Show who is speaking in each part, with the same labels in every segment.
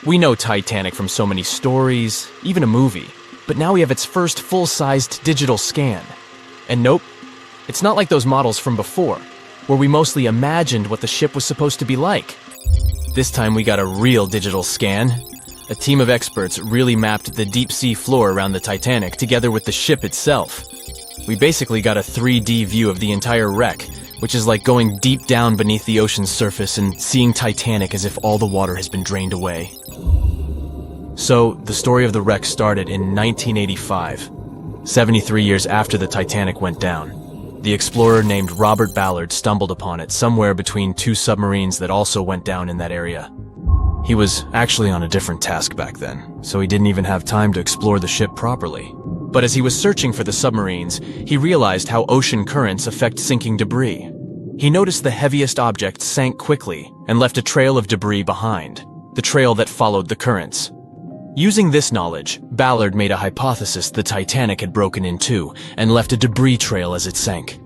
Speaker 1: We know Titanic from so many stories, even a movie, but now we have its first full-sized digital scan. And nope, it's not like those models from before, where we mostly imagined what the ship was supposed to be like. This time we got a real digital scan. A team of experts really mapped the deep-sea floor around the Titanic together with the ship itself. We basically got a 3D view of the entire wreck, which is like going deep down beneath the ocean's surface and seeing Titanic as if all the water has been drained away. So, the story of the wreck started in 1985, 73 years after the Titanic went down. The explorer named Robert Ballard stumbled upon it somewhere between two submarines that also went down in that area. He was actually on a different task back then, so he didn't even have time to explore the ship properly. But as he was searching for the submarines, he realized how ocean currents affect sinking debris. He noticed the heaviest object sank quickly and left a trail of debris behind, the trail that followed the currents. Using this knowledge, Ballard made a hypothesis the Titanic had broken in two and left a debris trail as it sank.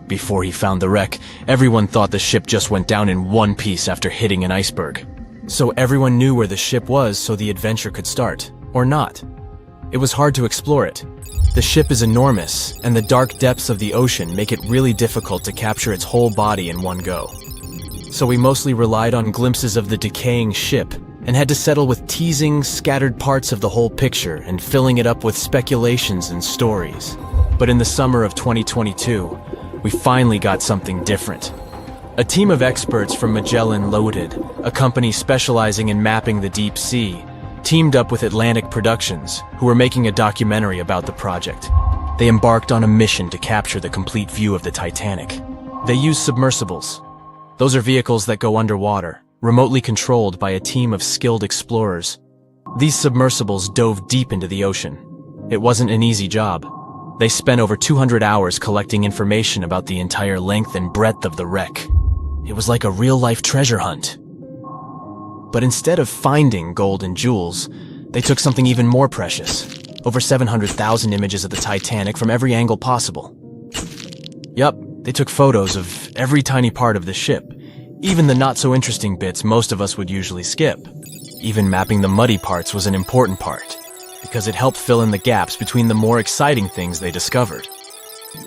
Speaker 1: Before he found the wreck, everyone thought the ship just went down in one piece after hitting an iceberg. So everyone knew where the ship was so the adventure could start, or not. It was hard to explore it. The ship is enormous, and the dark depths of the ocean make it really difficult to capture its whole body in one go. So we mostly relied on glimpses of the decaying ship, and had to settle with teasing scattered parts of the whole picture and filling it up with speculations and stories. But in the summer of 2022, we finally got something different. A team of experts from Magellan Loaded, a company specializing in mapping the deep sea, teamed up with Atlantic Productions, who were making a documentary about the project. They embarked on a mission to capture the complete view of the Titanic. They used submersibles. Those are vehicles that go underwater, remotely controlled by a team of skilled explorers. These submersibles dove deep into the ocean. It wasn't an easy job. They spent over 200 hours collecting information about the entire length and breadth of the wreck. It was like a real-life treasure hunt. But instead of finding gold and jewels, they took something even more precious. Over 700,000 images of the Titanic from every angle possible. Yup, they took photos of every tiny part of the ship, even the not-so-interesting bits most of us would usually skip. Even mapping the muddy parts was an important part, because it helped fill in the gaps between the more exciting things they discovered.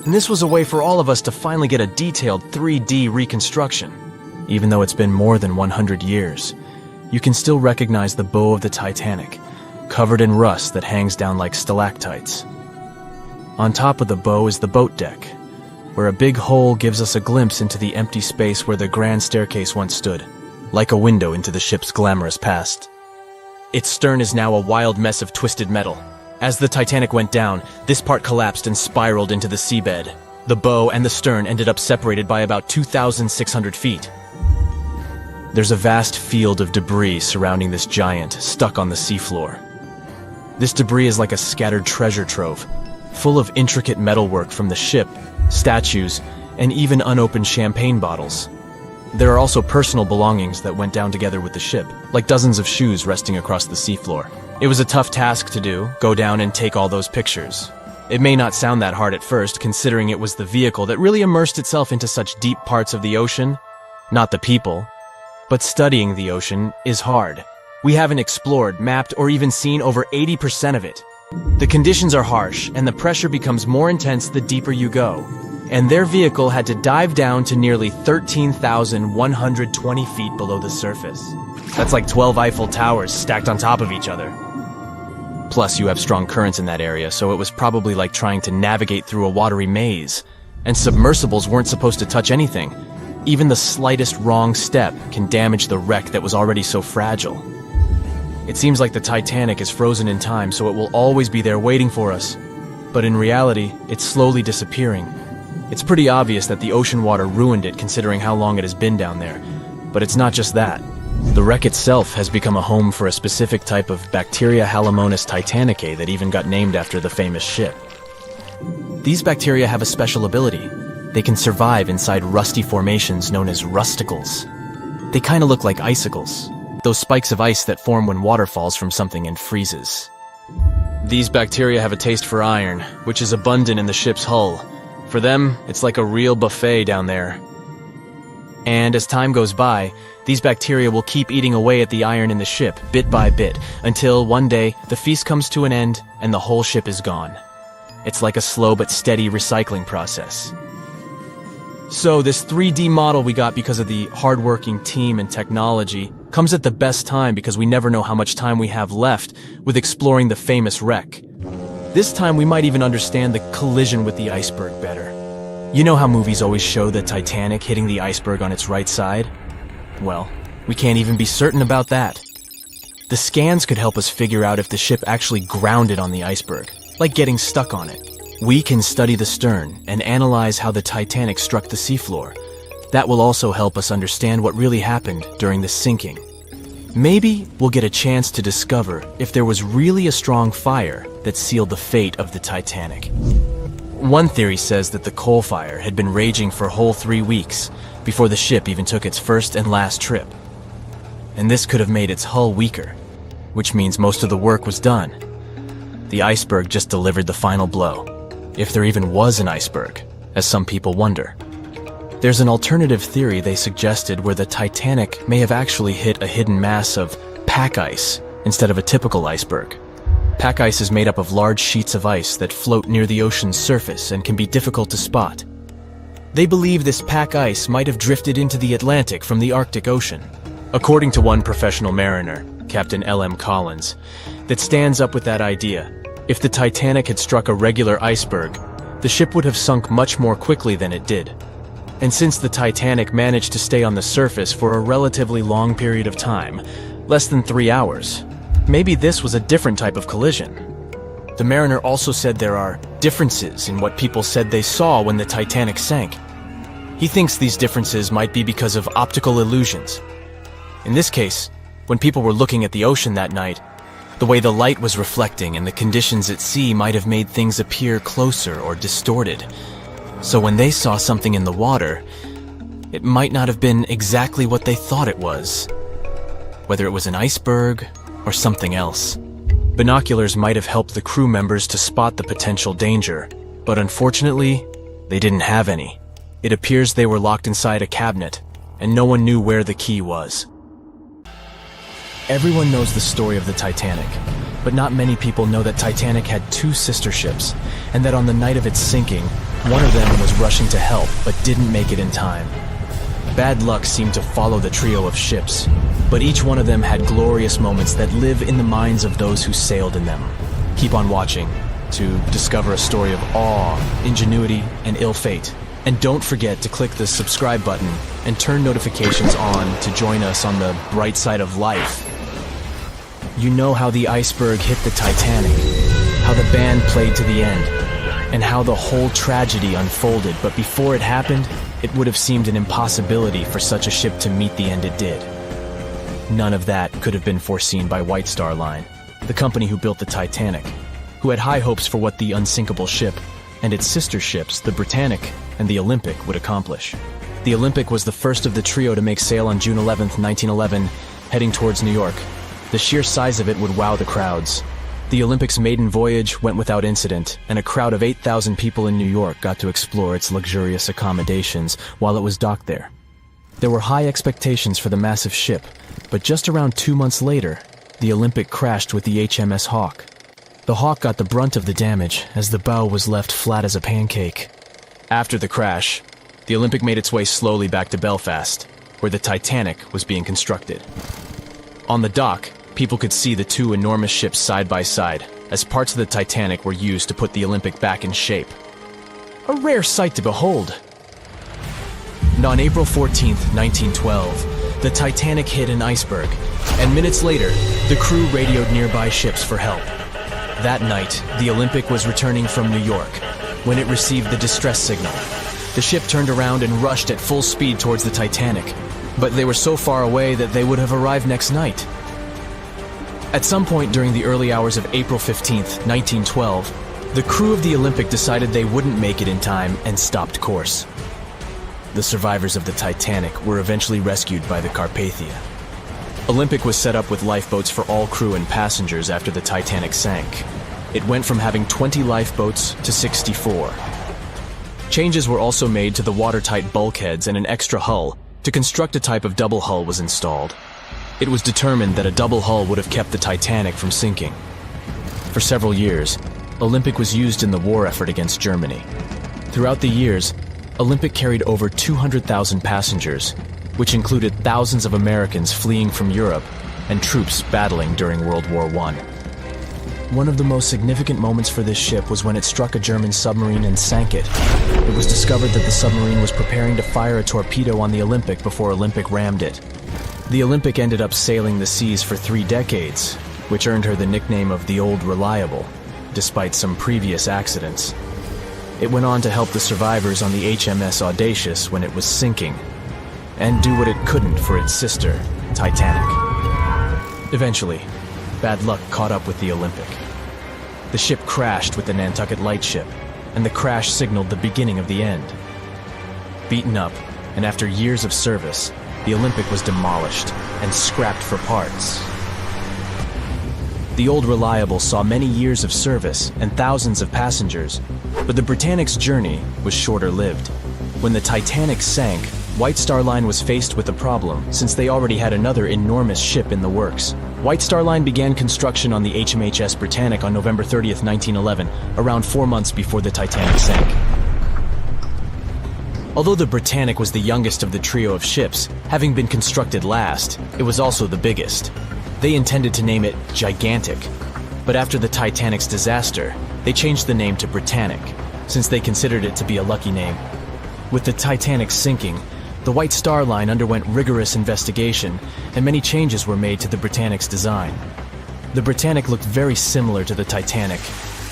Speaker 1: And this was a way for all of us to finally get a detailed 3D reconstruction. Even though it's been more than 100 years, you can still recognize the bow of the Titanic, covered in rust that hangs down like stalactites. On top of the bow is the boat deck, where a big hole gives us a glimpse into the empty space where the grand staircase once stood, like a window into the ship's glamorous past. Its stern is now a wild mess of twisted metal. As the Titanic went down, this part collapsed and spiraled into the seabed. The bow and the stern ended up separated by about 2,600 feet. There's a vast field of debris surrounding this giant, stuck on the seafloor. This debris is like a scattered treasure trove, full of intricate metalwork from the ship, statues, and even unopened champagne bottles. There are also personal belongings that went down together with the ship, like dozens of shoes resting across the seafloor. It was a tough task to do, go down and take all those pictures. It may not sound that hard at first, considering it was the vehicle that really immersed itself into such deep parts of the ocean, not the people. But studying the ocean is hard. We haven't explored, mapped, or even seen over 80% of it. The conditions are harsh, and the pressure becomes more intense the deeper you go. And their vehicle had to dive down to nearly 13,120 feet below the surface. That's like 12 Eiffel Towers stacked on top of each other. Plus, you have strong currents in that area, so it was probably like trying to navigate through a watery maze. And submersibles weren't supposed to touch anything. Even the slightest wrong step can damage the wreck that was already so fragile. It seems like the Titanic is frozen in time, so it will always be there waiting for us. But in reality, it's slowly disappearing. It's pretty obvious that the ocean water ruined it considering how long it has been down there. But it's not just that. The wreck itself has become a home for a specific type of Bacteria Halomonas titanicae that even got named after the famous ship. These bacteria have a special ability. They can survive inside rusty formations known as rusticles. They kind of look like icicles, those spikes of ice that form when water falls from something and freezes. These bacteria have a taste for iron, which is abundant in the ship's hull. For them, it's like a real buffet down there. And as time goes by, these bacteria will keep eating away at the iron in the ship, bit by bit, until one day the feast comes to an end and the whole ship is gone. It's like a slow but steady recycling process. So this 3D model we got because of the hardworking team and technology comes at the best time because we never know how much time we have left with exploring the famous wreck. This time we might even understand the collision with the iceberg better. You know how movies always show the Titanic hitting the iceberg on its right side? Well, we can't even be certain about that. The scans could help us figure out if the ship actually grounded on the iceberg, like getting stuck on it. We can study the stern and analyze how the Titanic struck the seafloor. That will also help us understand what really happened during the sinking. Maybe we'll get a chance to discover if there was really a strong fire that sealed the fate of the Titanic. One theory says that the coal fire had been raging for a whole 3 weeks before the ship even took its first and last trip. And this could have made its hull weaker, which means most of the work was done. The iceberg just delivered the final blow, if there even was an iceberg, as some people wonder. There's an alternative theory they suggested where the Titanic may have actually hit a hidden mass of pack ice instead of a typical iceberg. Pack ice is made up of large sheets of ice that float near the ocean's surface and can be difficult to spot. They believe this pack ice might have drifted into the Atlantic from the Arctic Ocean. According to one professional mariner, Captain L.M. Collins, that stands up with that idea. If the Titanic had struck a regular iceberg, the ship would have sunk much more quickly than it did. And since the Titanic managed to stay on the surface for a relatively long period of time, less than 3 hours, maybe this was a different type of collision. The mariner also said there are differences in what people said they saw when the Titanic sank. He thinks these differences might be because of optical illusions. In this case, when people were looking at the ocean that night, the way the light was reflecting and the conditions at sea might have made things appear closer or distorted. So when they saw something in the water, it might not have been exactly what they thought it was. Whether it was an iceberg or something else. Binoculars might have helped the crew members to spot the potential danger, but unfortunately, they didn't have any. It appears they were locked inside a cabinet, and no one knew where the key was. Everyone knows the story of the Titanic, but not many people know that Titanic had 2 sister ships, and that on the night of its sinking, one of them was rushing to help but didn't make it in time. Bad luck seemed to follow the trio of ships, but each one of them had glorious moments that live in the minds of those who sailed in them. Keep on watching to discover a story of awe, ingenuity, and ill fate. And don't forget to click the subscribe button and turn notifications on to join us on the bright side of life. You know how the iceberg hit the Titanic, how the band played to the end, and how the whole tragedy unfolded, but before it happened, it would have seemed an impossibility for such a ship to meet the end it did. None of that could have been foreseen by White Star Line, the company who built the Titanic, who had high hopes for what the unsinkable ship and its sister ships, the Britannic and the Olympic, would accomplish. The Olympic was the first of the trio to make sail on June 11, 1911, heading towards New York. The sheer size of it would wow the crowds. The Olympic's maiden voyage went without incident, and a crowd of 8,000 people in New York got to explore its luxurious accommodations while it was docked there. There were high expectations for the massive ship, but just around 2 months later, the Olympic crashed with the HMS Hawke. The Hawke got the brunt of the damage, as the bow was left flat as a pancake. After the crash, the Olympic made its way slowly back to Belfast, where the Titanic was being constructed. On the dock, people could see the 2 enormous ships side by side, as parts of the Titanic were used to put the Olympic back in shape. A rare sight to behold. And on April 14, 1912, the Titanic hit an iceberg, and minutes later, the crew radioed nearby ships for help. That night, the Olympic was returning from New York when it received the distress signal. The ship turned around and rushed at full speed towards the Titanic, but they were so far away that they would have arrived next night. At some point during the early hours of April 15, 1912, the crew of the Olympic decided they wouldn't make it in time and stopped course. The survivors of the Titanic were eventually rescued by the Carpathia. Olympic was set up with lifeboats for all crew and passengers after the Titanic sank. It went from having 20 lifeboats to 64. Changes were also made to the watertight bulkheads and an extra hull, To construct a type of double hull was installed. It was determined that a double hull would have kept the Titanic from sinking. For several years, Olympic was used in the war effort against Germany. Throughout the years, Olympic carried over 200,000 passengers, which included thousands of Americans fleeing from Europe and troops battling during World War I. One of the most significant moments for this ship was when it struck a German submarine and sank it. It was discovered that the submarine was preparing to fire a torpedo on the Olympic before Olympic rammed it. The Olympic ended up sailing the seas for 3 decades, which earned her the nickname of the Old Reliable, despite some previous accidents. It went on to help the survivors on the HMS Audacious when it was sinking, and do what it couldn't for its sister, Titanic. Eventually, bad luck caught up with the Olympic. The ship crashed with the Nantucket Lightship, and the crash signaled the beginning of the end. Beaten up, and after years of service, the Olympic was demolished and scrapped for parts. The Old Reliable saw many years of service and thousands of passengers, but the Britannic's journey was shorter-lived. When the Titanic sank, White Star Line was faced with a problem since they already had another enormous ship in the works. White Star Line began construction on the HMHS Britannic on November 30th, 1911, around 4 months before the Titanic sank. Although the Britannic was the youngest of the trio of ships, having been constructed last, it was also the biggest. They intended to name it Gigantic, but after the Titanic's disaster, they changed the name to Britannic, since they considered it to be a lucky name. With the Titanic sinking, the White Star Line underwent rigorous investigation, and many changes were made to the Britannic's design. The Britannic looked very similar to the Titanic,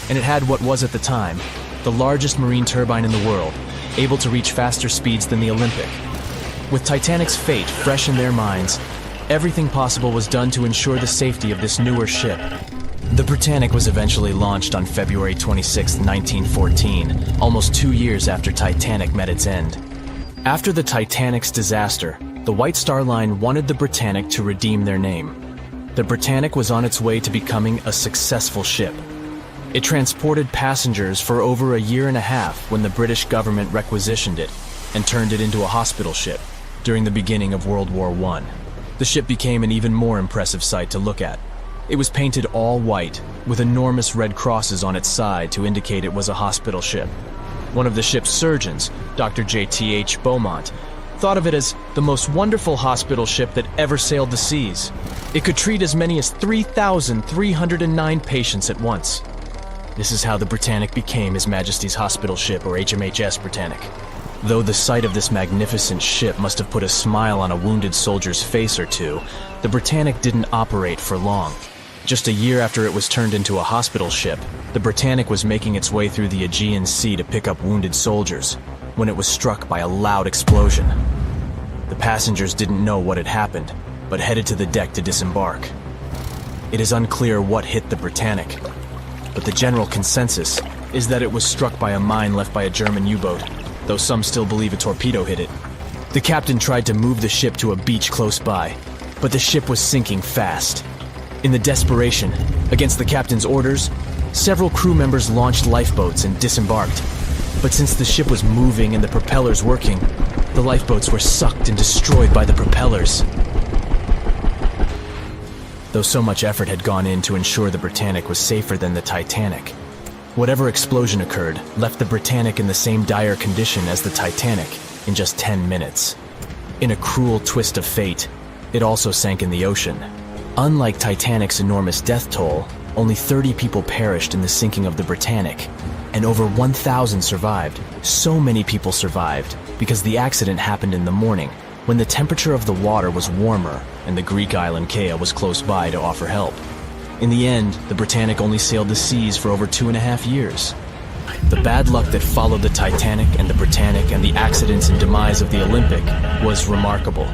Speaker 1: and it had what was at the time the largest marine turbine in the world, able to reach faster speeds than the Olympic. With Titanic's fate fresh in their minds, everything possible was done to ensure the safety of this newer ship. The Britannic was eventually launched on February 26, 1914, almost 2 years after Titanic met its end. After the Titanic's disaster, the White Star Line wanted the Britannic to redeem their name. The Britannic was on its way to becoming a successful ship. It transported passengers for over a year and a half when the British government requisitioned it and turned it into a hospital ship during the beginning of World War I. The ship became an even more impressive sight to look at. It was painted all white, with enormous red crosses on its side to indicate it was a hospital ship. One of the ship's surgeons, Dr. J.T.H. Beaumont, thought of it as the most wonderful hospital ship that ever sailed the seas. It could treat as many as 3,309 patients at once. This is how the Britannic became His Majesty's Hospital Ship, or HMHS Britannic. Though the sight of this magnificent ship must have put a smile on a wounded soldier's face or two, the Britannic didn't operate for long. Just a year after it was turned into a hospital ship, the Britannic was making its way through the Aegean Sea to pick up wounded soldiers, when it was struck by a loud explosion. The passengers didn't know what had happened, but headed to the deck to disembark. It is unclear what hit the Britannic, but the general consensus is that it was struck by a mine left by a German U-boat, though some still believe a torpedo hit it. The captain tried to move the ship to a beach close by, but the ship was sinking fast. In the desperation, against the captain's orders, several crew members launched lifeboats and disembarked. But since the ship was moving and the propellers working, the lifeboats were sucked and destroyed by the propellers. Though so much effort had gone in to ensure the Britannic was safer than the Titanic, whatever explosion occurred left the Britannic in the same dire condition as the Titanic in just 10 minutes. In a cruel twist of fate, it also sank in the ocean. Unlike Titanic's enormous death toll, only 30 people perished in the sinking of the Britannic, and over 1,000 survived. So many people survived because the accident happened in the morning, when the temperature of the water was warmer and the Greek island Kea was close by to offer help. In the end, the Britannic only sailed the seas for over 2.5 years. The bad luck that followed the Titanic and the Britannic and the accidents and demise of the Olympic was remarkable.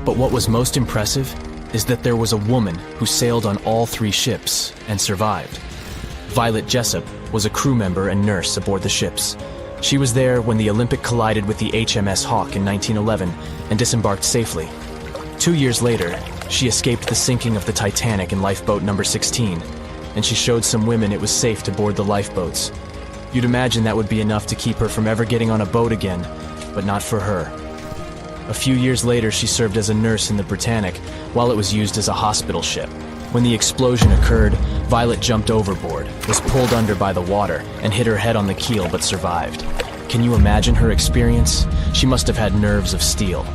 Speaker 1: But what was most impressive is that there was a woman who sailed on all 3 ships and survived. Violet Jessup was a crew member and nurse aboard the ships. She was there when the Olympic collided with the HMS Hawk in 1911 and disembarked safely. 2 years later, she escaped the sinking of the Titanic in lifeboat number 16, and she showed some women it was safe to board the lifeboats. You'd imagine that would be enough to keep her from ever getting on a boat again, but not for her. A few years later, she served as a nurse in the Britannic while it was used as a hospital ship. When the explosion occurred, Violet jumped overboard, was pulled under by the water, and hit her head on the keel but survived. Can you imagine her experience? She must have had nerves of steel.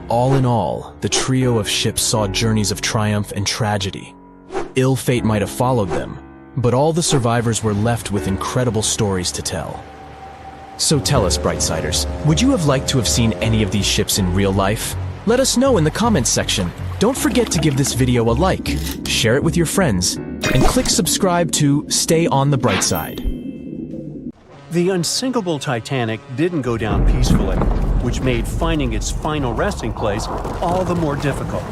Speaker 1: All in all, the trio of ships saw journeys of triumph and tragedy. Ill fate might have followed them, but all the survivors were left with incredible stories to tell. So tell us, Brightsiders, would you have liked to have seen any of these ships in real life? Let us know in the comments section. Don't forget to give this video a like, share it with your friends, and click subscribe to stay on the bright side.
Speaker 2: The unsinkable Titanic didn't go down peacefully, which made finding its final resting place all the more difficult.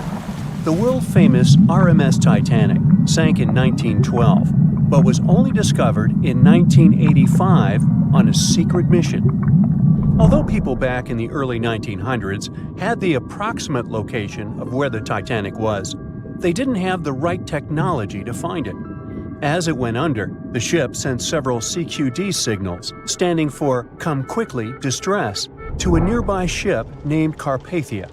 Speaker 2: The world-famous RMS Titanic sank in 1912, but was only discovered in 1985 on a secret mission. Although people back in the early 1900s had the approximate location of where the Titanic was, they didn't have the right technology to find it. As it went under, the ship sent several CQD signals, standing for Come Quickly, Distress, to a nearby ship named Carpathia.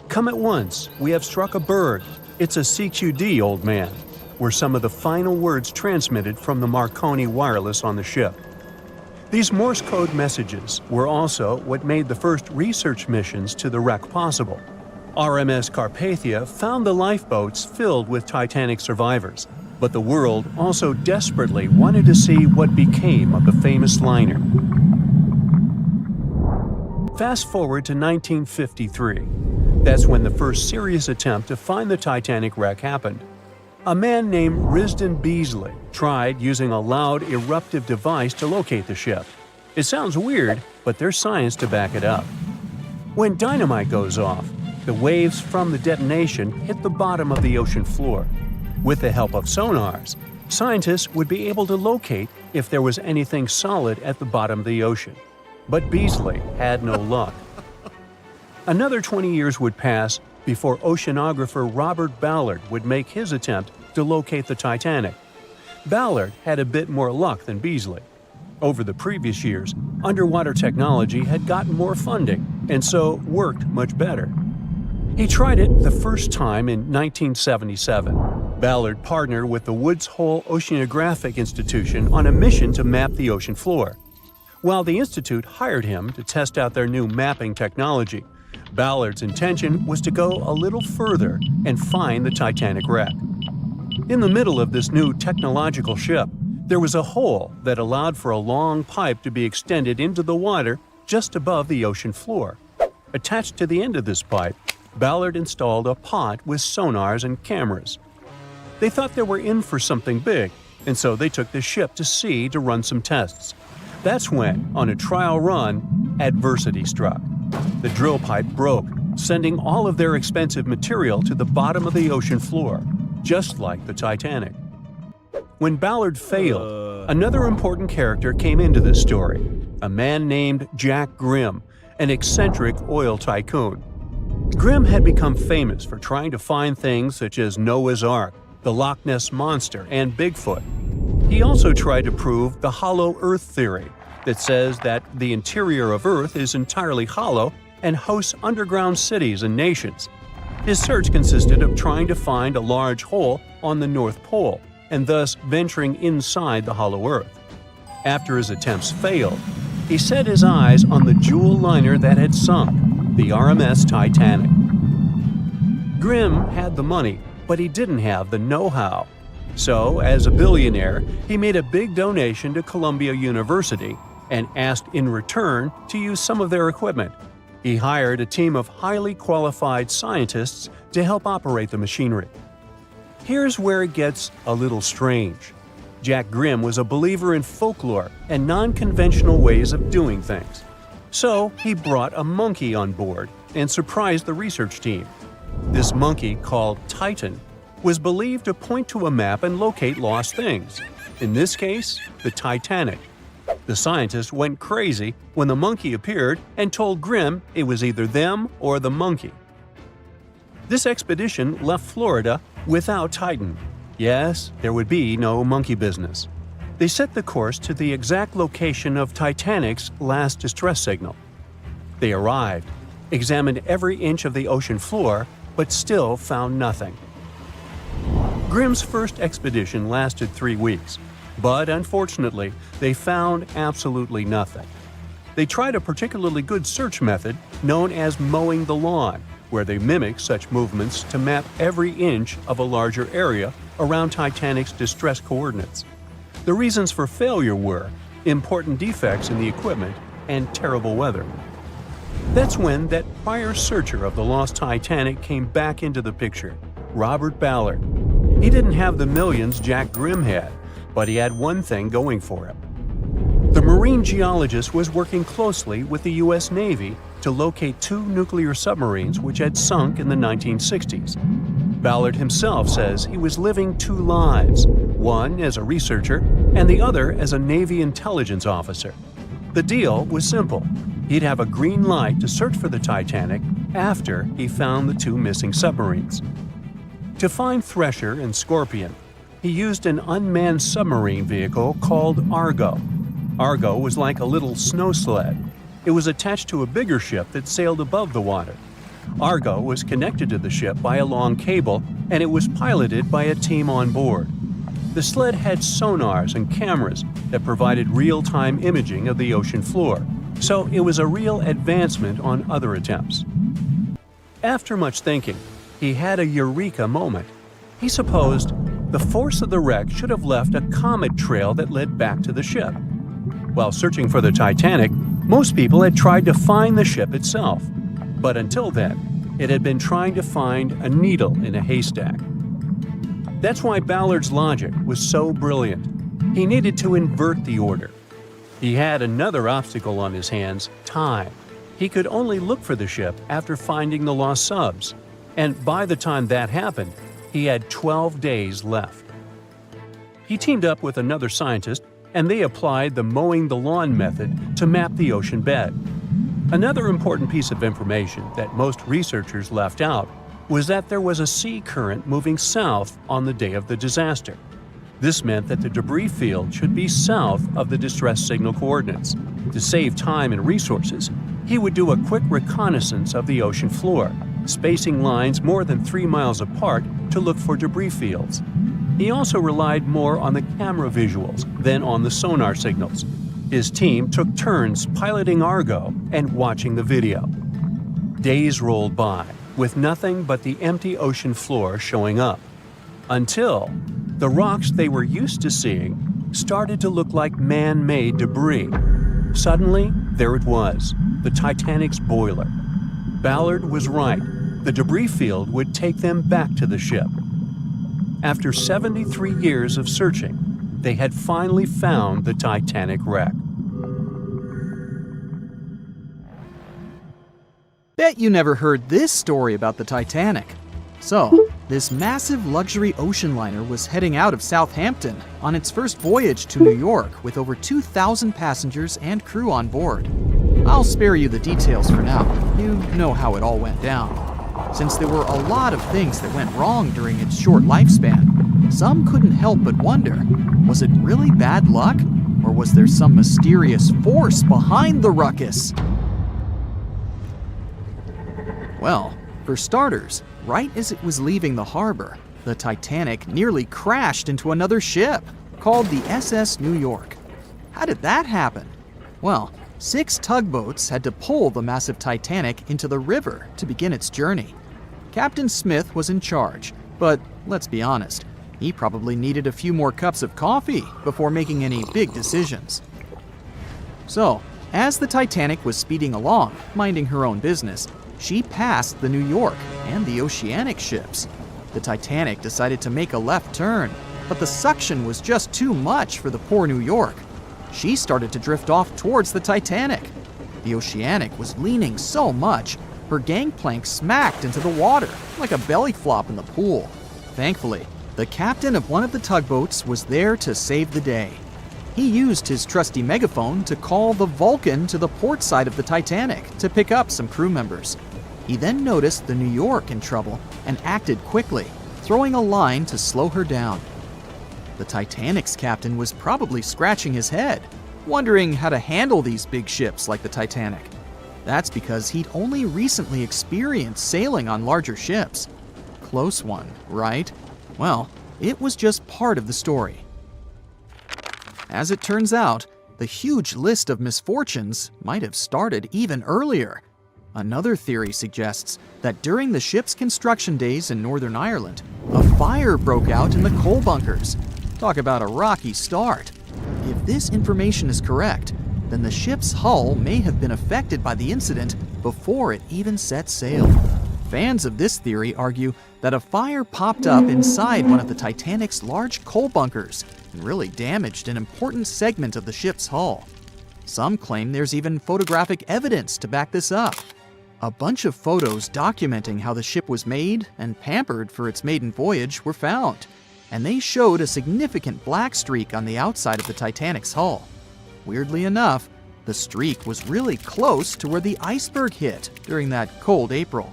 Speaker 2: Come at once, we have struck a berg. It's a CQD, old man, were some of the final words transmitted from the Marconi wireless on the ship. These Morse code messages were also what made the first research missions to the wreck possible. RMS Carpathia found the lifeboats filled with Titanic survivors, but the world also desperately wanted to see what became of the famous liner. Fast forward to 1953. That's when the first serious attempt to find the Titanic wreck happened. A man named Risdon Beasley tried using a loud eruptive device to locate the ship. It sounds weird, but there's science to back it up. When dynamite goes off, the waves from the detonation hit the bottom of the ocean floor. With the help of sonars, scientists would be able to locate if there was anything solid at the bottom of the ocean. But Beasley had no luck. Another 20 years would pass before oceanographer Robert Ballard would make his attempt to locate the Titanic. Ballard had a bit more luck than Beasley. Over the previous years, underwater technology had gotten more funding and so worked much better. He tried it the first time in 1977. Ballard partnered with the Woods Hole Oceanographic Institution on a mission to map the ocean floor. While the institute hired him to test out their new mapping technology, Ballard's intention was to go a little further and find the Titanic wreck. In the middle of this new technological ship, there was a hole that allowed for a long pipe to be extended into the water just above the ocean floor. Attached to the end of this pipe, Ballard installed a pod with sonars and cameras. They thought they were in for something big, and so they took the ship to sea to run some tests. That's when, on a trial run, adversity struck. The drill pipe broke, sending all of their expensive material to the bottom of the ocean floor, just like the Titanic. When Ballard failed, another important character came into this story, a man named Jack Grimm, an eccentric oil tycoon. Grimm had become famous for trying to find things such as Noah's Ark, the Loch Ness Monster, and Bigfoot. He also tried to prove the hollow Earth theory, that says that the interior of Earth is entirely hollow and hosts underground cities and nations. His search consisted of trying to find a large hole on the North Pole, and thus venturing inside the hollow Earth. After his attempts failed, he set his eyes on the jewel liner that had sunk, the RMS Titanic. Grimm had the money, but he didn't have the know-how. So, as a billionaire, he made a big donation to Columbia University and asked in return to use some of their equipment. He hired a team of highly qualified scientists to help operate the machinery. Here's where it gets a little strange. Jack Grimm was a believer in folklore and non-conventional ways of doing things. So he brought a monkey on board and surprised the research team. This monkey, called Titan, was believed to point to a map and locate lost things. In this case, the Titanic. The scientists went crazy when the monkey appeared and told Grimm it was either them or the monkey. This expedition left Florida without Titan. Yes, there would be no monkey business. They set the course to the exact location of Titanic's last distress signal. They arrived. examined every inch of the ocean floor, but still found nothing. Grimm's first expedition lasted 3 weeks, but unfortunately, they found absolutely nothing. They tried a particularly good search method known as mowing the lawn, where they mimic such movements to map every inch of a larger area around Titanic's distress coordinates. The reasons for failure were important defects in the equipment and terrible weather. That's when that prior searcher of the lost Titanic came back into the picture, Robert Ballard. He didn't have the millions Jack Grimm had, but he had one thing going for him. The marine geologist was working closely with the U.S. Navy to locate 2 nuclear submarines which had sunk in the 1960s. Ballard himself says he was living 2 lives, one as a researcher and the other as a Navy intelligence officer. The deal was simple. He'd have a green light to search for the Titanic after he found the 2 missing submarines. To find Thresher and Scorpion, he used an unmanned submarine vehicle called Argo. Argo was like a little snow sled. It was attached to a bigger ship that sailed above the water. Argo was connected to the ship by a long cable, and it was piloted by a team on board. The sled had sonars and cameras that provided real-time imaging of the ocean floor, so it was a real advancement on other attempts. After much thinking, he had a eureka moment. He supposed the force of the wreck should have left a comet trail that led back to the ship. While searching for the Titanic, most people had tried to find the ship itself, but until then, it had been trying to find a needle in a haystack. That's why Ballard's logic was so brilliant. He needed to invert the order. He had another obstacle on his hands: time. He could only look for the ship after finding the lost subs, and by the time that happened, he had 12 days left. He teamed up with another scientist, and they applied the mowing the lawn method to map the ocean bed. Another important piece of information that most researchers left out was that there was a sea current moving south on the day of the disaster. This meant that the debris field should be south of the distress signal coordinates. To save time and resources, he would do a quick reconnaissance of the ocean floor, spacing lines more than 3 miles apart to look for debris fields. He also relied more on the camera visuals than on the sonar signals. His team took turns piloting Argo and watching the video. Days rolled by, with nothing but the empty ocean floor showing up, until the rocks they were used to seeing started to look like man-made debris. Suddenly, there it was, the Titanic's boiler. Ballard was right. The debris field would take them back to the ship. After 73 years of searching, they had finally found the Titanic wreck.
Speaker 3: Bet you never heard this story about the Titanic. So, this massive luxury ocean liner was heading out of Southampton on its first voyage to New York with over 2,000 passengers and crew on board. I'll spare you the details for now. You know how it all went down. Since there were a lot of things that went wrong during its short lifespan, some couldn't help but wonder, was it really bad luck? Or was there some mysterious force behind the ruckus? Well, for starters, right as it was leaving the harbor, the Titanic nearly crashed into another ship, called the SS New York. How did that happen? Well, 6 tugboats had to pull the massive Titanic into the river to begin its journey. Captain Smith was in charge, but let's be honest, he probably needed a few more cups of coffee before making any big decisions. So, as the Titanic was speeding along, minding her own business, she passed the New York and the Oceanic ships. The Titanic decided to make a left turn, but the suction was just too much for the poor New York. She started to drift off towards the Titanic. The Oceanic was leaning so much, her gangplank smacked into the water like a belly flop in the pool. Thankfully, the captain of one of the tugboats was there to save the day. He used his trusty megaphone to call the Vulcan to the port side of the Titanic to pick up some crew members. He then noticed the New York in trouble and acted quickly, throwing a line to slow her down. The Titanic's captain was probably scratching his head, wondering how to handle these big ships like the Titanic. That's because he'd only recently experienced sailing on larger ships. Close one, right? Well, it was just part of the story. As it turns out, the huge list of misfortunes might have started even earlier. Another theory suggests that during the ship's construction days in Northern Ireland, a fire broke out in the coal bunkers. Talk about a rocky start. If this information is correct, then the ship's hull may have been affected by the incident before it even set sail. Fans of this theory argue that a fire popped up inside one of the Titanic's large coal bunkers and really damaged an important segment of the ship's hull. Some claim there's even photographic evidence to back this up. A bunch of photos documenting how the ship was made and pampered for its maiden voyage were found, and they showed a significant black streak on the outside of the Titanic's hull. Weirdly enough, the streak was really close to where the iceberg hit during that cold April.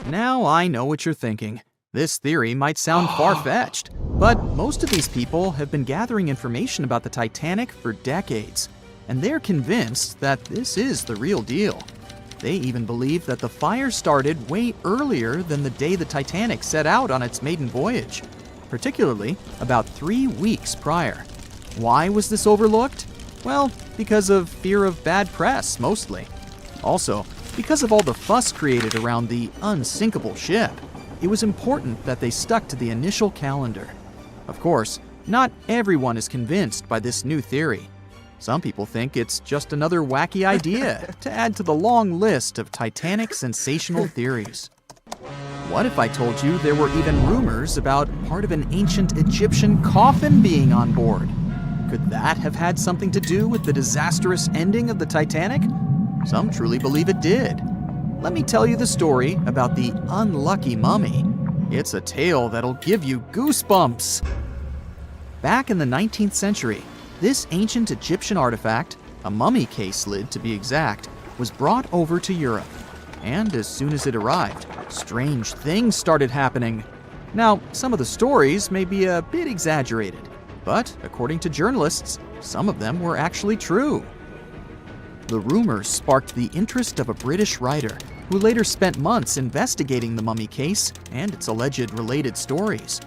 Speaker 3: Now I know what you're thinking. This theory might sound far-fetched, but most of these people have been gathering information about the Titanic for decades, and they're convinced that this is the real deal. They even believe that the fire started way earlier than the day the Titanic set out on its maiden voyage, particularly about 3 weeks prior. Why was this overlooked? Well, because of fear of bad press, mostly. Also, because of all the fuss created around the unsinkable ship, it was important that they stuck to the initial calendar. Of course, not everyone is convinced by this new theory. Some people think it's just another wacky idea to add to the long list of Titanic sensational theories. What if I told you there were even rumors about part of an ancient Egyptian coffin being on board? Could that have had something to do with the disastrous ending of the Titanic? Some truly believe it did. Let me tell you the story about the unlucky mummy. It's a tale that'll give you goosebumps. Back in the 19th century, this ancient Egyptian artifact, a mummy case lid to be exact, was brought over to Europe. And as soon as it arrived, strange things started happening. Now, some of the stories may be a bit exaggerated, but according to journalists, some of them were actually true. The rumors sparked the interest of a British writer who later spent months investigating the mummy case and its alleged related stories.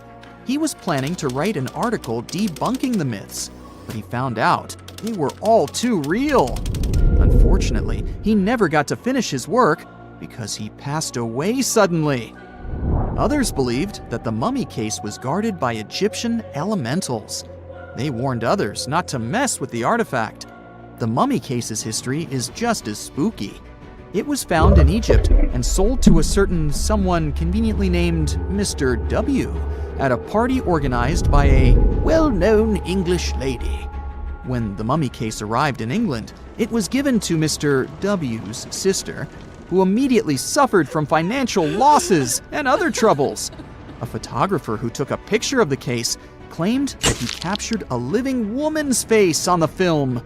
Speaker 3: He was planning to write an article debunking the myths, but he found out they were all too real. Unfortunately, he never got to finish his work because he passed away suddenly. Others believed that the mummy case was guarded by Egyptian elementals. They warned others not to mess with the artifact. The mummy case's history is just as spooky. It was found in Egypt and sold to a certain someone conveniently named Mr. W. at a party organized by a well-known English lady. When the mummy case arrived in England, it was given to Mr. W.'s sister, who immediately suffered from financial losses and other troubles. A photographer who took a picture of the case claimed that he captured a living woman's face on the film.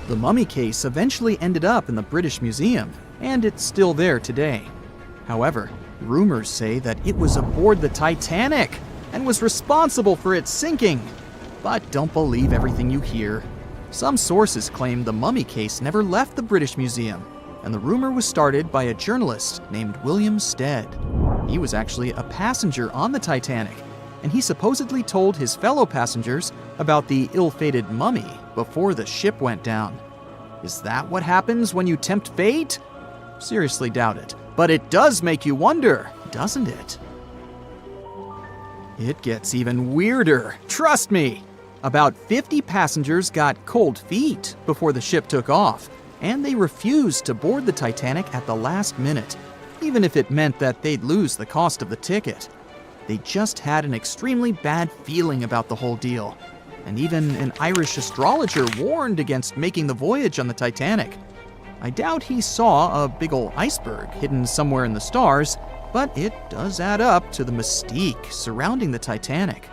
Speaker 3: The mummy case eventually ended up in the British Museum, and it's still there today. However, rumors say that it was aboard the Titanic and was responsible for its sinking. But don't believe everything you hear. Some sources claim the mummy case never left the British Museum, and the rumor was started by a journalist named William Stead. He was actually a passenger on the Titanic, and he supposedly told his fellow passengers about the ill-fated mummy before the ship went down. Is that what happens when you tempt fate? Seriously doubt it, but it does make you wonder, doesn't it? It gets even weirder, trust me. About 50 passengers got cold feet before the ship took off, and they refused to board the Titanic at the last minute, even if it meant that they'd lose the cost of the ticket. They just had an extremely bad feeling about the whole deal, and even an Irish astrologer warned against making the voyage on the Titanic. I doubt he saw a big ol' iceberg hidden somewhere in the stars, but it does add up to the mystique surrounding the Titanic.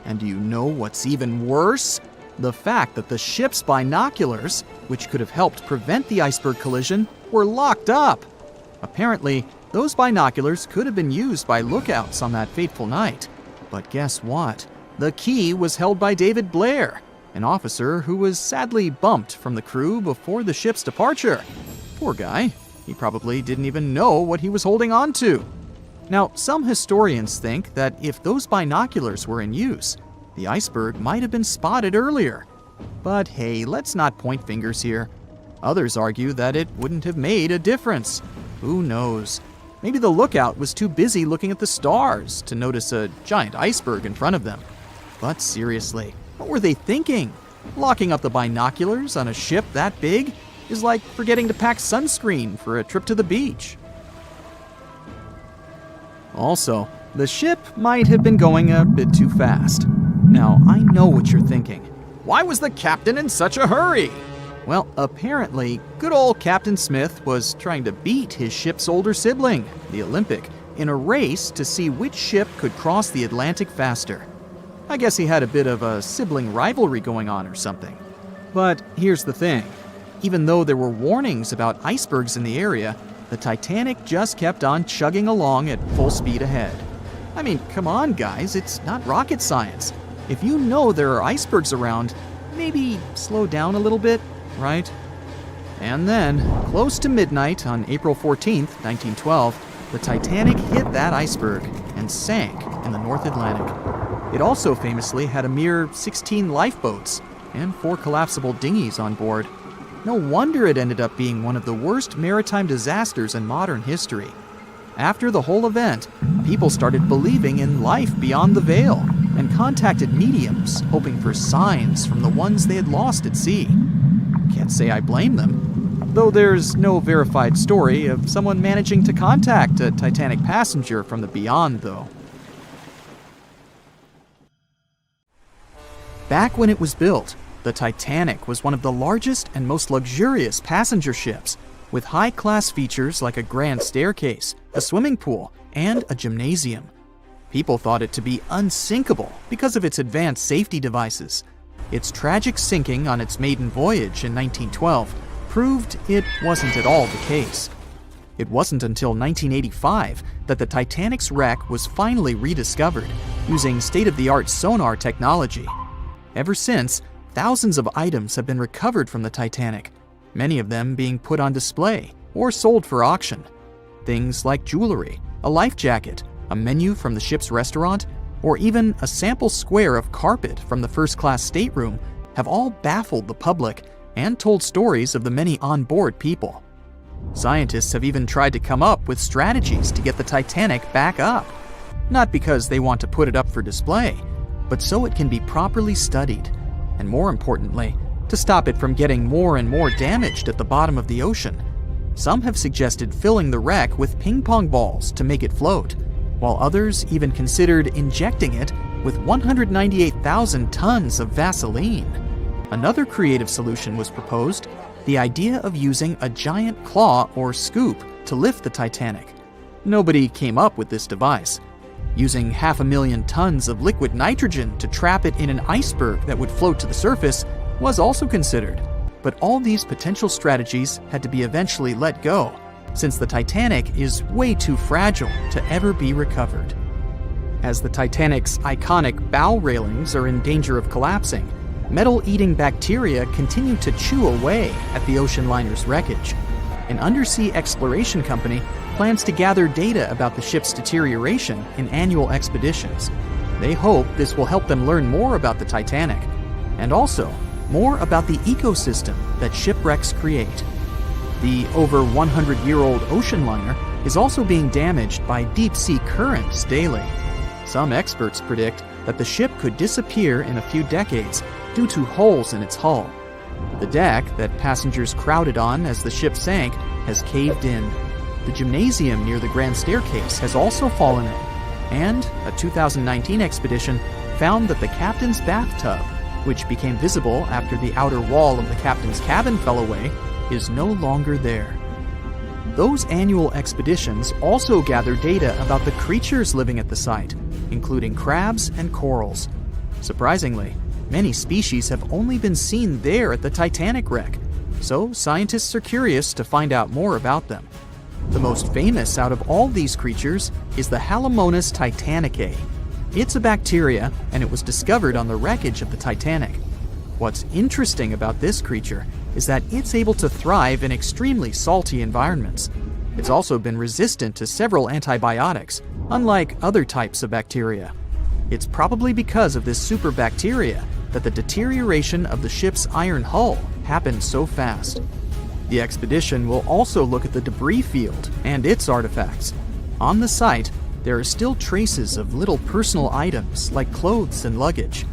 Speaker 3: And do you know what's even worse? The fact that the ship's binoculars, which could have helped prevent the iceberg collision, were locked up. Apparently, those binoculars could have been used by lookouts on that fateful night. But guess what? The key was held by David Blair, an officer who was sadly bumped from the crew before the ship's departure. Poor guy. He probably didn't even know what he was holding on to. Now, some historians think that if those binoculars were in use, the iceberg might have been spotted earlier. But hey, let's not point fingers here. Others argue that it wouldn't have made a difference. Who knows? Maybe the lookout was too busy looking at the stars to notice a giant iceberg in front of them. But seriously, what were they thinking? Locking up the binoculars on a ship that big is like forgetting to pack sunscreen for a trip to the beach. Also, the ship might have been going a bit too fast. Now, I know what you're thinking. Why was the captain in such a hurry? Well, apparently, good old Captain Smith was trying to beat his ship's older sibling, the Olympic, in a race to see which ship could cross the Atlantic faster. I guess he had a bit of a sibling rivalry going on or something. But here's the thing. Even though there were warnings about icebergs in the area, the Titanic just kept on chugging along at full speed ahead. I mean, come on, guys, it's not rocket science. If you know there are icebergs around, maybe slow down a little bit, right? And then, close to midnight on April 14th, 1912, the Titanic hit that iceberg and sank in the North Atlantic. It also famously had a mere 16 lifeboats and 4 collapsible dinghies on board. No wonder it ended up being one of the worst maritime disasters in modern history. After the whole event, people started believing in life beyond the veil and contacted mediums, hoping for signs from the ones they had lost at sea. Can't say I blame them, though there's no verified story of someone managing to contact a Titanic passenger from the beyond, though. Back when it was built, the Titanic was one of the largest and most luxurious passenger ships, with high-class features like a grand staircase, a swimming pool, and a gymnasium. People thought it to be unsinkable because of its advanced safety devices. Its tragic sinking on its maiden voyage in 1912 proved it wasn't at all the case. It wasn't until 1985 that the Titanic's wreck was finally rediscovered using state-of-the-art sonar technology. Ever since, thousands of items have been recovered from the Titanic, many of them being put on display or sold for auction. Things like jewelry, a life jacket, a menu from the ship's restaurant, or even a sample square of carpet from the first-class stateroom have all baffled the public and told stories of the many on-board people. Scientists have even tried to come up with strategies to get the Titanic back up, not because they want to put it up for display, but so it can be properly studied, and more importantly, to stop it from getting more and more damaged at the bottom of the ocean. Some have suggested filling the wreck with ping pong balls to make it float, while others even considered injecting it with 198,000 tons of Vaseline. Another creative solution was proposed, the idea of using a giant claw or scoop to lift the Titanic. Nobody came up with this device. Using 500,000 tons of liquid nitrogen to trap it in an iceberg that would float to the surface was also considered, but all these potential strategies had to be eventually let go, since the Titanic is way too fragile to ever be recovered. As the Titanic's iconic bow railings are in danger of collapsing, metal-eating bacteria continue to chew away at the ocean liner's wreckage. An undersea exploration company plans to gather data about the ship's deterioration in annual expeditions. They hope this will help them learn more about the Titanic, and also more about the ecosystem that shipwrecks create. The over 100-year-old ocean liner is also being damaged by deep-sea currents daily. Some experts predict that the ship could disappear in a few decades due to holes in its hull. The deck that passengers crowded on as the ship sank has caved in. The gymnasium near the grand staircase has also fallen in, and a 2019 expedition found that the captain's bathtub, which became visible after the outer wall of the captain's cabin fell away, is no longer there. Those annual expeditions also gather data about the creatures living at the site, including crabs and corals. Surprisingly, many species have only been seen there at the Titanic wreck, so scientists are curious to find out more about them. The most famous out of all these creatures is the Halomonas titanicae. It's a bacteria, and it was discovered on the wreckage of the Titanic. What's interesting about this creature is that it's able to thrive in extremely salty environments. It's also been resistant to several antibiotics, unlike other types of bacteria. It's probably because of this super bacteria that the deterioration of the ship's iron hull happened so fast. The expedition will also look at the debris field and its artifacts. On the site, there are still traces of little personal items like clothes and luggage.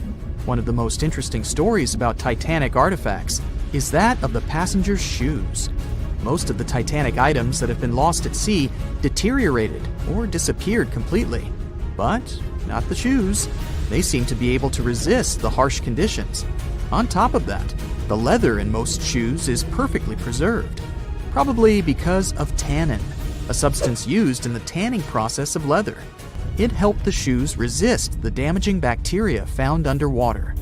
Speaker 3: One of the most interesting stories about Titanic artifacts is that of the passengers' shoes. Most of the Titanic items that have been lost at sea deteriorated or disappeared completely. But not the shoes. They seem to be able to resist the harsh conditions. On top of that, the leather in most shoes is perfectly preserved, probably because of tannin, a substance used in the tanning process of leather. It helped the shoes resist the damaging bacteria found underwater.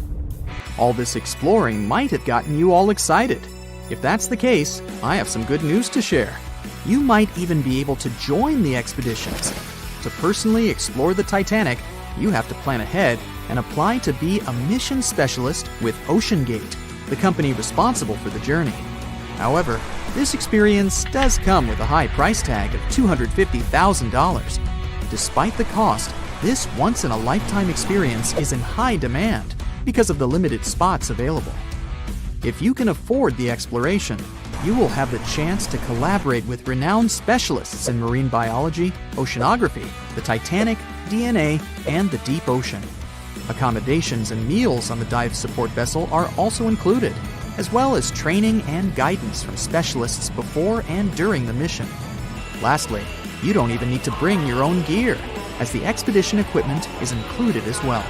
Speaker 3: All this exploring might have gotten you all excited. If that's the case, I have some good news to share. You might even be able to join the expeditions. To personally explore the Titanic, you have to plan ahead and apply to be a mission specialist with OceanGate, the company responsible for the journey. However, this experience does come with a high price tag of $250,000. Despite the cost, this once-in-a-lifetime experience is in high demand because of the limited spots available. If you can afford the exploration, you will have the chance to collaborate with renowned specialists in marine biology, oceanography, the Titanic, DNA, and the deep ocean. Accommodations and meals on the dive support vessel are also included, as well as training and guidance from specialists before and during the mission. Lastly, you don't even need to bring your own gear, as the expedition equipment is included as well.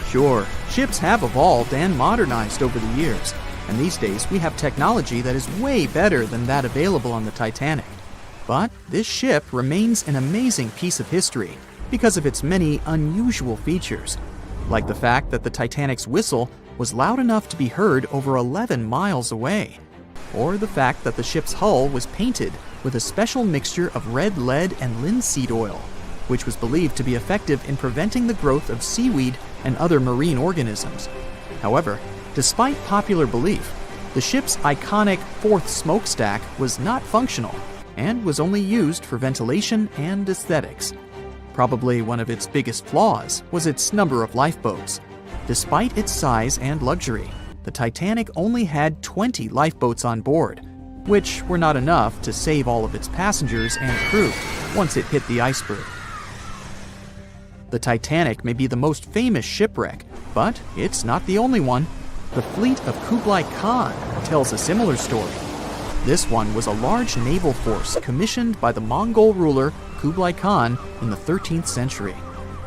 Speaker 3: Sure, ships have evolved and modernized over the years, and these days we have technology that is way better than that available on the Titanic. But this ship remains an amazing piece of history because of its many unusual features, like the fact that the Titanic's whistle was loud enough to be heard over 11 miles away, or the fact that the ship's hull was painted with a special mixture of red lead and linseed oil, which was believed to be effective in preventing the growth of seaweed and other marine organisms. However, despite popular belief, the ship's iconic fourth smokestack was not functional and was only used for ventilation and aesthetics. Probably one of its biggest flaws was its number of lifeboats. Despite its size and luxury, the Titanic only had 20 lifeboats on board, which were not enough to save all of its passengers and crew once it hit the iceberg. The Titanic may be the most famous shipwreck, but it's not the only one. The fleet of Kublai Khan tells a similar story. This one was a large naval force commissioned by the Mongol ruler Kublai Khan in the 13th century.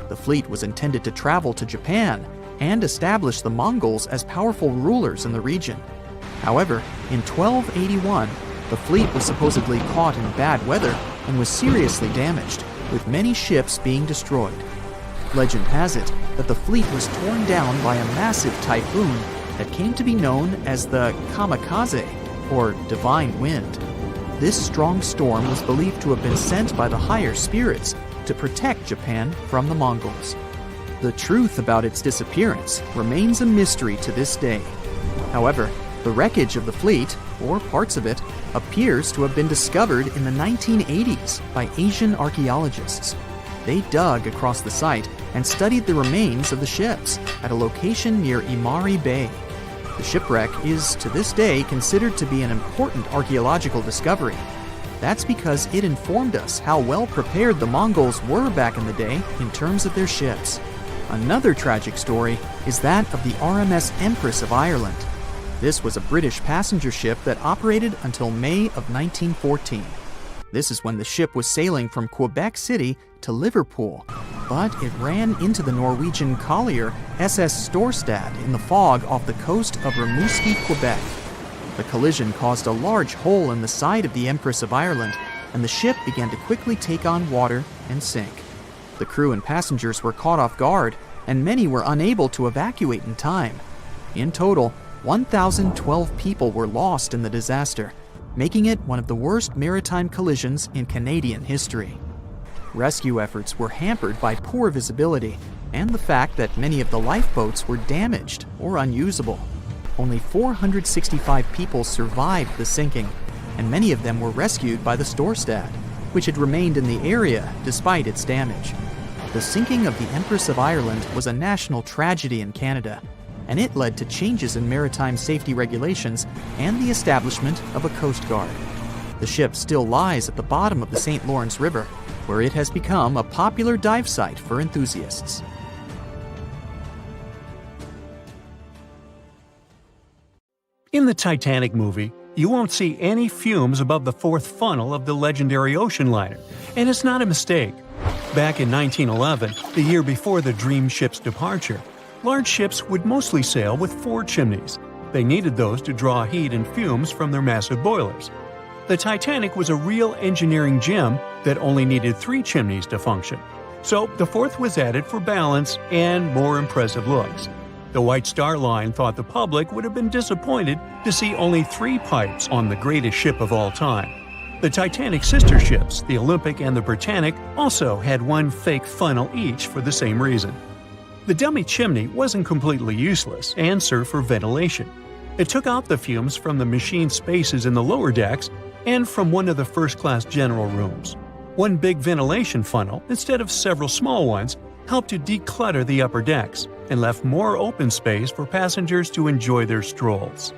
Speaker 3: The fleet was intended to travel to Japan and establish the Mongols as powerful rulers in the region. However, in 1281, the fleet was supposedly caught in bad weather and was seriously damaged, with many ships being destroyed. Legend has it that the fleet was torn down by a massive typhoon that came to be known as the kamikaze, or divine wind. This strong storm was believed to have been sent by the higher spirits to protect Japan from the Mongols. The truth about its disappearance remains a mystery to this day. However, the wreckage of the fleet, or parts of it, appears to have been discovered in the 1980s by Asian archaeologists. They dug across the site and studied the remains of the ships at a location near Imari Bay. The shipwreck is, to this day, considered to be an important archaeological discovery. That's because it informed us how well prepared the Mongols were back in the day in terms of their ships. Another tragic story is that of the RMS Empress of Ireland. This was a British passenger ship that operated until May of 1914. This is when the ship was sailing from Quebec City to Liverpool, but it ran into the Norwegian collier SS Storstad in the fog off the coast of Rimouski, Quebec. The collision caused a large hole in the side of the Empress of Ireland, and the ship began to quickly take on water and sink. The crew and passengers were caught off guard, and many were unable to evacuate in time. In total, 1,012 people were lost in the disaster, making it one of the worst maritime collisions in Canadian history. Rescue efforts were hampered by poor visibility and the fact that many of the lifeboats were damaged or unusable. only 465 people survived the sinking, and many of them were rescued by the Storstad, which had remained in the area despite its damage. The sinking of the Empress of Ireland was a national tragedy in Canada, and it led to changes in maritime safety regulations and the establishment of a Coast Guard. The ship still lies at the bottom of the St. Lawrence River, where it has become a popular dive site for enthusiasts.
Speaker 2: In the Titanic movie, you won't see any fumes above the fourth funnel of the legendary ocean liner, and it's not a mistake. Back in 1911, the year before the Dream ship's departure, large ships would mostly sail with 4 chimneys. They needed those to draw heat and fumes from their massive boilers. The Titanic was a real engineering gem that only needed 3 chimneys to function. So the fourth was added for balance and more impressive looks. The White Star Line thought the public would have been disappointed to see only 3 pipes on the greatest ship of all time. The Titanic's sister ships, the Olympic and the Britannic, also had 1 fake funnel each for the same reason. The dummy chimney wasn't completely useless and served for ventilation. It took out the fumes from the machine spaces in the lower decks and from one of the first-class general rooms. 1 big ventilation funnel, instead of several small ones, helped to declutter the upper decks and left more open space for passengers to enjoy their strolls.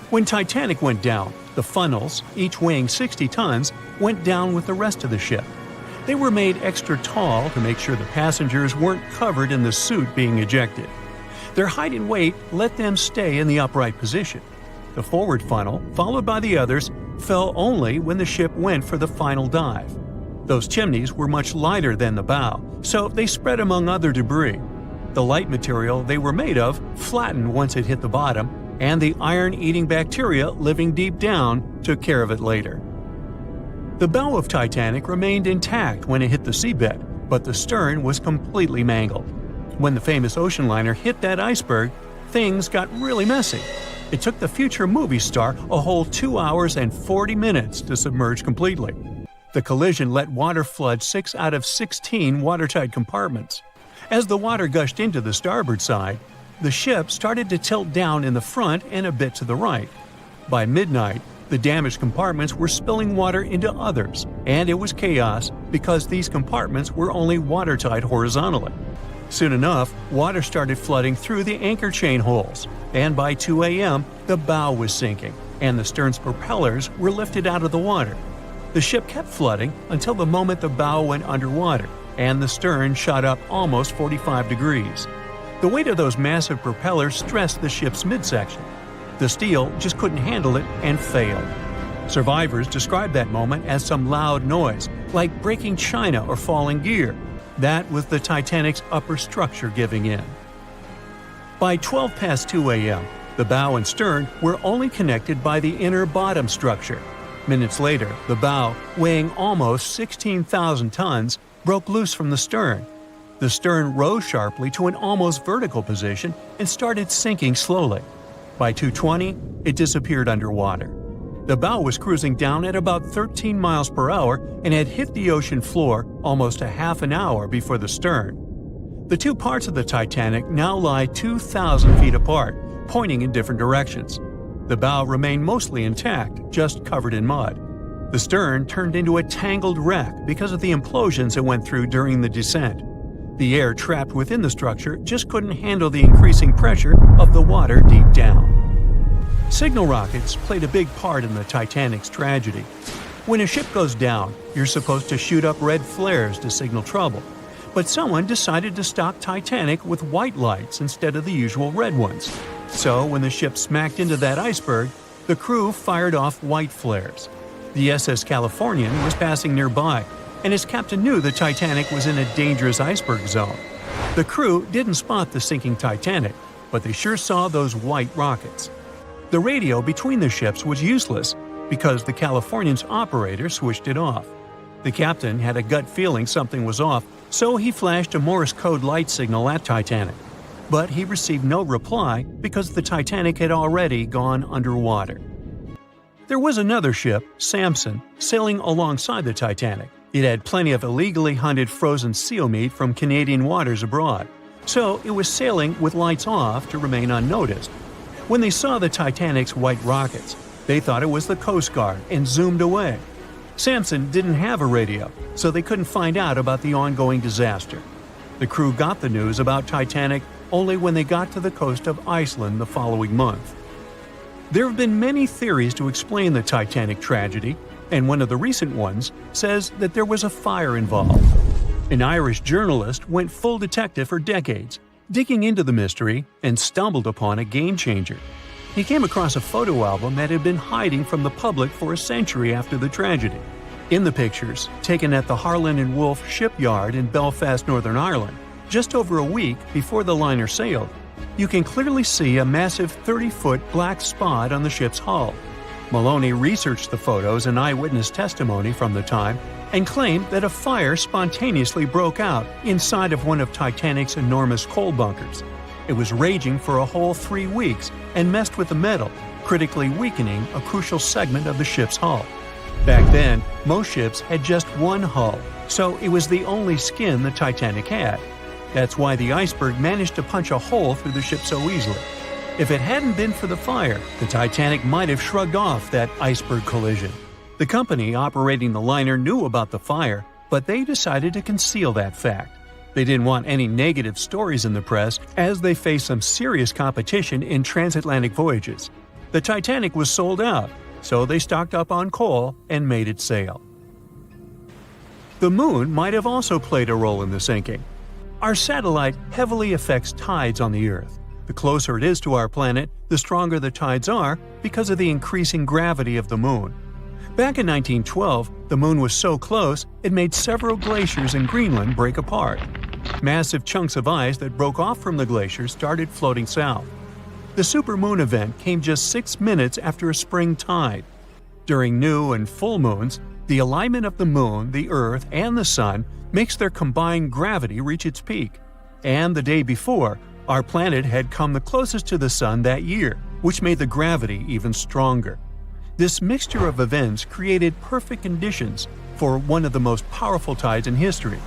Speaker 2: When Titanic went down, the funnels, each weighing 60 tons, went down with the rest of the ship. They were made extra tall to make sure the passengers weren't covered in the soot being ejected. Their height and weight let them stay in the upright position. The forward funnel, followed by the others, fell only when the ship went for the final dive. Those chimneys were much lighter than the bow, so they spread among other debris. The light material they were made of flattened once it hit the bottom, and the iron-eating bacteria living deep down took care of it later. The bow of Titanic remained intact when it hit the seabed, but the stern was completely mangled. When the famous ocean liner hit that iceberg, things got really messy. It took the future movie star a whole 2 hours and 40 minutes to submerge completely. The collision let water flood 6 out of 16 watertight compartments. As the water gushed into the starboard side, the ship started to tilt down in the front and a bit to the right. By midnight, the damaged compartments were spilling water into others, and it was chaos because these compartments were only watertight horizontally. Soon enough, water started flooding through the anchor chain holes, and by 2 a.m., the bow was sinking, and the stern's propellers were lifted out of the water. The ship kept flooding until the moment the bow went underwater, and the stern shot up almost 45 degrees. The weight of those massive propellers stressed the ship's midsection. The steel just couldn't handle it and failed. Survivors described that moment as some loud noise, like breaking china or falling gear. That was the Titanic's upper structure giving in. By 12 past 2 a.m., the bow and stern were only connected by the inner bottom structure. Minutes later, the bow, weighing almost 16,000 tons, broke loose from the stern. The stern rose sharply to an almost vertical position and started sinking slowly. By 2:20, it disappeared underwater. The bow was cruising down at about 13 miles per hour and had hit the ocean floor almost a half an hour before the stern. The 2 parts of the Titanic now lie 2,000 feet apart, pointing in different directions. The bow remained mostly intact, just covered in mud. The stern turned into a tangled wreck because of the implosions it went through during the descent. The air trapped within the structure just couldn't handle the increasing pressure of the water deep down. Signal rockets played a big part in the Titanic's tragedy. When a ship goes down, you're supposed to shoot up red flares to signal trouble. But someone decided to stock Titanic with white lights instead of the usual red ones. So when the ship smacked into that iceberg, the crew fired off white flares. The SS Californian was passing nearby, and his captain knew the Titanic was in a dangerous iceberg zone. The crew didn't spot the sinking Titanic, but they sure saw those white rockets. The radio between the ships was useless because the Californian's operator switched it off. The captain had a gut feeling something was off, so he flashed a Morse code light signal at Titanic. But he received no reply because the Titanic had already gone underwater. There was another ship, Samson, sailing alongside the Titanic. It had plenty of illegally hunted frozen seal meat from Canadian waters abroad. so it was sailing with lights off to remain unnoticed. When they saw the Titanic's white rockets, they thought it was the Coast Guard and zoomed away. Samson didn't have a radio, so they couldn't find out about the ongoing disaster. The crew got the news about Titanic only when they got to the coast of Iceland the following month. There have been many theories to explain the Titanic tragedy, and one of the recent ones says that there was a fire involved. An Irish journalist went full detective for decades, digging into the mystery, and stumbled upon a game-changer. He came across a photo album that had been hiding from the public for a century after the tragedy. In the pictures, taken at the Harland and Wolff shipyard in Belfast, Northern Ireland, just over a week before the liner sailed, you can clearly see a massive 30-foot black spot on the ship's hull. Maloney researched the photos and eyewitness testimony from the time and claimed that a fire spontaneously broke out inside of one of Titanic's enormous coal bunkers. It was raging for a whole 3 weeks and messed with the metal, critically weakening a crucial segment of the ship's hull. Back then, most ships had just one hull, so it was the only skin the Titanic had. That's why the iceberg managed to punch a hole through the ship so easily. If it hadn't been for the fire, the Titanic might have shrugged off that iceberg collision. The company operating the liner knew about the fire, but they decided to conceal that fact. They didn't want any negative stories in the press as they faced some serious competition in transatlantic voyages. The Titanic was sold out, so they stocked up on coal and made it sail. The moon might have also played a role in the sinking. Our satellite heavily affects tides on the Earth. The closer it is to our planet, the stronger the tides are because of the increasing gravity of the moon. Back in 1912, the moon was so close it made several glaciers in Greenland break apart. Massive chunks of ice that broke off from the glaciers started floating south. The supermoon event came just 6 minutes after a spring tide. During new and full moons, the alignment of the moon, the Earth, and the Sun makes their combined gravity reach its peak. And the day before, our planet had come the closest to the Sun that year, which made the gravity even stronger. This mixture of events created perfect conditions for one of the most powerful tides in history.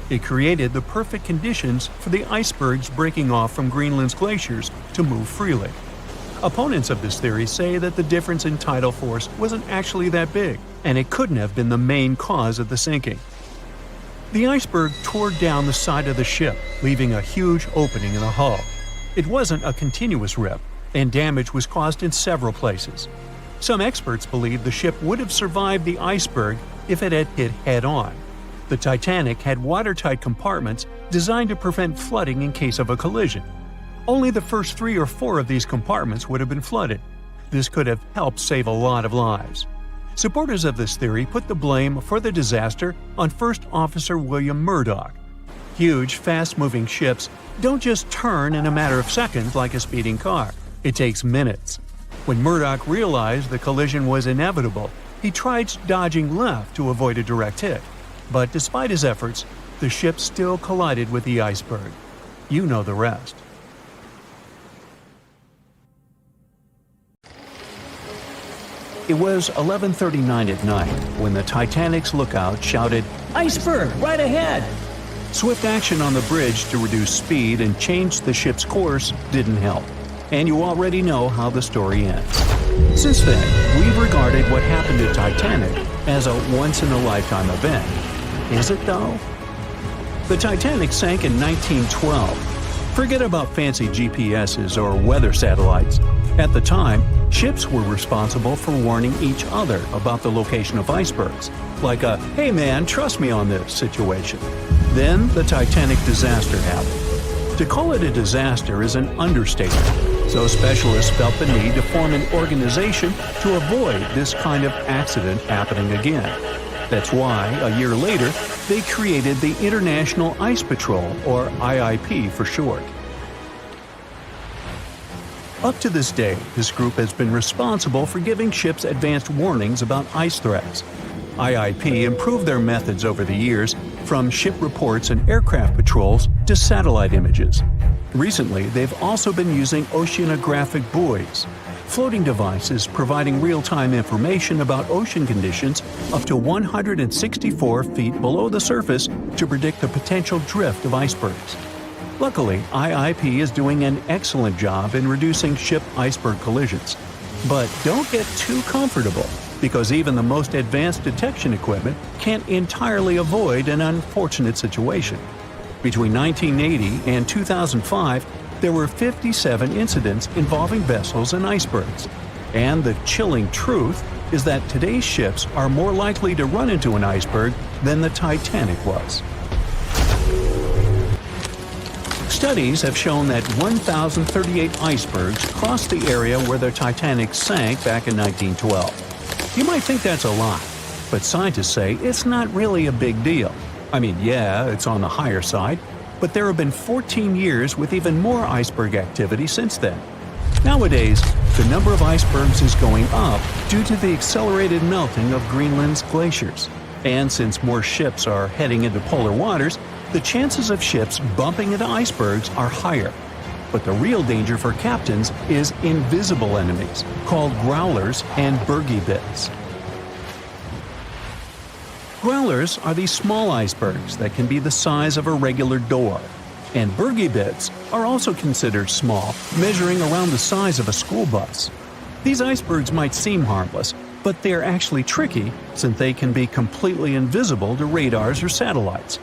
Speaker 2: It created the perfect conditions for the icebergs breaking off from Greenland's glaciers to move freely. Opponents of this theory say that the difference in tidal force wasn't actually that big, and it couldn't have been the main cause of the sinking. The iceberg tore down the side of the ship, leaving a huge opening in the hull. It wasn't a continuous rip, and damage was caused in several places. Some experts believe the ship would have survived the iceberg if it had hit head-on. The Titanic had watertight compartments designed to prevent flooding in case of a collision. Only the first 3 or 4 of these compartments would have been flooded. This could have helped save a lot of lives. Supporters of this theory put the blame for the disaster on First Officer William Murdoch. Huge, fast-moving ships don't just turn in a matter of seconds like a speeding car. It takes minutes. When Murdoch realized the collision was inevitable, he tried dodging left to avoid a direct hit. But despite his efforts, the ship still collided with the iceberg. You know the rest. It was 11:39 at night when the Titanic's lookout shouted, "Iceberg, right ahead!" Swift action on the bridge to reduce speed and change the ship's course didn't help, and you already know how the story ends. Since then, we've regarded what happened to Titanic as a once-in-a-lifetime event. Is it though? The Titanic sank in 1912. Forget about fancy GPSs or weather satellites. At the time, ships were responsible for warning each other about the location of icebergs, like a "hey man, trust me on this" situation. Then the Titanic disaster happened. To call it a disaster is an understatement, so specialists felt the need to form an organization to avoid this kind of accident happening again. That's why, a year later, they created the International Ice Patrol, or IIP for short. Up to this day, this group has been responsible for giving ships advanced warnings about ice threats. IIP improved their methods over the years, from ship reports and aircraft patrols to satellite images. Recently, they've also been using oceanographic buoys, floating devices providing real-time information about ocean conditions up to 164 feet below the surface to predict the potential drift of icebergs. Luckily, IIP is doing an excellent job in reducing ship iceberg collisions. But don't get too comfortable, because even the most advanced detection equipment can't entirely avoid an unfortunate situation. Between 1980 and 2005, there were 57 incidents involving vessels and icebergs. And the chilling truth is that today's ships are more likely to run into an iceberg than the Titanic was. Studies have shown that 1,038 icebergs crossed the area where the Titanic sank back in 1912. You might think that's a lot, but scientists say it's not really a big deal. I mean, yeah, it's on the higher side, but there have been 14 years with even more iceberg activity since then. Nowadays, the number of icebergs is going up due to the accelerated melting of Greenland's glaciers. And since more ships are heading into polar waters, the chances of ships bumping into icebergs are higher. But the real danger for captains is invisible enemies, called growlers and buoyancy. Growlers are these small icebergs that can be the size of a regular door. And buoyancy are also considered small, measuring around the size of a school bus. These icebergs might seem harmless, but they're actually tricky since they can be completely invisible to radars or satellites.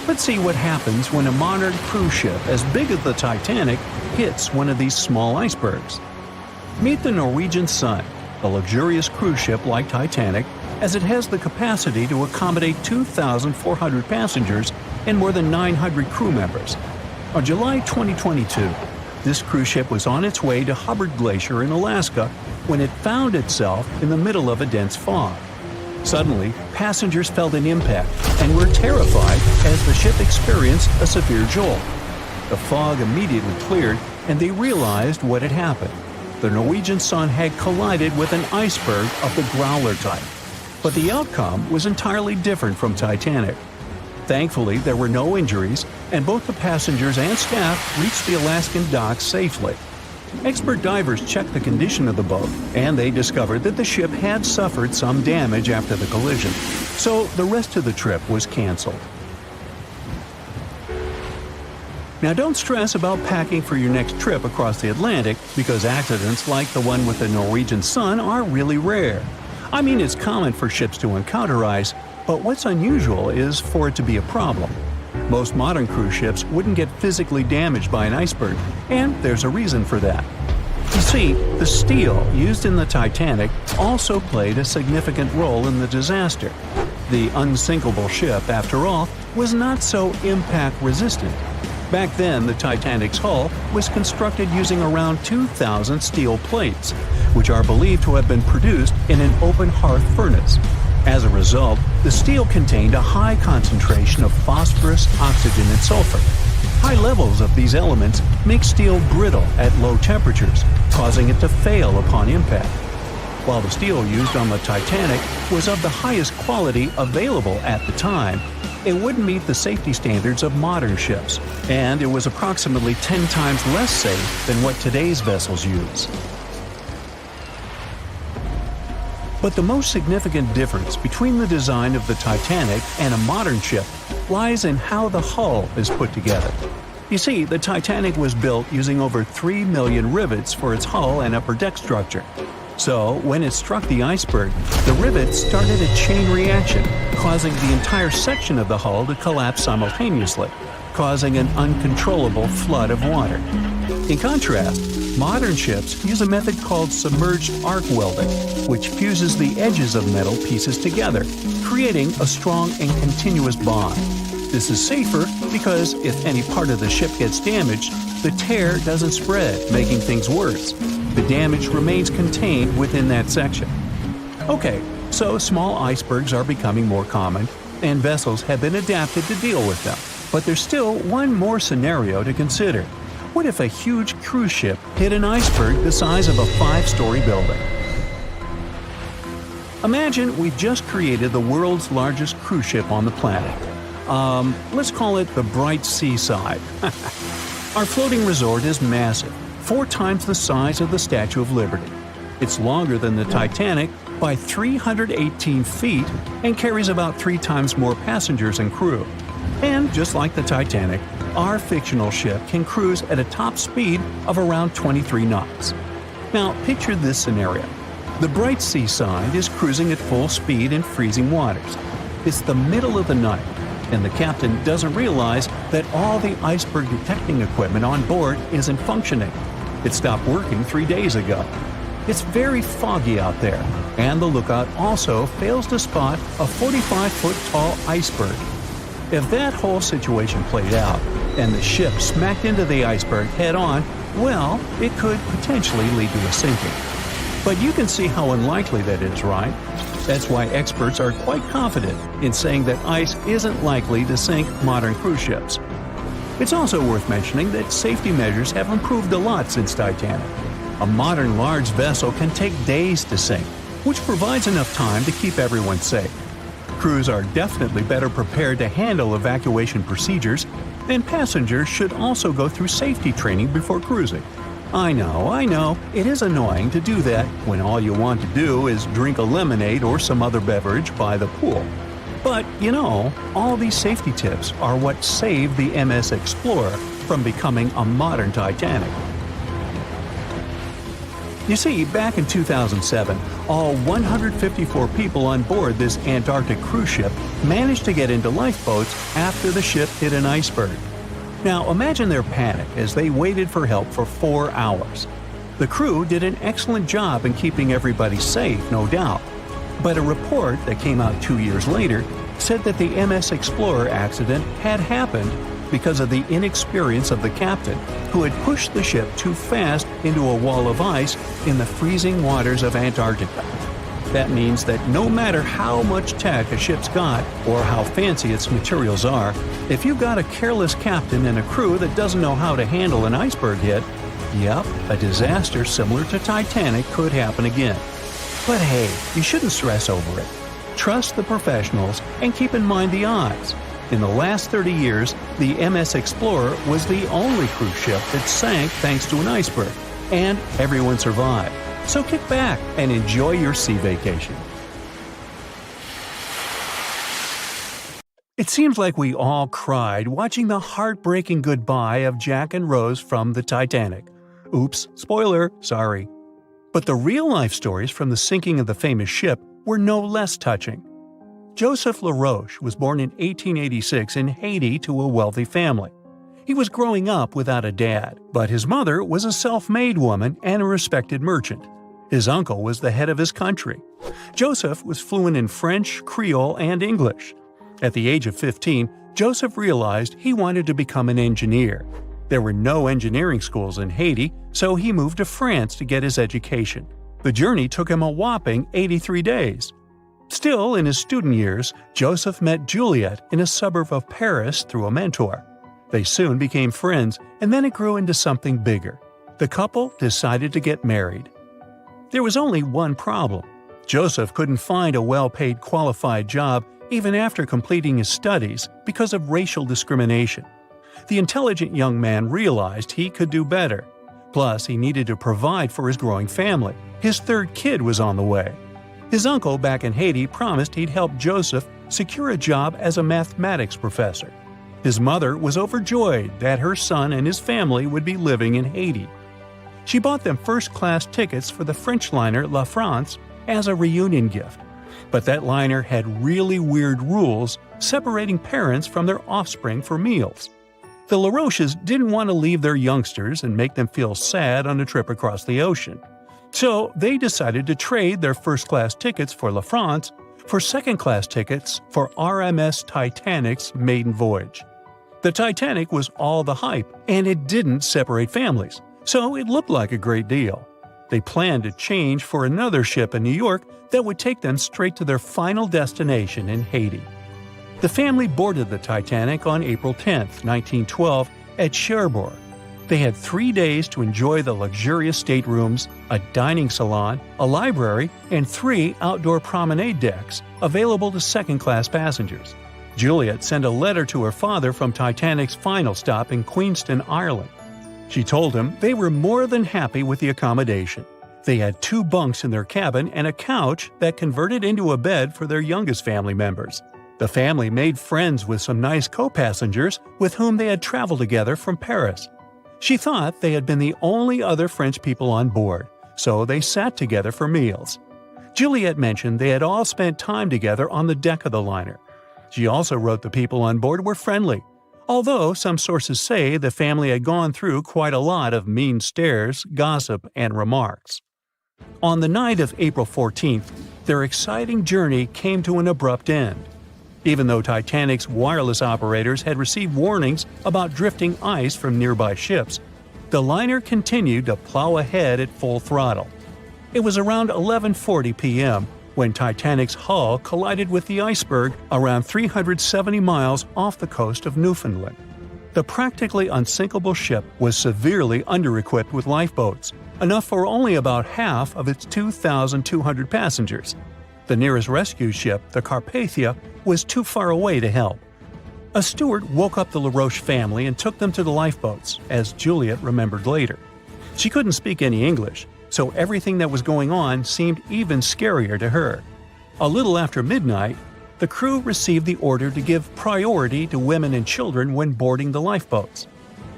Speaker 2: Let's see what happens when a modern cruise ship as big as the Titanic hits one of these small icebergs. Meet the Norwegian Sun, a luxurious cruise ship like Titanic, as it has the capacity to accommodate 2,400 passengers and more than 900 crew members. On July 2022, this cruise ship was on its way to Hubbard Glacier in Alaska when it found itself in the middle of a dense fog. Suddenly, passengers felt an impact and were terrified as the ship experienced a severe jolt. The fog immediately cleared and they realized what had happened. The Norwegian Sun had collided with an iceberg of the growler type. But the outcome was entirely different from Titanic. Thankfully, there were no injuries, and both the passengers and staff reached the Alaskan docks safely. Expert divers checked the condition of the boat, and they discovered that the ship had suffered some damage after the collision, so the rest of the trip was canceled. Now don't stress about packing for your next trip across the Atlantic, because accidents like the one with the Norwegian Sun are really rare. I mean, it's common for ships to encounter ice, but what's unusual is for it to be a problem. Most modern cruise ships wouldn't get physically damaged by an iceberg, and there's a reason for that. You see, the steel used in the Titanic also played a significant role in the disaster. The unsinkable ship, after all, was not so impact-resistant. Back then, the Titanic's hull was constructed using around 2,000 steel plates, which are believed to have been produced in an open hearth furnace. As a result, the steel contained a high concentration of phosphorus, oxygen, and sulfur. High levels of these elements make steel brittle at low temperatures, causing it to fail upon impact. While the steel used on the Titanic was of the highest quality available at the time, it wouldn't meet the safety standards of modern ships, and it was approximately 10 times less safe than what today's vessels use. But the most significant difference between the design of the Titanic and a modern ship lies in how the hull is put together. You see, the Titanic was built using over 3 million rivets for its hull and upper deck structure. So, when it struck the iceberg, the rivets started a chain reaction, causing the entire section of the hull to collapse simultaneously, causing an uncontrollable flood of water. In contrast, modern ships use a method called submerged arc welding, which fuses the edges of metal pieces together, creating a strong and continuous bond. This is safer because if any part of the ship gets damaged, the tear doesn't spread, making things worse. The damage remains contained within that section. Okay, so small icebergs are becoming more common, and vessels have been adapted to deal with them. But there's still one more scenario to consider. What if a huge cruise ship hit an iceberg the size of a 5-story building? Imagine we've just created the world's largest cruise ship on the planet. Let's call it the Bright Seaside. Our floating resort is massive, 4 times the size of the Statue of Liberty. It's longer than the Titanic by 318 feet and carries about 3 times more passengers and crew. And just like the Titanic, our fictional ship can cruise at a top speed of around 23 knots. Now, picture this scenario. The bright seaside is cruising at full speed in freezing waters. It's the middle of the night, and the captain doesn't realize that all the iceberg detecting equipment on board isn't functioning. It stopped working 3 days ago. It's very foggy out there, and the lookout also fails to spot a 45-foot-tall iceberg. If that whole situation played out, and the ship smacked into the iceberg head-on, well, it could potentially lead to a sinking. But you can see how unlikely that is, right? That's why experts are quite confident in saying that ice isn't likely to sink modern cruise ships. It's also worth mentioning that safety measures have improved a lot since Titanic. A modern large vessel can take days to sink, which provides enough time to keep everyone safe. Crews are definitely better prepared to handle evacuation procedures, and passengers should also go through safety training before cruising. I know, it is annoying to do that when all you want to do is drink a lemonade or some other beverage by the pool. But, all these safety tips are what saved the MS Explorer from becoming a modern Titanic. You see, back in 2007, all 154 people on board this Antarctic cruise ship managed to get into lifeboats after the ship hit an iceberg. Now imagine their panic as they waited for help for 4 hours. The crew did an excellent job in keeping everybody safe, no doubt. But a report that came out 2 years later said that the MS Explorer accident had happened because of the inexperience of the captain, who had pushed the ship too fast into a wall of ice in the freezing waters of Antarctica. That means that no matter how much tech a ship's got or how fancy its materials are, if you've got a careless captain and a crew that doesn't know how to handle an iceberg hit, yep, a disaster similar to Titanic could happen again. But hey, you shouldn't stress over it. Trust the professionals and keep in mind the odds. In the last 30 years, the MS Explorer was the only cruise ship that sank thanks to an iceberg, and everyone survived. So kick back and enjoy your sea vacation. It seems like we all cried watching the heartbreaking goodbye of Jack and Rose from the Titanic. Oops, spoiler, sorry. But the real-life stories from the sinking of the famous ship were no less touching. Joseph LaRoche was born in 1886 in Haiti to a wealthy family. He was growing up without a dad, but his mother was a self-made woman and a respected merchant. His uncle was the head of his country. Joseph was fluent in French, Creole, and English. At the age of 15, Joseph realized he wanted to become an engineer. There were no engineering schools in Haiti, so he moved to France to get his education. The journey took him a whopping 83 days. Still, in his student years, Joseph met Juliet in a suburb of Paris through a mentor. They soon became friends, and then it grew into something bigger. The couple decided to get married. There was only one problem. Joseph couldn't find a well-paid qualified job even after completing his studies because of racial discrimination. The intelligent young man realized he could do better. Plus, he needed to provide for his growing family. His third kid was on the way. His uncle back in Haiti promised he'd help Joseph secure a job as a mathematics professor. His mother was overjoyed that her son and his family would be living in Haiti. She bought them first-class tickets for the French liner La France as a reunion gift. But that liner had really weird rules separating parents from their offspring for meals. The LaRoches didn't want to leave their youngsters and make them feel sad on a trip across the ocean. So they decided to trade their first-class tickets for La France for second-class tickets for RMS Titanic's maiden voyage. The Titanic was all the hype, and it didn't separate families, so it looked like a great deal. They planned to change for another ship in New York that would take them straight to their final destination in Haiti. The family boarded the Titanic on April 10, 1912, at Cherbourg. They had 3 days to enjoy the luxurious staterooms, a dining salon, a library, and 3 outdoor promenade decks available to second-class passengers. Juliet sent a letter to her father from Titanic's final stop in Queenston, Ireland. She told him they were more than happy with the accommodation. They had 2 bunks in their cabin and a couch that converted into a bed for their youngest family members. The family made friends with some nice co-passengers with whom they had traveled together from Paris. She thought they had been the only other French people on board, so they sat together for meals. Juliet mentioned they had all spent time together on the deck of the liner. She also wrote the people on board were friendly, although some sources say the family had gone through quite a lot of mean stares, gossip, and remarks. On the night of April 14th, their exciting journey came to an abrupt end. Even though Titanic's wireless operators had received warnings about drifting ice from nearby ships, the liner continued to plow ahead at full throttle. It was around 11:40 p.m. when Titanic's hull collided with the iceberg around 370 miles off the coast of Newfoundland. The practically unsinkable ship was severely under-equipped with lifeboats, enough for only about half of its 2,200 passengers. The nearest rescue ship, the Carpathia, was too far away to help. A steward woke up the LaRoche family and took them to the lifeboats, as Juliet remembered later. She couldn't speak any English, so everything that was going on seemed even scarier to her. A little after midnight, the crew received the order to give priority to women and children when boarding the lifeboats.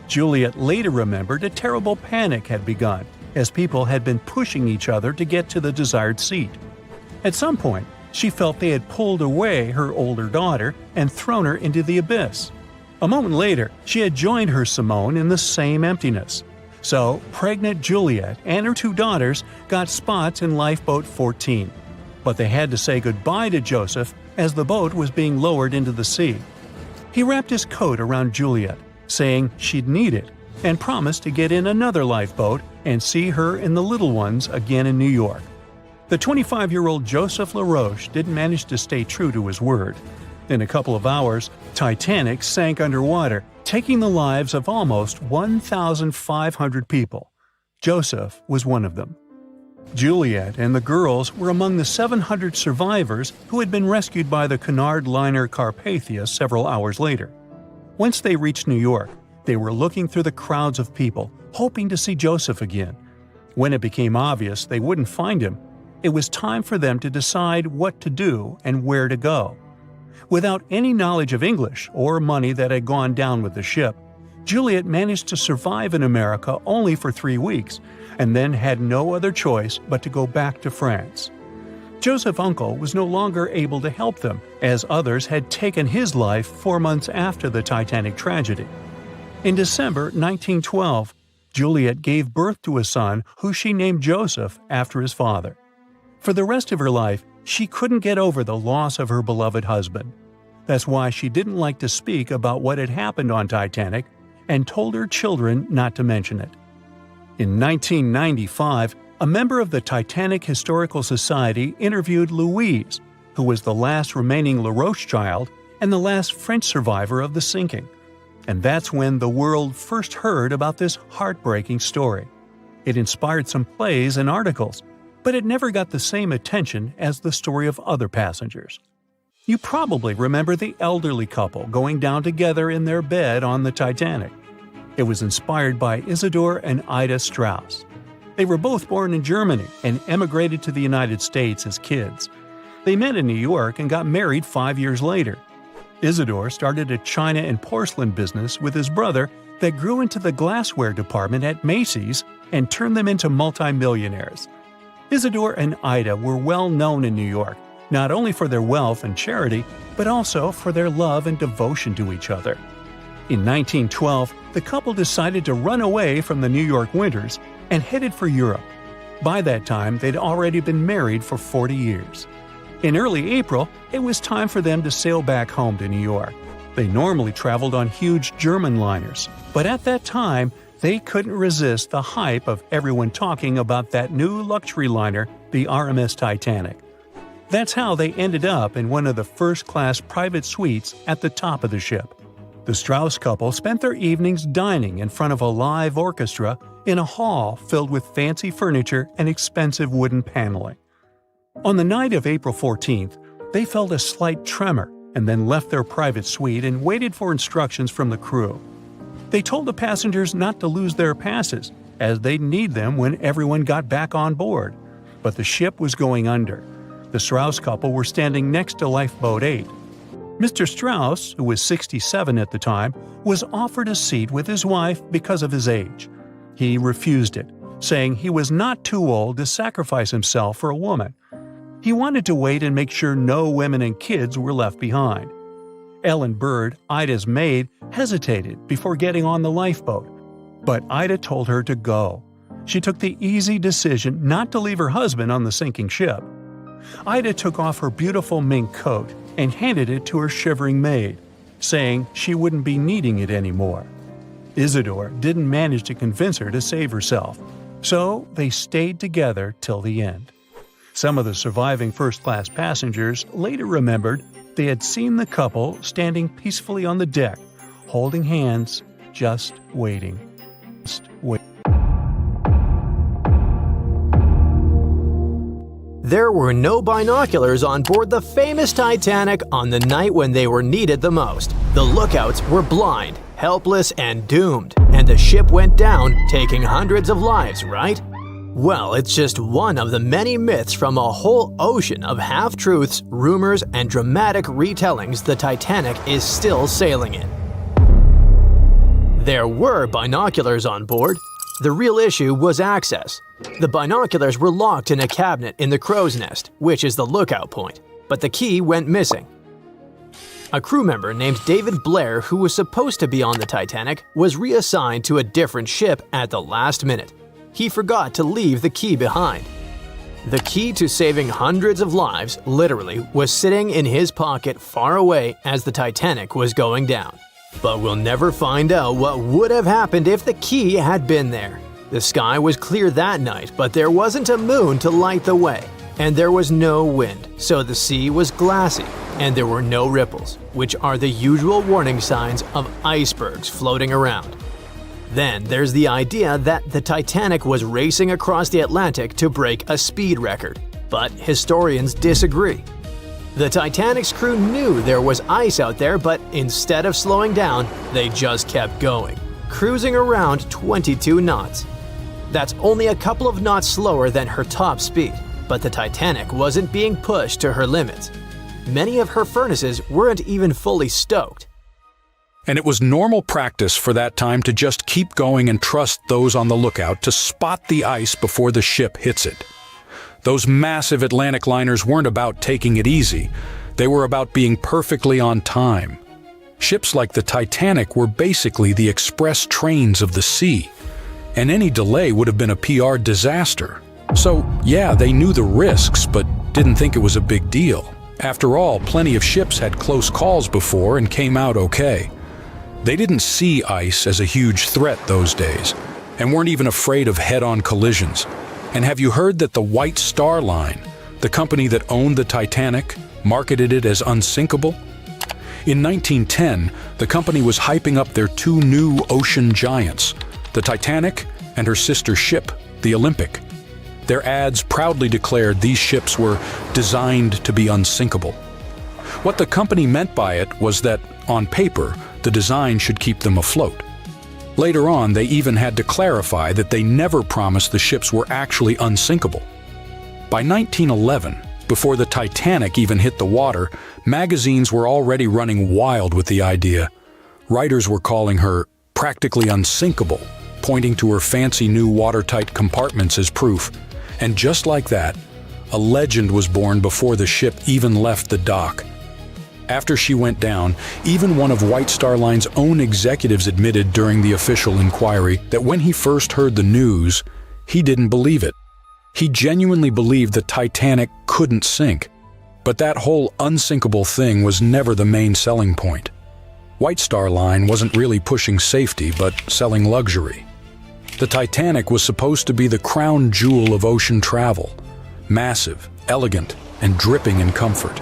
Speaker 2: Juliet later remembered a terrible panic had begun, as people had been pushing each other to get to the desired seat. At some point, she felt they had pulled away her older daughter and thrown her into the abyss. A moment later, she had joined her Simone in the same emptiness. So, pregnant Juliet and her two daughters got spots in Lifeboat 14. But they had to say goodbye to Joseph as the boat was being lowered into the sea. He wrapped his coat around Juliet, saying she'd need it, and promised to get in another lifeboat and see her and the little ones again in New York. The 25-year-old Joseph LaRoche didn't manage to stay true to his word. In a couple of hours, Titanic sank underwater, taking the lives of almost 1,500 people. Joseph was one of them. Juliet and the girls were among the 700 survivors who had been rescued by the Cunard liner Carpathia several hours later. Once they reached New York, they were looking through the crowds of people, hoping to see Joseph again. When it became obvious they wouldn't find him, it was time for them to decide what to do and where to go. Without any knowledge of English or money that had gone down with the ship, Juliet managed to survive in America only for 3 weeks, and then had no other choice but to go back to France. Joseph's uncle was no longer able to help them, as others had taken his life 4 months after the Titanic tragedy. In December 1912, Juliet gave birth to a son who she named Joseph after his father. For the rest of her life, she couldn't get over the loss of her beloved husband. That's why she didn't like to speak about what had happened on Titanic and told her children not to mention it. In 1995, a member of the Titanic Historical Society interviewed Louise, who was the last remaining LaRoche child and the last French survivor of the sinking. And that's when the world first heard about this heartbreaking story. It inspired some plays and articles, but it never got the same attention as the story of other passengers. You probably remember the elderly couple going down together in their bed on the Titanic. It was inspired by Isidor and Ida Strauss. They were both born in Germany and emigrated to the United States as kids. They met in New York and got married 5 years later. Isidor started a china and porcelain business with his brother that grew into the glassware department at Macy's and turned them into multimillionaires. Isidor and Ida were well known in New York, not only for their wealth and charity, but also for their love and devotion to each other. In 1912, the couple decided to run away from the New York winters and headed for Europe. By that time, they'd already been married for 40 years. In early April, it was time for them to sail back home to New York. They normally traveled on huge German liners, but at that time, they couldn't resist the hype of everyone talking about that new luxury liner, the RMS Titanic. That's how they ended up in one of the first-class private suites at the top of the ship. The Strauss couple spent their evenings dining in front of a live orchestra in a hall filled with fancy furniture and expensive wooden paneling. On the night of April 14th, they felt a slight tremor and then left their private suite and waited for instructions from the crew. They told the passengers not to lose their passes, as they'd need them when everyone got back on board. But the ship was going under. The Strauss couple were standing next to Lifeboat 8. Mr. Strauss, who was 67 at the time, was offered a seat with his wife because of his age. He refused it, saying he was not too old to sacrifice himself for a woman. He wanted to wait and make sure no women and kids were left behind. Ellen Bird, Ida's maid, hesitated before getting on the lifeboat, but Ida told her to go. She took the easy decision not to leave her husband on the sinking ship. Ida took off her beautiful mink coat and handed it to her shivering maid, saying she wouldn't be needing it anymore. Isidore didn't manage to convince her to save herself, so they stayed together till the end. Some of the surviving first-class passengers later remembered they had seen the couple standing peacefully on the deck, holding hands, just waiting.
Speaker 4: There were no binoculars on board the famous Titanic on the night when they were needed the most. The lookouts were blind, helpless, and doomed, and the ship went down, taking hundreds of lives, right? Well, it's just one of the many myths from a whole ocean of half-truths, rumors, and dramatic retellings the Titanic is still sailing in. There were binoculars on board. The real issue was access. The binoculars were locked in a cabinet in the crow's nest, which is the lookout point, but the key went missing. A crew member named David Blair, who was supposed to be on the Titanic, was reassigned to a different ship at the last minute. He forgot to leave the key behind. The key to saving hundreds of lives, literally, was sitting in his pocket far away as the Titanic was going down. But we'll never find out what would have happened if the key had been there. The sky was clear that night, but there wasn't a moon to light the way, and there was no wind, so the sea was glassy, and there were no ripples, which are the usual warning signs of icebergs floating around. Then there's the idea that the Titanic was racing across the Atlantic to break a speed record, but historians disagree. The Titanic's crew knew there was ice out there, but instead of slowing down, they just kept going, cruising around 22 knots. That's only a couple of knots slower than her top speed, but the Titanic wasn't being pushed to her limits. Many of her furnaces weren't even fully stoked.
Speaker 5: And it was normal practice for that time to just keep going and trust those on the lookout to spot the ice before the ship hits it. Those massive Atlantic liners weren't about taking it easy. They were about being perfectly on time. Ships like the Titanic were basically the express trains of the sea, and any delay would have been a PR disaster. So, yeah, they knew the risks, but didn't think it was a big deal. After all, plenty of ships had close calls before and came out okay. They didn't see ice as a huge threat those days, and weren't even afraid of head-on collisions. And have you heard that the White Star Line, the company that owned the Titanic, marketed it as unsinkable? In 1910, the company was hyping up their two new ocean giants, the Titanic and her sister ship, the Olympic. Their ads proudly declared these ships were designed to be unsinkable. What the company meant by it was that, on paper, the design should keep them afloat. Later on, they even had to clarify that they never promised the ships were actually unsinkable. By 1911, before the Titanic even hit the water, magazines were already running wild with the idea. Writers were calling her practically unsinkable, pointing to her fancy new watertight compartments as proof. And just like that, a legend was born before the ship even left the dock. After she went down, even one of White Star Line's own executives admitted during the official inquiry that when he first heard the news, he didn't believe it. He genuinely believed the Titanic couldn't sink. But that whole unsinkable thing was never the main selling point. White Star Line wasn't really pushing safety, but selling luxury. The Titanic was supposed to be the crown jewel of ocean travel, massive, elegant, and dripping in comfort.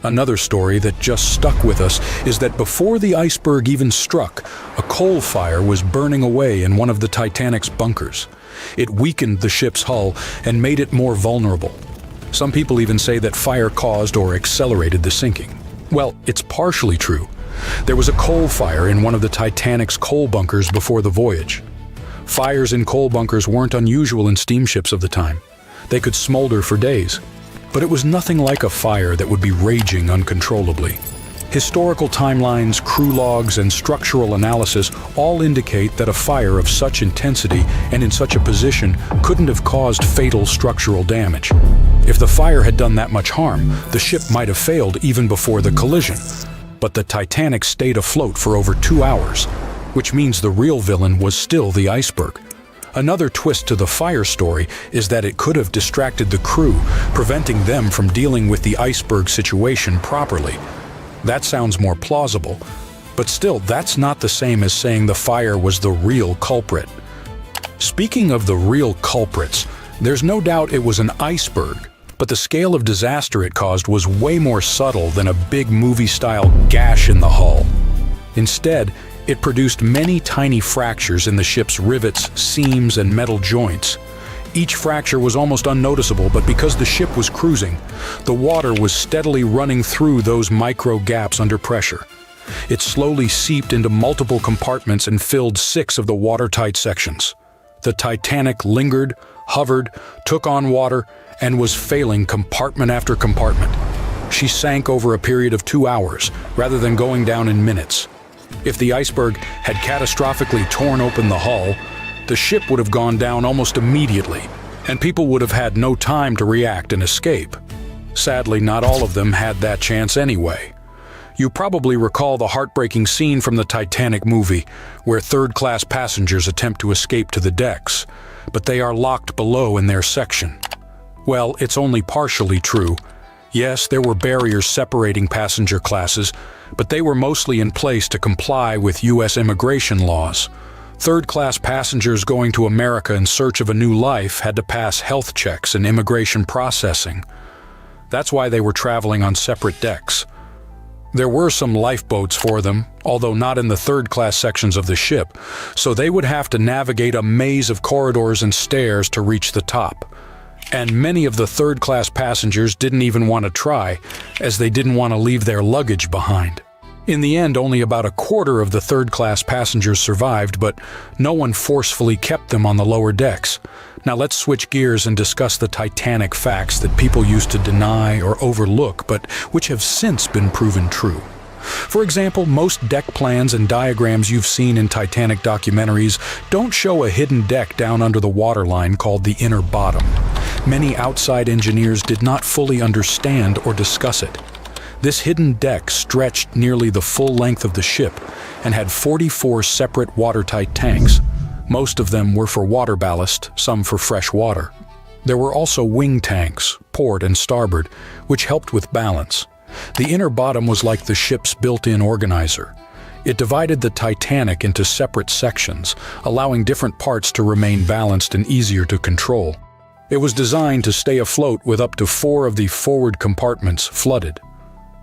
Speaker 5: Another story that just stuck with us is that before the iceberg even struck, a coal fire was burning away in one of the Titanic's bunkers. It weakened the ship's hull and made it more vulnerable. Some people even say that fire caused or accelerated the sinking. Well, it's partially true. There was a coal fire in one of the Titanic's coal bunkers before the voyage. Fires in coal bunkers weren't unusual in steamships of the time. They could smolder for days. But it was nothing like a fire that would be raging uncontrollably. Historical timelines, crew logs, and structural analysis all indicate that a fire of such intensity and in such a position couldn't have caused fatal structural damage. If the fire had done that much harm, the ship might have failed even before the collision. But the Titanic stayed afloat for over 2 hours, which means the real villain was still the iceberg. Another twist to the fire story is that it could have distracted the crew, preventing them from dealing with the iceberg situation properly. That sounds more plausible, but still, that's not the same as saying the fire was the real culprit. Speaking of the real culprits, there's no doubt it was an iceberg, but the scale of disaster it caused was way more subtle than a big movie-style gash in the hull. Instead, it produced many tiny fractures in the ship's rivets, seams, and metal joints. Each fracture was almost unnoticeable, but because the ship was cruising, the water was steadily running through those micro gaps under pressure. It slowly seeped into multiple compartments and filled 6 of the watertight sections. The Titanic lingered, hovered, took on water, and was failing compartment after compartment. She sank over a period of 2 hours, rather than going down in minutes. If the iceberg had catastrophically torn open the hull, the ship would have gone down almost immediately, and people would have had no time to react and escape. Sadly, not all of them had that chance anyway. You probably recall the heartbreaking scene from the Titanic movie, where third-class passengers attempt to escape to the decks, but they are locked below in their section. Well, it's only partially true. Yes, there were barriers separating passenger classes, but they were mostly in place to comply with U.S. immigration laws. Third-class passengers going to America in search of a new life had to pass health checks and immigration processing. That's why they were traveling on separate decks. There were some lifeboats for them, although not in the third-class sections of the ship, so they would have to navigate a maze of corridors and stairs to reach the top. And many of the third-class passengers didn't even want to try, as they didn't want to leave their luggage behind. In the end, only about a quarter of the third-class passengers survived, but no one forcefully kept them on the lower decks. Now let's switch gears and discuss the Titanic facts that people used to deny or overlook, but which have since been proven true. For example, most deck plans and diagrams you've seen in Titanic documentaries don't show a hidden deck down under the waterline called the inner bottom. Many outside engineers did not fully understand or discuss it. This hidden deck stretched nearly the full length of the ship and had 44 separate watertight tanks. Most of them were for water ballast, some for fresh water. There were also wing tanks, port and starboard, which helped with balance. The inner bottom was like the ship's built-in organizer. It divided the Titanic into separate sections, allowing different parts to remain balanced and easier to control. It was designed to stay afloat with up to 4 of the forward compartments flooded.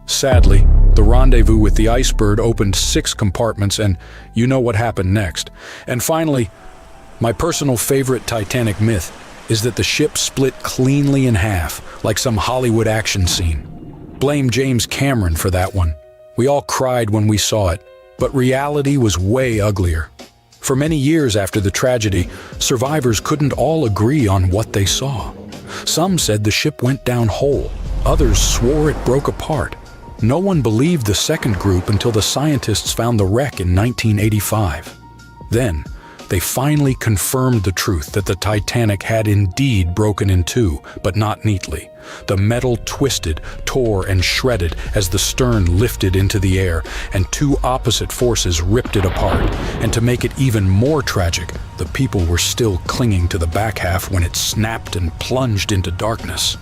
Speaker 5: Sadly, the rendezvous with the iceberg opened 6 compartments, and you know what happened next. And finally, my personal favorite Titanic myth is that the ship split cleanly in half, like some Hollywood action scene. Blame James Cameron for that one. We all cried when we saw it, but reality was way uglier. For many years after the tragedy, survivors couldn't all agree on what they saw. Some said the ship went down whole. Others swore it broke apart. No one believed the second group until the scientists found the wreck in 1985. Then, they finally confirmed the truth that the Titanic had indeed broken in 2, but not neatly. The metal twisted, tore, and shredded as the stern lifted into the air, and 2 opposite forces ripped it apart. And to make it even more tragic, the people were still clinging to the back half when it snapped and plunged into darkness.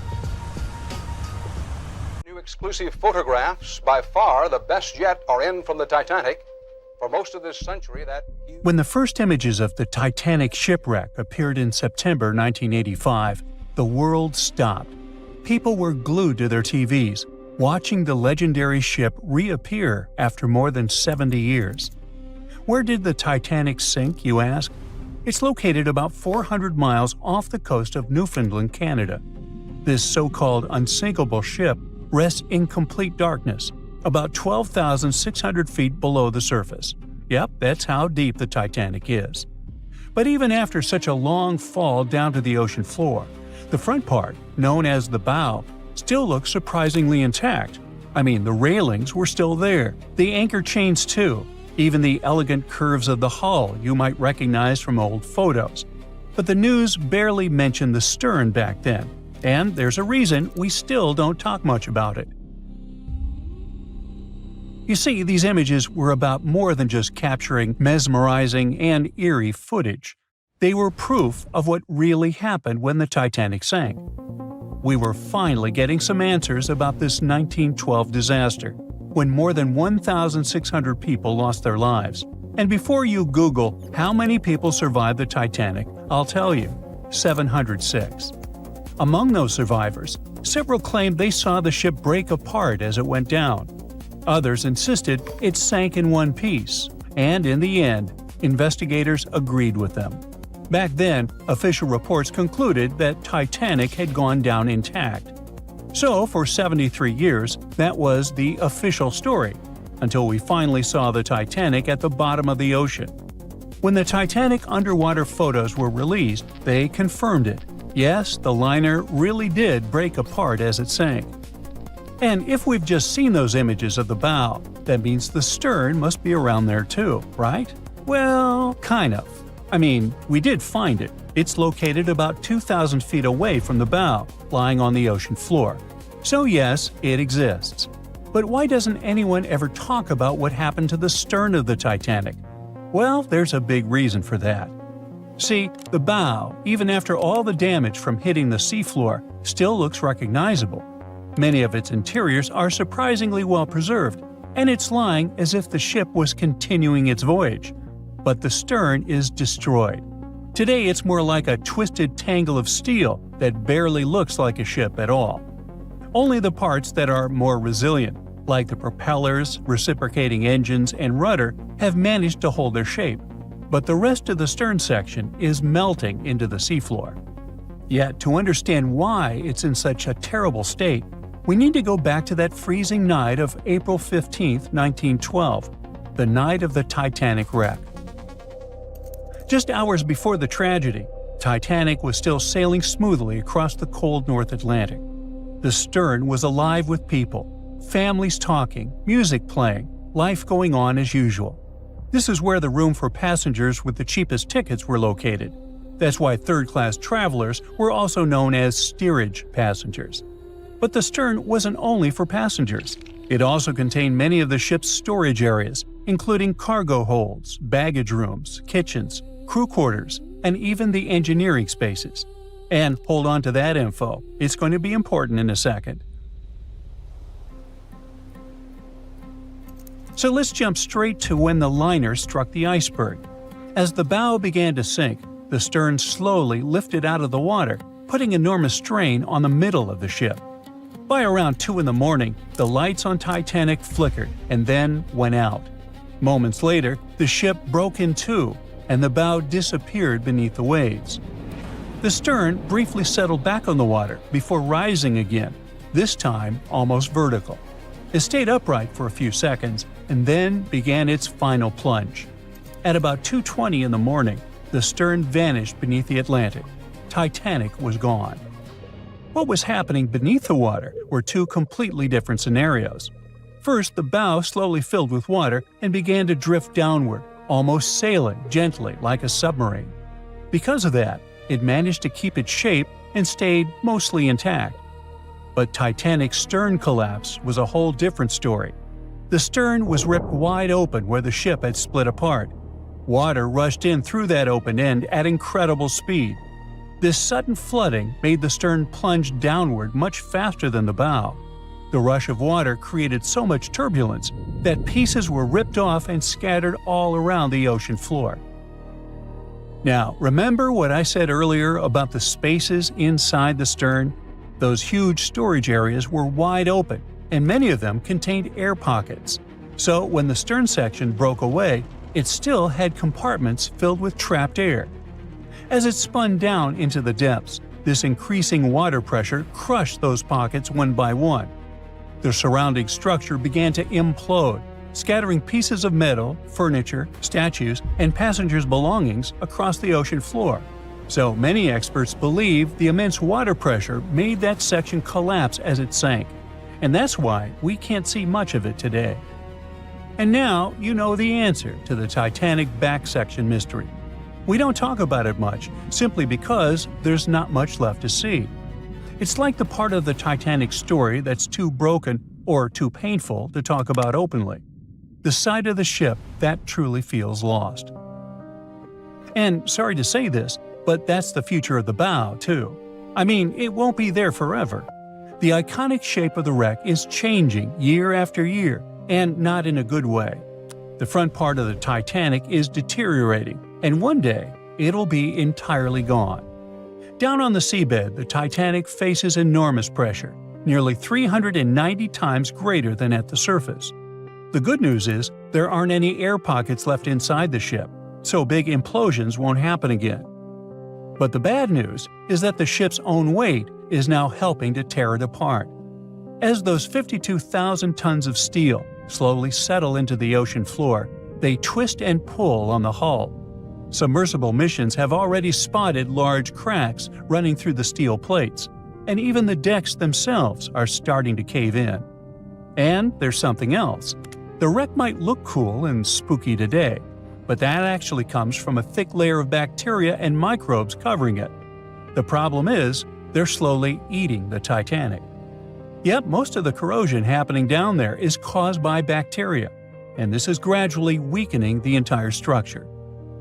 Speaker 6: Exclusive photographs, by far the best yet, are in from the Titanic. For most of this century,
Speaker 2: When the first images of the Titanic shipwreck appeared in September 1985, the world stopped. People were glued to their TVs, watching the legendary ship reappear after more than 70 years. Where did the Titanic sink, you ask? It's located about 400 miles off the coast of Newfoundland, Canada. This so-called unsinkable ship rests in complete darkness, about 12,600 feet below the surface. Yep, that's how deep the Titanic is. But even after such a long fall down to the ocean floor, the front part, known as the bow, still look surprisingly intact. I mean, the railings were still there, the anchor chains too, even the elegant curves of the hull you might recognize from old photos. But the news barely mentioned the stern back then, and there's a reason we still don't talk much about it. You see, these images were about more than just capturing mesmerizing and eerie footage. They were proof of what really happened when the Titanic sank. We were finally getting some answers about this 1912 disaster, when more than 1,600 people lost their lives. And before you Google how many people survived the Titanic, I'll tell you, 706. Among those survivors, several claimed they saw the ship break apart as it went down. Others insisted it sank in one piece, and in the end, investigators agreed with them. Back then, official reports concluded that Titanic had gone down intact. So, for 73 years, that was the official story, until we finally saw the Titanic at the bottom of the ocean. When the Titanic underwater photos were released, they confirmed it. Yes, the liner really did break apart as it sank. And if we've just seen those images of the bow, that means the stern must be around there too, right? Well, kind of. I mean, we did find it. It's located about 2,000 feet away from the bow, lying on the ocean floor. So yes, it exists. But why doesn't anyone ever talk about what happened to the stern of the Titanic? Well, there's a big reason for that. See, the bow, even after all the damage from hitting the seafloor, still looks recognizable. Many of its interiors are surprisingly well preserved, and it's lying as if the ship was continuing its voyage. But the stern is destroyed. Today it's more like a twisted tangle of steel that barely looks like a ship at all. Only the parts that are more resilient, like the propellers, reciprocating engines, and rudder, have managed to hold their shape. But the rest of the stern section is melting into the seafloor. Yet, to understand why it's in such a terrible state, we need to go back to that freezing night of April 15, 1912, the night of the Titanic wreck. Just hours before the tragedy, Titanic was still sailing smoothly across the cold North Atlantic. The stern was alive with people, families talking, music playing, life going on as usual. This is where the room for passengers with the cheapest tickets were located. That's why third-class travelers were also known as steerage passengers. But the stern wasn't only for passengers. It also contained many of the ship's storage areas, including cargo holds, baggage rooms, kitchens, crew quarters, and even the engineering spaces. And hold on to that info, it's going to be important in a second. So let's jump straight to when the liner struck the iceberg. As the bow began to sink, the stern slowly lifted out of the water, putting enormous strain on the middle of the ship. By around 2 in the morning, the lights on Titanic flickered and then went out. Moments later, the ship broke in two, and the bow disappeared beneath the waves. The stern briefly settled back on the water before rising again, this time almost vertical. It stayed upright for a few seconds and then began its final plunge. At about 2:20 in the morning, the stern vanished beneath the Atlantic. Titanic was gone. What was happening beneath the water were two completely different scenarios. First, the bow slowly filled with water and began to drift downward, almost sailing gently like a submarine. Because of that, it managed to keep its shape and stayed mostly intact. But Titanic's stern collapse was a whole different story. The stern was ripped wide open where the ship had split apart. Water rushed in through that open end at incredible speed. This sudden flooding made the stern plunge downward much faster than the bow. The rush of water created so much turbulence that pieces were ripped off and scattered all around the ocean floor. Now, remember what I said earlier about the spaces inside the stern? Those huge storage areas were wide open, and many of them contained air pockets. So when the stern section broke away, it still had compartments filled with trapped air. As it spun down into the depths, this increasing water pressure crushed those pockets one by one. The surrounding structure began to implode, scattering pieces of metal, furniture, statues, and passengers' belongings across the ocean floor. So many experts believe the immense water pressure made that section collapse as it sank, and that's why we can't see much of it today. And now you know the answer to the Titanic back section mystery. We don't talk about it much, simply because there's not much left to see. It's like the part of the Titanic story that's too broken or too painful to talk about openly. The side of the ship that truly feels lost. And sorry to say this, but that's the future of the bow, too. I mean, it won't be there forever. The iconic shape of the wreck is changing year after year, and not in a good way. The front part of the Titanic is deteriorating, and one day it'll be entirely gone. Down on the seabed, the Titanic faces enormous pressure, nearly 390 times greater than at the surface. The good news is there aren't any air pockets left inside the ship, so big implosions won't happen again. But the bad news is that the ship's own weight is now helping to tear it apart. As those 52,000 tons of steel slowly settle into the ocean floor, they twist and pull on the hull. Submersible missions have already spotted large cracks running through the steel plates, and even the decks themselves are starting to cave in. And there's something else. The wreck might look cool and spooky today, but that actually comes from a thick layer of bacteria and microbes covering it. The problem is, they're slowly eating the Titanic. Yep, most of the corrosion happening down there is caused by bacteria, and this is gradually weakening the entire structure.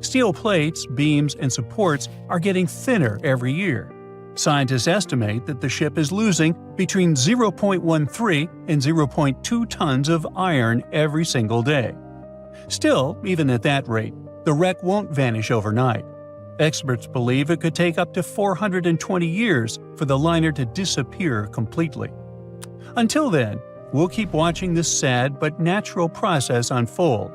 Speaker 2: Steel plates, beams, and supports are getting thinner every year. Scientists estimate that the ship is losing between 0.13 and 0.2 tons of iron every single day. Still, even at that rate, the wreck won't vanish overnight. Experts believe it could take up to 420 years for the liner to disappear completely. Until then, we'll keep watching this sad but natural process unfold.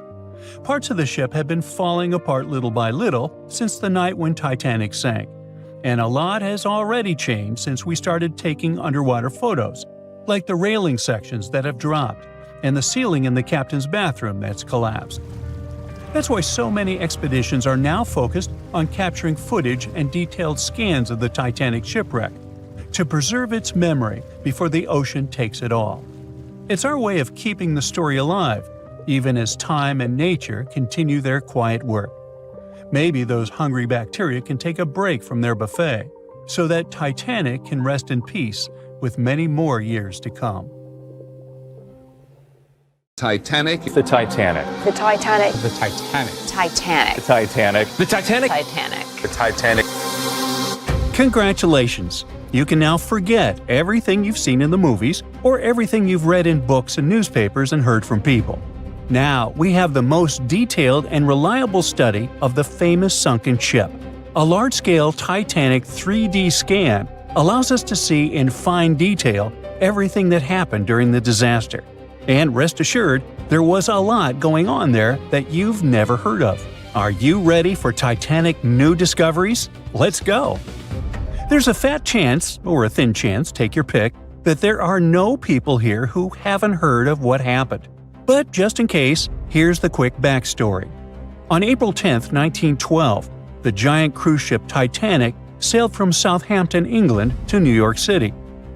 Speaker 2: Parts of the ship have been falling apart little by little since the night when Titanic sank, and a lot has already changed since we started taking underwater photos, like the railing sections that have dropped and the ceiling in the captain's bathroom that's collapsed. That's why so many expeditions are now focused on capturing footage and detailed scans of the Titanic shipwreck, to preserve its memory before the ocean takes it all. It's our way of keeping the story alive, even as time and nature continue their quiet work. Maybe those hungry bacteria can take a break from their buffet, so that Titanic can rest in peace with many more years to come.
Speaker 7: Titanic.
Speaker 8: The Titanic.
Speaker 9: The Titanic.
Speaker 8: The Titanic.
Speaker 9: Titanic.
Speaker 8: The Titanic.
Speaker 1: The Titanic?
Speaker 9: Titanic.
Speaker 8: The Titanic.
Speaker 2: Congratulations! You can now forget everything you've seen in the movies or everything you've read in books and newspapers and heard from people. Now we have the most detailed and reliable study of the famous sunken ship. A large-scale Titanic 3D scan allows us to see in fine detail everything that happened during the disaster. And rest assured, there was a lot going on there that you've never heard of. Are you ready for Titanic new discoveries? Let's go! There's a fat chance, or a thin chance, take your pick, that there are no people here who haven't heard of what happened. But just in case, here's the quick backstory. On April 10, 1912, the giant cruise ship Titanic sailed from Southampton, England to New York City.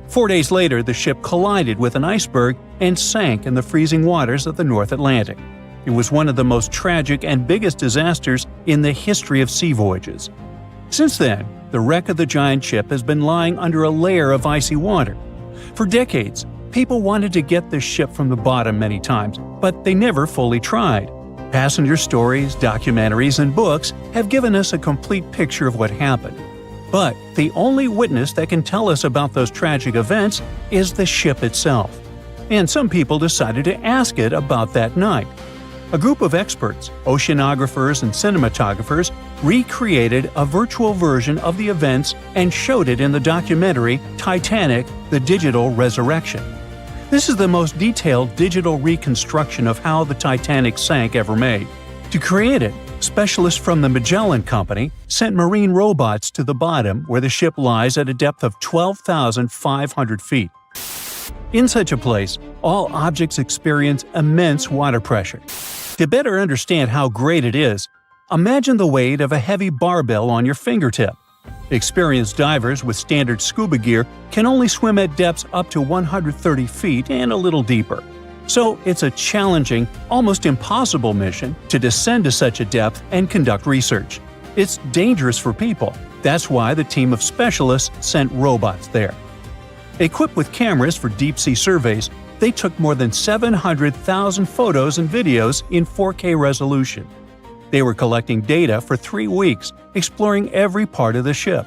Speaker 2: 4 days later, the ship collided with an iceberg and sank in the freezing waters of the North Atlantic. It was one of the most tragic and biggest disasters in the history of sea voyages. Since then, the wreck of the giant ship has been lying under a layer of icy water. For decades, people wanted to get this ship from the bottom many times, but they never fully tried. Passenger stories, documentaries, and books have given us a complete picture of what happened. But the only witness that can tell us about those tragic events is the ship itself. And some people decided to ask it about that night. A group of experts, oceanographers and cinematographers, recreated a virtual version of the events and showed it in the documentary Titanic: The Digital Resurrection. This is the most detailed digital reconstruction of how the Titanic sank ever made. To create it, specialists from the Magellan Company sent marine robots to the bottom where the ship lies at a depth of 12,500 feet. In such a place, all objects experience immense water pressure. To better understand how great it is, imagine the weight of a heavy barbell on your fingertip. Experienced divers with standard scuba gear can only swim at depths up to 130 feet and a little deeper. So it's a challenging, almost impossible mission to descend to such a depth and conduct research. It's dangerous for people. That's why the team of specialists sent robots there. Equipped with cameras for deep-sea surveys, they took more than 700,000 photos and videos in 4K resolution. They were collecting data for 3 weeks, exploring every part of the ship.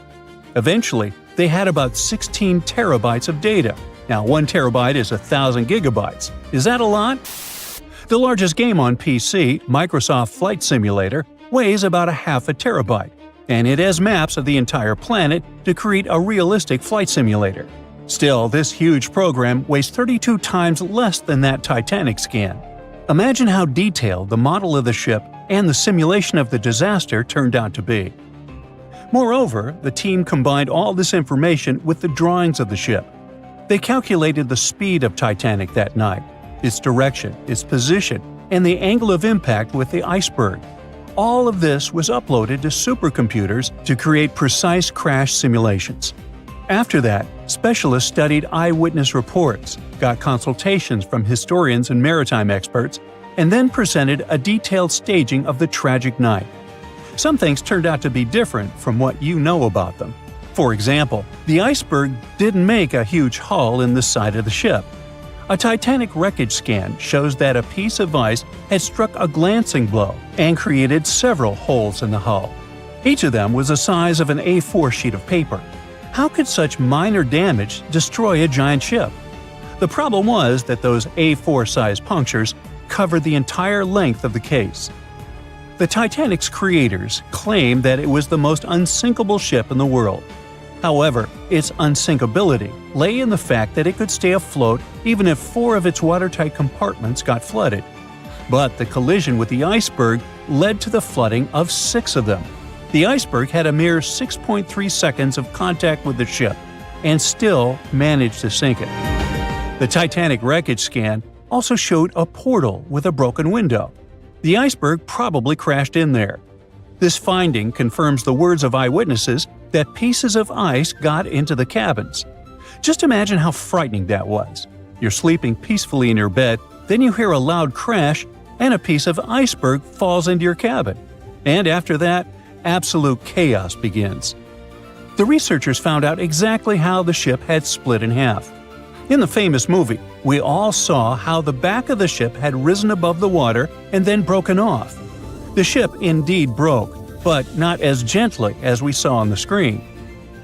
Speaker 2: Eventually, they had about 16 terabytes of data. Now, 1 terabyte is 1,000 gigabytes. Is that a lot? The largest game on PC, Microsoft Flight Simulator, weighs about a half a terabyte, and it has maps of the entire planet to create a realistic flight simulator. Still, this huge program weighs 32 times less than that Titanic scan. Imagine how detailed the model of the ship and the simulation of the disaster turned out to be. Moreover, the team combined all this information with the drawings of the ship. They calculated the speed of Titanic that night, its direction, its position, and the angle of impact with the iceberg. All of this was uploaded to supercomputers to create precise crash simulations. After that, specialists studied eyewitness reports, got consultations from historians and maritime experts, and then presented a detailed staging of the tragic night. Some things turned out to be different from what you know about them. For example, the iceberg didn't make a huge hole in the side of the ship. A Titanic wreckage scan shows that a piece of ice had struck a glancing blow and created several holes in the hull. Each of them was the size of an A4 sheet of paper. How could such minor damage destroy a giant ship? The problem was that those A4-sized punctures covered the entire length of the case. The Titanic's creators claimed that it was the most unsinkable ship in the world. However, its unsinkability lay in the fact that it could stay afloat even if 4 of its watertight compartments got flooded. But the collision with the iceberg led to the flooding of 6 of them. The iceberg had a mere 6.3 seconds of contact with the ship and still managed to sink it. The Titanic wreckage scan also showed a portal with a broken window. The iceberg probably crashed in there. This finding confirms the words of eyewitnesses that pieces of ice got into the cabins. Just imagine how frightening that was. You're sleeping peacefully in your bed, then you hear a loud crash, and a piece of iceberg falls into your cabin. And after that, absolute chaos begins. The researchers found out exactly how the ship had split in half. In the famous movie, we all saw how the back of the ship had risen above the water and then broken off. The ship indeed broke, but not as gently as we saw on the screen.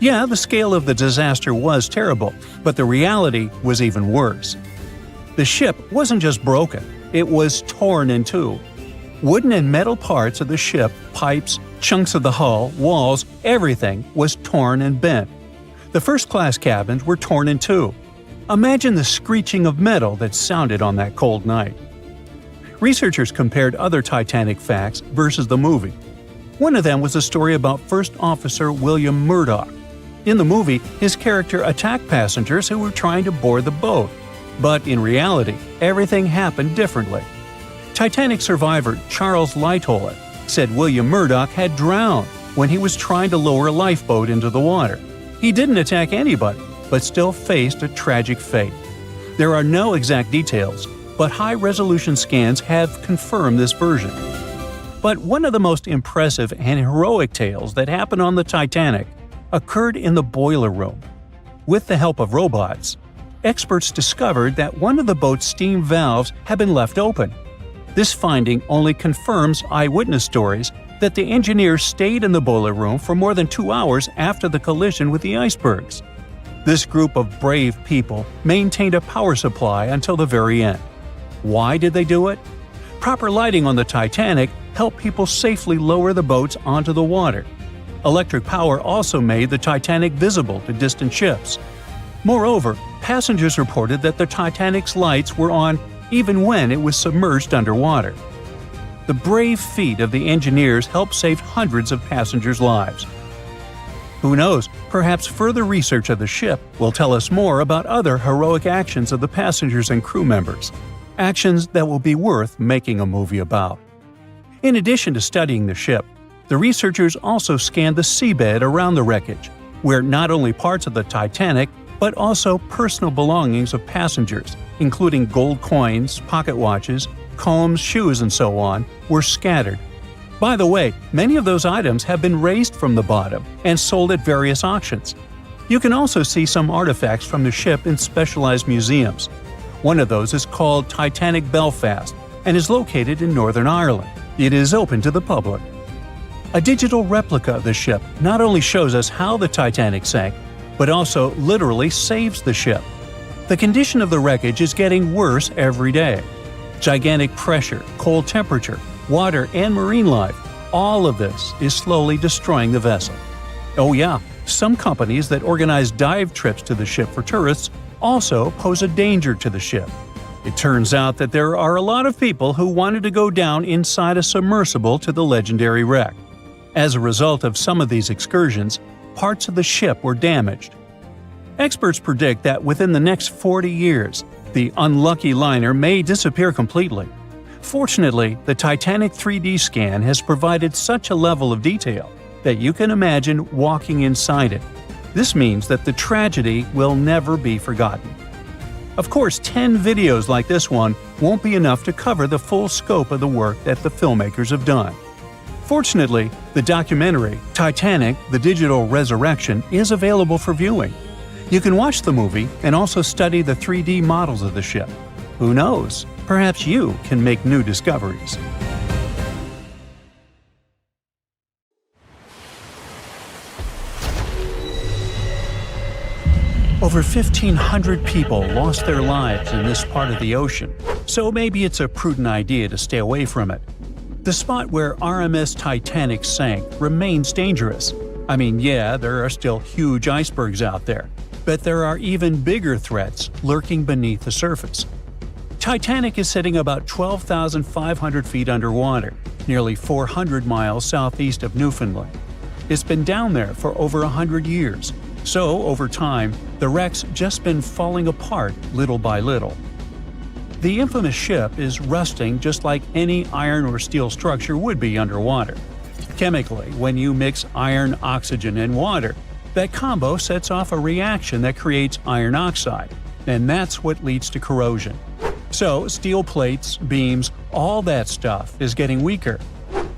Speaker 2: Yeah, the scale of the disaster was terrible, but the reality was even worse. The ship wasn't just broken, it was torn in two. Wooden and metal parts of the ship, pipes, chunks of the hull, walls, everything was torn and bent. The first-class cabins were torn in two. Imagine the screeching of metal that sounded on that cold night. Researchers compared other Titanic facts versus the movie. One of them was a story about First Officer William Murdoch. In the movie, his character attacked passengers who were trying to board the boat. But in reality, everything happened differently. Titanic survivor Charles Lightoller said William Murdoch had drowned when he was trying to lower a lifeboat into the water. He didn't attack anybody, but still faced a tragic fate. There are no exact details, but high-resolution scans have confirmed this version. But one of the most impressive and heroic tales that happened on the Titanic occurred in the boiler room. With the help of robots, experts discovered that one of the boat's steam valves had been left open. This finding only confirms eyewitness stories that the engineers stayed in the boiler room for more than 2 hours after the collision with the icebergs. This group of brave people maintained a power supply until the very end. Why did they do it? Proper lighting on the Titanic helped people safely lower the boats onto the water. Electric power also made the Titanic visible to distant ships. Moreover, passengers reported that the Titanic's lights were on even when it was submerged underwater. The brave feat of the engineers helped save hundreds of passengers' lives. Who knows, perhaps further research of the ship will tell us more about other heroic actions of the passengers and crew members. Actions that will be worth making a movie about. In addition to studying the ship, The researchers also scanned the seabed around the wreckage, where not only parts of the Titanic, but also personal belongings of passengers, including gold coins, pocket watches, combs, shoes, and so on, were scattered. By the way, many of those items have been raised from the bottom and sold at various auctions. You can also see some artifacts from the ship in specialized museums. One of those is called Titanic Belfast and is located in Northern Ireland. It is open to the public. A digital replica of the ship not only shows us how the Titanic sank, but also literally saves the ship. The condition of the wreckage is getting worse every day. Gigantic pressure, cold temperature, water, and marine life, all of this is slowly destroying the vessel. Oh yeah, some companies that organize dive trips to the ship for tourists also pose a danger to the ship. It turns out that there are a lot of people who wanted to go down inside a submersible to the legendary wreck. As a result of some of these excursions, parts of the ship were damaged. Experts predict that within the next 40 years, the unlucky liner may disappear completely. Fortunately, the Titanic 3D scan has provided such a level of detail that you can imagine walking inside it. This means that the tragedy will never be forgotten. Of course, 10 videos like this one won't be enough to cover the full scope of the work that the filmmakers have done. Fortunately, the documentary, Titanic: The Digital Resurrection, is available for viewing. You can watch the movie and also study the 3D models of the ship. Who knows? Perhaps you can make new discoveries. Over 1,500 people lost their lives in this part of the ocean, so maybe it's a prudent idea to stay away from it. The spot where RMS Titanic sank remains dangerous. I mean, yeah, there are still huge icebergs out there, but there are even bigger threats lurking beneath the surface. Titanic is sitting about 12,500 feet underwater, nearly 400 miles southeast of Newfoundland. It's been down there for over 100 years, so over time, the wreck's just been falling apart little by little. The infamous ship is rusting just like any iron or steel structure would be underwater. Chemically, when you mix iron, oxygen, and water, that combo sets off a reaction that creates iron oxide, and that's what leads to corrosion. So, steel plates, beams, all that stuff is getting weaker.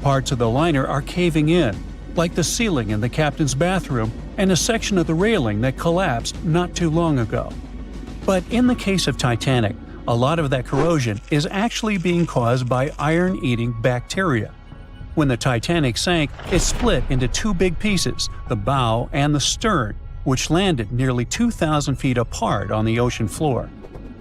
Speaker 2: Parts of the liner are caving in, like the ceiling in the captain's bathroom and a section of the railing that collapsed not too long ago. But in the case of Titanic, a lot of that corrosion is actually being caused by iron-eating bacteria. When the Titanic sank, it split into two big pieces, the bow and the stern, which landed nearly 2,000 feet apart on the ocean floor.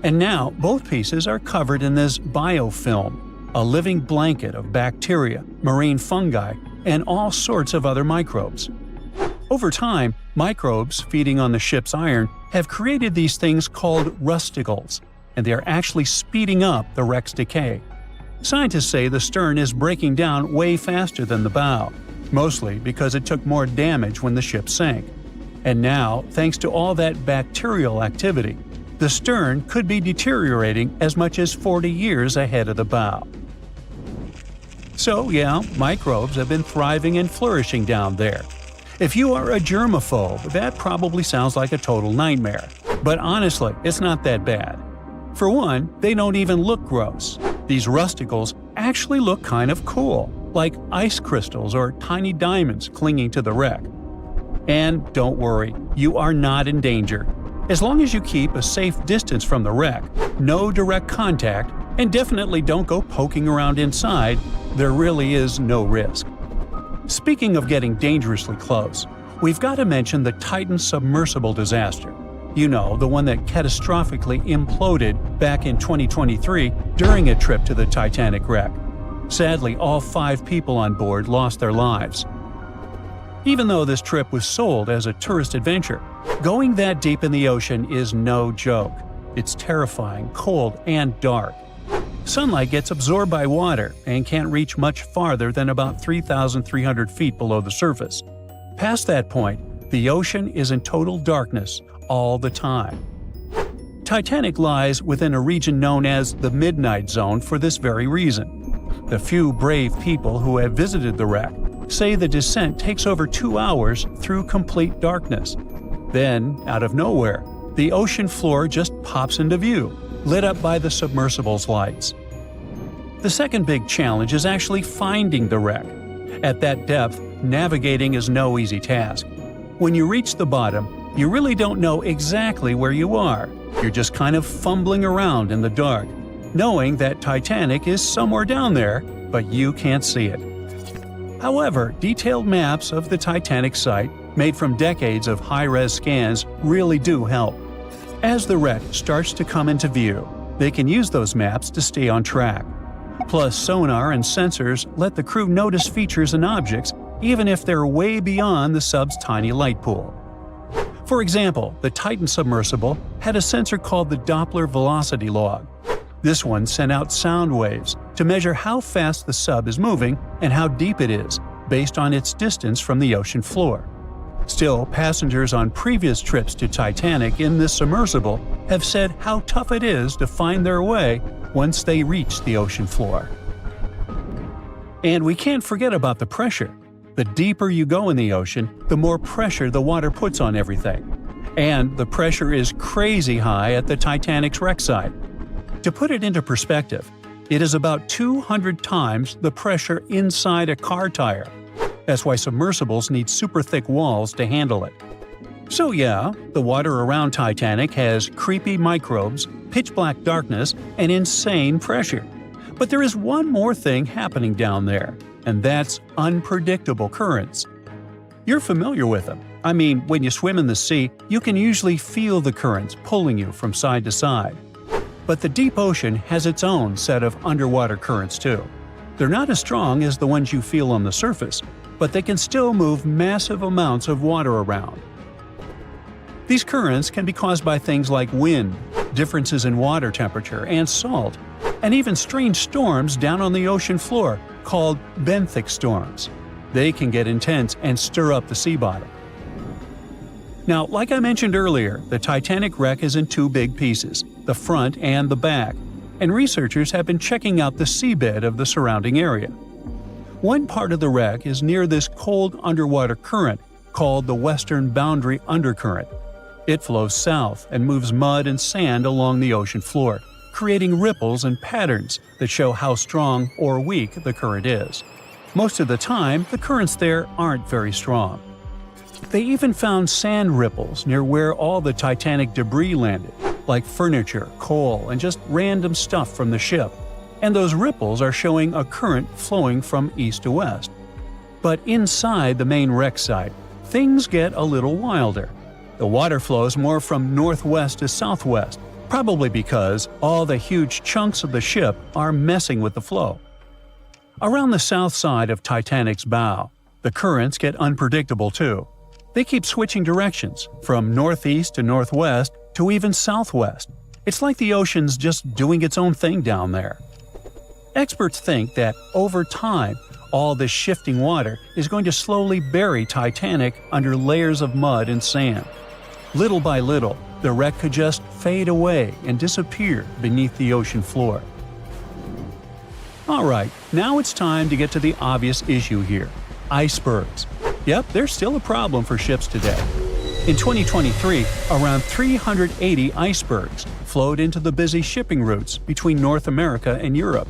Speaker 2: And now both pieces are covered in this biofilm, a living blanket of bacteria, marine fungi, and all sorts of other microbes. Over time, microbes feeding on the ship's iron have created these things called rusticles, and they are actually speeding up the wreck's decay. Scientists say the stern is breaking down way faster than the bow, mostly because it took more damage when the ship sank. And now, thanks to all that bacterial activity, the stern could be deteriorating as much as 40 years ahead of the bow. So yeah, microbes have been thriving and flourishing down there. If you are a germaphobe, that probably sounds like a total nightmare. But honestly, it's not that bad. For one, they don't even look gross. These rusticles actually look kind of cool, like ice crystals or tiny diamonds clinging to the wreck. And don't worry, you are not in danger. As long as you keep a safe distance from the wreck, no direct contact, and definitely don't go poking around inside, there really is no risk. Speaking of getting dangerously close, we've got to mention the Titan submersible disaster. You know, the one that catastrophically imploded back in 2023 during a trip to the Titanic wreck. Sadly, all 5 people on board lost their lives. Even though this trip was sold as a tourist adventure, going that deep in the ocean is no joke. It's terrifying, cold, and dark. Sunlight gets absorbed by water and can't reach much farther than about 3,300 feet below the surface. Past that point, the ocean is in total darkness all the time. Titanic lies within a region known as the Midnight Zone for this very reason. The few brave people who have visited the wreck say the descent takes over 2 hours through complete darkness. Then, out of nowhere, the ocean floor just pops into view, lit up by the submersible's lights. The second big challenge is actually finding the wreck. At that depth, navigating is no easy task. When you reach the bottom, you really don't know exactly where you are. You're just kind of fumbling around in the dark, knowing that Titanic is somewhere down there, but you can't see it. However, detailed maps of the Titanic site, made from decades of high-res scans, really do help. As the wreck starts to come into view, they can use those maps to stay on track. Plus, sonar and sensors let the crew notice features and objects even if they're way beyond the sub's tiny light pool. For example, the Titan submersible had a sensor called the Doppler velocity log. This one sent out sound waves to measure how fast the sub is moving and how deep it is, based on its distance from the ocean floor. Still, passengers on previous trips to Titanic in this submersible have said how tough it is to find their way once they reach the ocean floor. And we can't forget about the pressure. The deeper you go in the ocean, the more pressure the water puts on everything. And the pressure is crazy high at the Titanic's wreck site. To put it into perspective, it is about 200 times the pressure inside a car tire. That's why submersibles need super thick walls to handle it. So yeah, the water around Titanic has creepy microbes, pitch-black darkness, and insane pressure. But there is one more thing happening down there, and that's unpredictable currents. You're familiar with them. I mean, when you swim in the sea, you can usually feel the currents pulling you from side to side. But the deep ocean has its own set of underwater currents too. They're not as strong as the ones you feel on the surface, but they can still move massive amounts of water around. These currents can be caused by things like wind, differences in water temperature and salt, and even strange storms down on the ocean floor called benthic storms. They can get intense and stir up the sea bottom. Now, like I mentioned earlier, the Titanic wreck is in 2 big pieces, the front and the back, and researchers have been checking out the seabed of the surrounding area. One part of the wreck is near this cold underwater current called the Western Boundary Undercurrent. It flows south and moves mud and sand along the ocean floor, creating ripples and patterns that show how strong or weak the current is. Most of the time, the currents there aren't very strong. They even found sand ripples near where all the Titanic debris landed, like furniture, coal, and just random stuff from the ship. And those ripples are showing a current flowing from east to west. But inside the main wreck site, things get a little wilder. The water flows more from northwest to southwest, probably because all the huge chunks of the ship are messing with the flow. Around the south side of Titanic's bow, the currents get unpredictable too. They keep switching directions, from northeast to northwest to even southwest. It's like the ocean's just doing its own thing down there. Experts think that over time, all this shifting water is going to slowly bury Titanic under layers of mud and sand. Little by little, the wreck could just fade away and disappear beneath the ocean floor. Alright, now it's time to get to the obvious issue here: icebergs. Yep, they're still a problem for ships today. In 2023, around 380 icebergs flowed into the busy shipping routes between North America and Europe.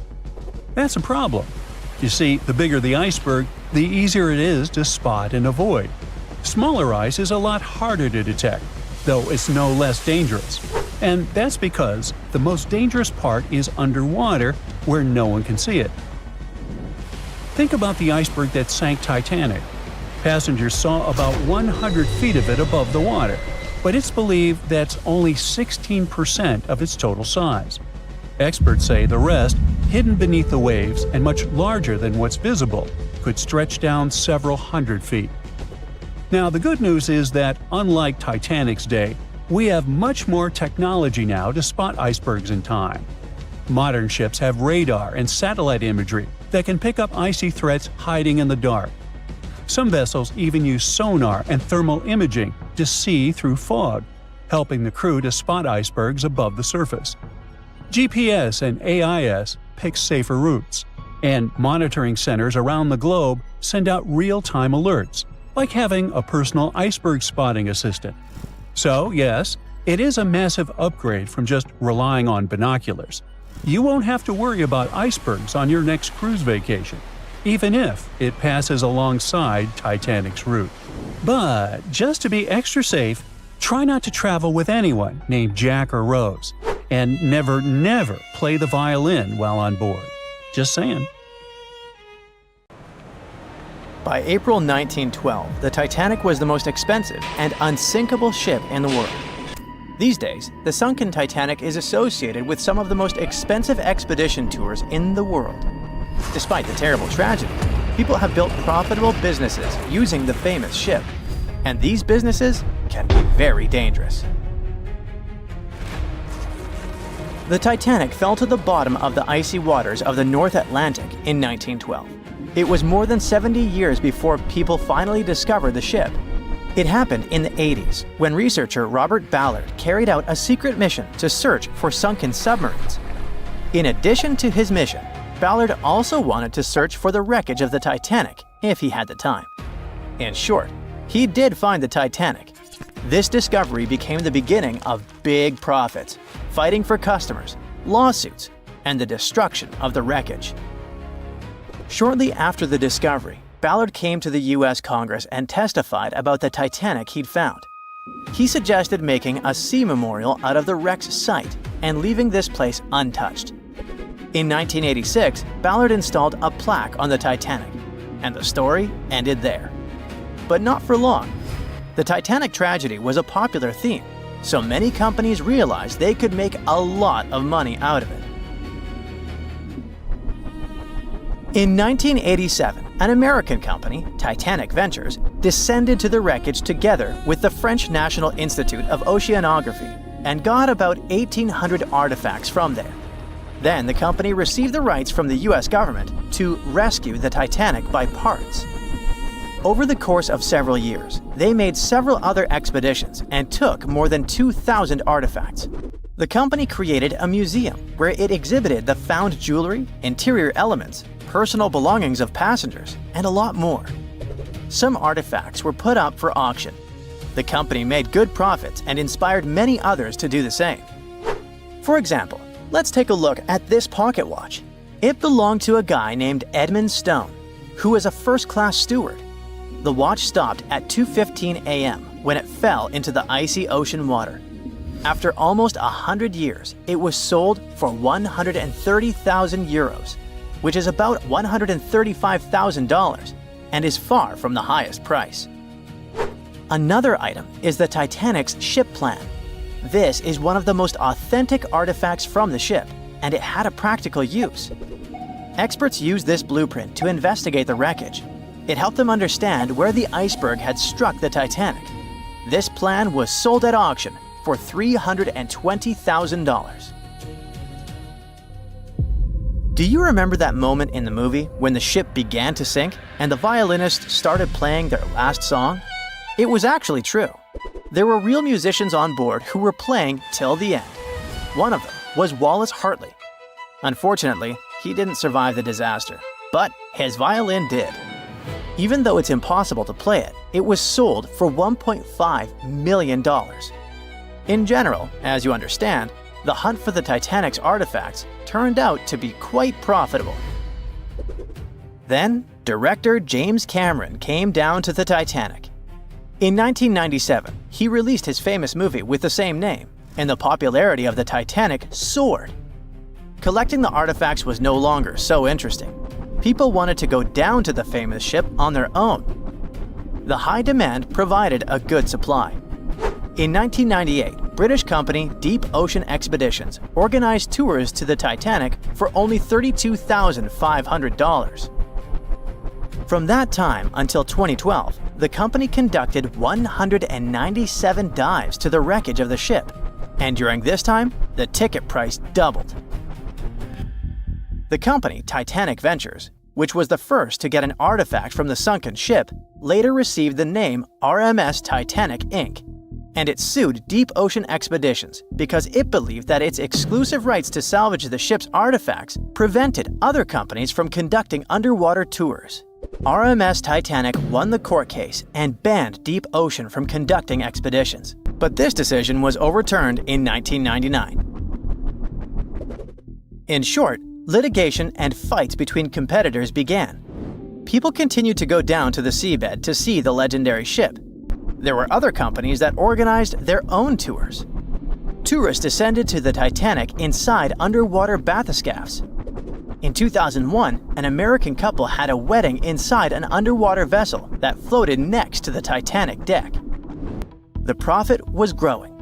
Speaker 2: That's a problem. You see, the bigger the iceberg, the easier it is to spot and avoid. Smaller ice is a lot harder to detect, though it's no less dangerous. And that's because the most dangerous part is underwater, where no one can see it. Think about the iceberg that sank Titanic. Passengers saw about 100 feet of it above the water, but it's believed that's only 16% of its total size. Experts say the rest, hidden beneath the waves and much larger than what's visible, could stretch down several hundred feet. Now, the good news is that, unlike Titanic's day, we have much more technology now to spot icebergs in time. Modern ships have radar and satellite imagery that can pick up icy threats hiding in the dark. Some vessels even use sonar and thermal imaging to see through fog, helping the crew to spot icebergs above the surface. GPS and AIS pick safer routes. and monitoring centers around the globe send out real-time alerts, like having a personal iceberg spotting assistant. So, yes, it is a massive upgrade from just relying on binoculars. You won't have to worry about icebergs on your next cruise vacation, even if it passes alongside Titanic's route. But just to be extra safe, try not to travel with anyone named Jack or Rose, and never play the violin while on board. Just saying.
Speaker 7: By April 1912, the Titanic was the most expensive and unsinkable ship in the world. These days, the sunken Titanic is associated with some of the most expensive expedition tours in the world. Despite the terrible tragedy, people have built profitable businesses using the famous ship, and these businesses can be very dangerous. The Titanic fell to the bottom of the icy waters of the North Atlantic in 1912. It was more than 70 years before people finally discovered the ship. It happened in the 80s, when researcher Robert Ballard carried out a secret mission to search for sunken submarines. In addition to his mission, Ballard also wanted to search for the wreckage of the Titanic if he had the time. In short, he did find the Titanic. This discovery became the beginning of big profits, fighting for customers, lawsuits, and the destruction of the wreckage. Shortly after the discovery, Ballard came to the U.S. Congress and testified about the Titanic he'd found. He suggested making a sea memorial out of the wreck's site and leaving this place untouched. In 1986, Ballard installed a plaque on the Titanic, and the story ended there. But not for long. The Titanic tragedy was a popular theme, so many companies realized they could make a lot of money out of it. In 1987, an American company, Titanic Ventures, descended to the wreckage together with the French National Institute of Oceanography and got about 1,800 artifacts from there. Then the company received the rights from the US government to rescue the Titanic by parts. Over the course of several years, they made several other expeditions and took more than 2,000 artifacts. The company created a museum where it exhibited the found jewelry, interior elements, personal belongings of passengers, and a lot more. Some artifacts were put up for auction. The company made good profits and inspired many others to do the same. For example, let's take a look at this pocket watch. It belonged to a guy named Edmund Stone, who was a first-class steward. The watch stopped at 2:15 a.m. when it fell into the icy ocean water. After almost 100 years, it was sold for 130,000 euros, which is about $135,000, and is far from the highest price. Another item is the Titanic's ship plan. This is one of the most authentic artifacts from the ship, and it had a practical use. Experts used this blueprint to investigate the wreckage. It helped them understand where the iceberg had struck the Titanic. This plan was sold at auction for $320,000. Do you remember that moment in the movie when the ship began to sink and the violinist started playing their last song? It was actually true. There were real musicians on board who were playing till the end. One of them was Wallace Hartley. Unfortunately, he didn't survive the disaster, but his violin did. Even though it's impossible to play it, it was sold for $1.5 million. In general, as you understand, the hunt for the Titanic's artifacts turned out to be quite profitable. Then, director James Cameron came down to the Titanic. In 1997, he released his famous movie with the same name, and the popularity of the Titanic soared. Collecting the artifacts was no longer so interesting. People wanted to go down to the famous ship on their own. The high demand provided a good supply. In 1998, British company Deep Ocean Expeditions organized tours to the Titanic for only $32,500. From that time until 2012, the company conducted 197 dives to the wreckage of the ship, and during this time, the ticket price doubled. The company Titanic Ventures, which was the first to get an artifact from the sunken ship, later received the name RMS Titanic Inc., and it sued deep ocean expeditions because it believed that its exclusive rights to salvage the ship's artifacts prevented other companies from conducting underwater tours. RMS Titanic won the court case and banned Deep Ocean from conducting expeditions, but this decision was overturned in 1999. In short, litigation and fights between competitors began. People continued to go down to the seabed to see the legendary ship. There were other companies that organized their own tours. Tourists descended to the Titanic inside underwater bathyscaphs. In 2001, an American couple had a wedding inside an underwater vessel that floated next to the Titanic deck. The profit was growing,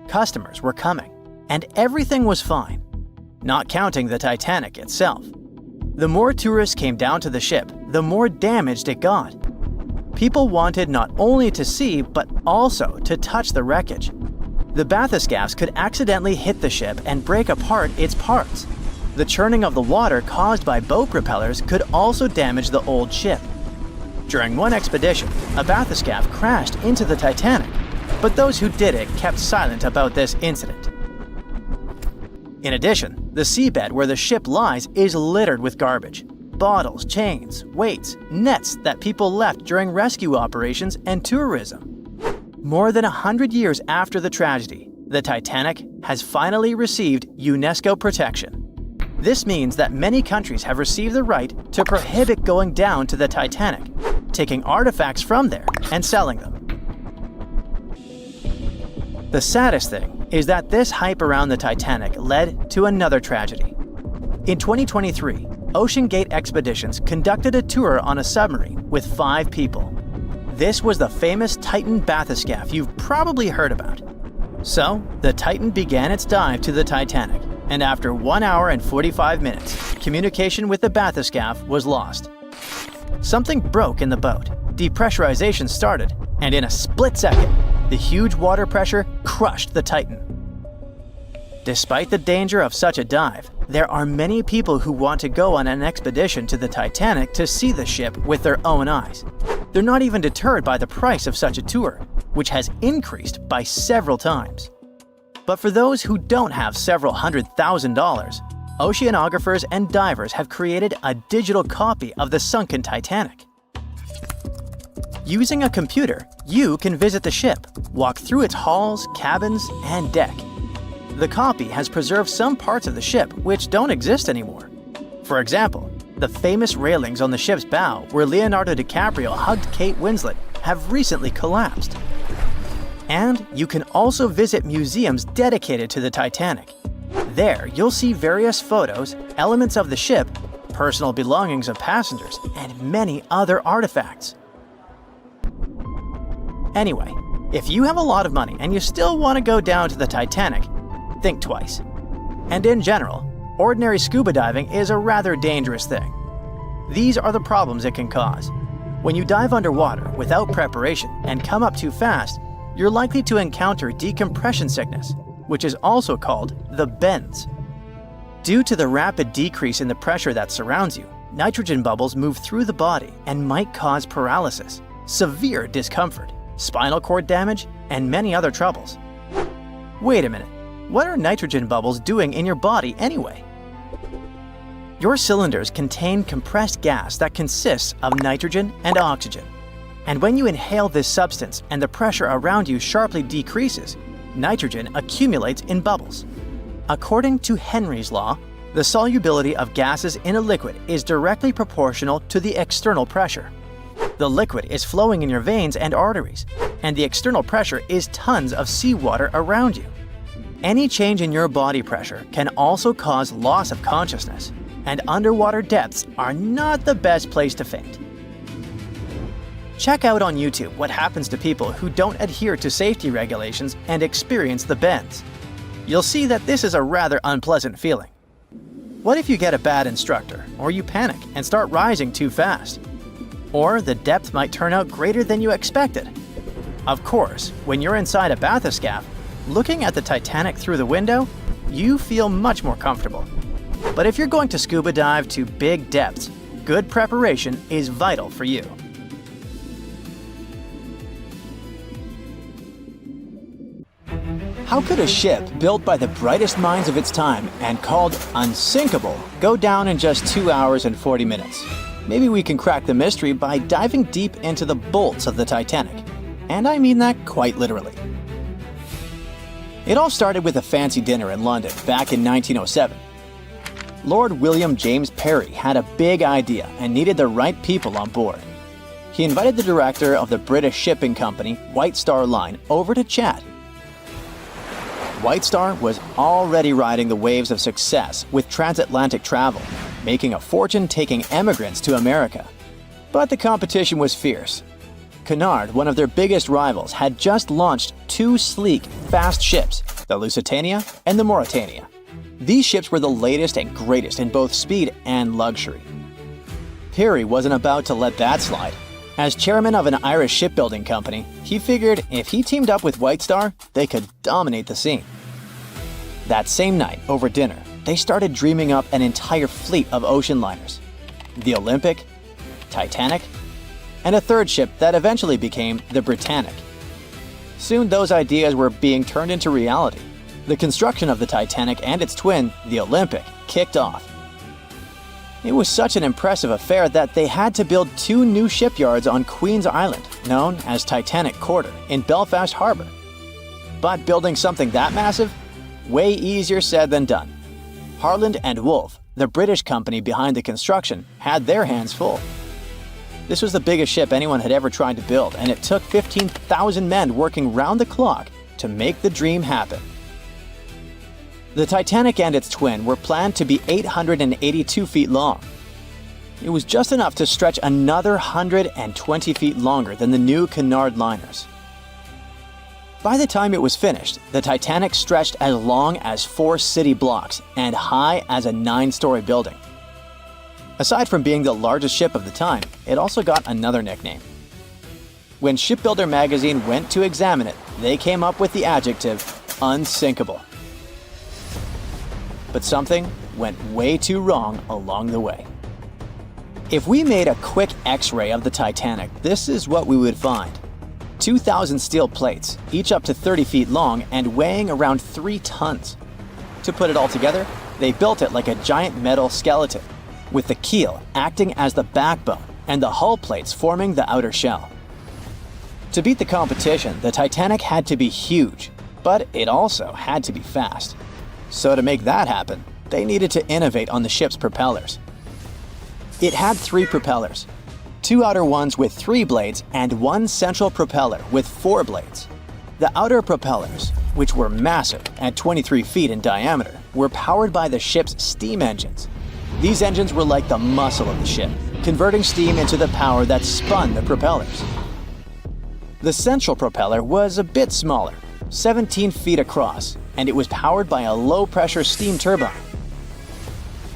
Speaker 7: customers were coming, and everything was fine, not counting the Titanic itself. The more tourists came down to the ship, the more damaged it got. People wanted not only to see, but also to touch the wreckage. The bathyscaphs could accidentally hit the ship and break apart its parts. The churning of the water caused by boat propellers could also damage the old ship. During one expedition, a bathyscaph crashed into the Titanic, but those who did it kept silent about this incident. In addition, the seabed where the ship lies is littered with garbage. Bottles, chains, weights, nets that people left during rescue operations and tourism. More than 100 years after the tragedy, the Titanic has finally received UNESCO protection. This means that many countries have received the right to prohibit going down to the Titanic, taking artifacts from there and selling them. The saddest thing is that this hype around the Titanic led to another tragedy. In 2023, Ocean Gate Expeditions conducted a tour on a submarine with 5 people. This was the famous Titan bathyscaph you've probably heard about. So, the Titan began its dive to the Titanic, and after 1 hour and 45 minutes, communication with the bathyscaph was lost. Something broke in the boat, depressurization started, and in a split second, the huge water pressure crushed the Titan. Despite the danger of such a dive, there are many people who want to go on an expedition to the Titanic to see the ship with their own eyes. They're not even deterred by the price of such a tour, which has increased by several times. But for those who don't have several $100,000, oceanographers and divers have created a digital copy of the sunken Titanic. Using a computer, you can visit the ship, walk through its halls, cabins, and deck. The copy has preserved some parts of the ship which don't exist anymore. For example, the famous railings on the ship's bow where Leonardo DiCaprio hugged Kate Winslet have recently collapsed. And you can also visit museums dedicated to the Titanic. There, you'll see various photos, elements of the ship, personal belongings of passengers, and many other artifacts. Anyway, if you have a lot of money and you still want to go down to the Titanic, think twice. And in general, ordinary scuba diving is a rather dangerous thing. These are the problems it can cause. When you dive underwater without preparation and come up too fast, you're likely to encounter decompression sickness, which is also called the bends. Due to the rapid decrease in the pressure that surrounds you, nitrogen bubbles move through the body and might cause paralysis, severe discomfort, spinal cord damage, and many other troubles. Wait a minute, what are nitrogen bubbles doing in your body anyway? Your cylinders contain compressed gas that consists of nitrogen and oxygen. And when you inhale this substance and the pressure around you sharply decreases, nitrogen accumulates in bubbles. According to Henry's law, the solubility of gases in a liquid is directly proportional to the external pressure. The liquid is flowing in your veins and arteries, and the external pressure is tons of seawater around you. Any change in your body pressure can also cause loss of consciousness, and underwater depths are not the best place to faint. Check out on YouTube what happens to people who don't adhere to safety regulations and experience the bends. You'll see that this is a rather unpleasant feeling. What if you get a bad instructor, or you panic and start rising too fast? Or the depth might turn out greater than you expected. Of course, when you're inside a bathyscaph, looking at the Titanic through the window, you feel much more comfortable. But if you're going to scuba dive to big depths, good preparation is vital for you. How could a ship built by the brightest minds of its time and called unsinkable go down in just 2 hours and 40 minutes? Maybe we can crack the mystery by diving deep into the bolts of the Titanic. And I mean that quite literally. It all started with a fancy dinner in London back in 1907. Lord William James Parry had a big idea and needed the right people on board. He invited the director of the British shipping company, White Star Line, over to chat. White Star was already riding the waves of success with transatlantic travel, making a fortune taking emigrants to America. But the competition was fierce. Cunard, one of their biggest rivals, had just launched 2 sleek, fast ships, the Lusitania and the Mauretania. These ships were the latest and greatest in both speed and luxury. Parry wasn't about to let that slide. As chairman of an Irish shipbuilding company, he figured if he teamed up with White Star, they could dominate the scene. That same night, over dinner, they started dreaming up an entire fleet of ocean liners. The Olympic, Titanic, and a third ship that eventually became the Britannic. Soon those ideas were being turned into reality. The construction of the Titanic and its twin, the Olympic, kicked off. It was such an impressive affair that they had to build 2 new shipyards on Queen's Island, known as Titanic Quarter, in Belfast Harbour. But building something that massive? Way easier said than done. Harland and Wolff, the British company behind the construction, had their hands full. This was the biggest ship anyone had ever tried to build, and it took 15,000 men working round the clock to make the dream happen. The Titanic and its twin were planned to be 882 feet long. It was just enough to stretch another 120 feet longer than the new Cunard liners. By the time it was finished, the Titanic stretched as long as 4 city blocks and high as a 9-story building. Aside from being the largest ship of the time, it also got another nickname. When Shipbuilder magazine went to examine it, they came up with the adjective unsinkable. But something went way too wrong along the way. If we made a quick X-ray of the Titanic, this is what we would find. 2,000 steel plates, each up to 30 feet long and weighing around 3 tons. To put it all together, they built it like a giant metal skeleton, with the keel acting as the backbone and the hull plates forming the outer shell. To beat the competition, the Titanic had to be huge, but it also had to be fast. So to make that happen, they needed to innovate on the ship's propellers. It had 3 propellers, 2 outer ones with 3 blades and 1 central propeller with 4 blades. The outer propellers, which were massive at 23 feet in diameter, were powered by the ship's steam engines. These engines were like the muscle of the ship, converting steam into the power that spun the propellers. The central propeller was a bit smaller, 17 feet across, and it was powered by a low-pressure steam turbine.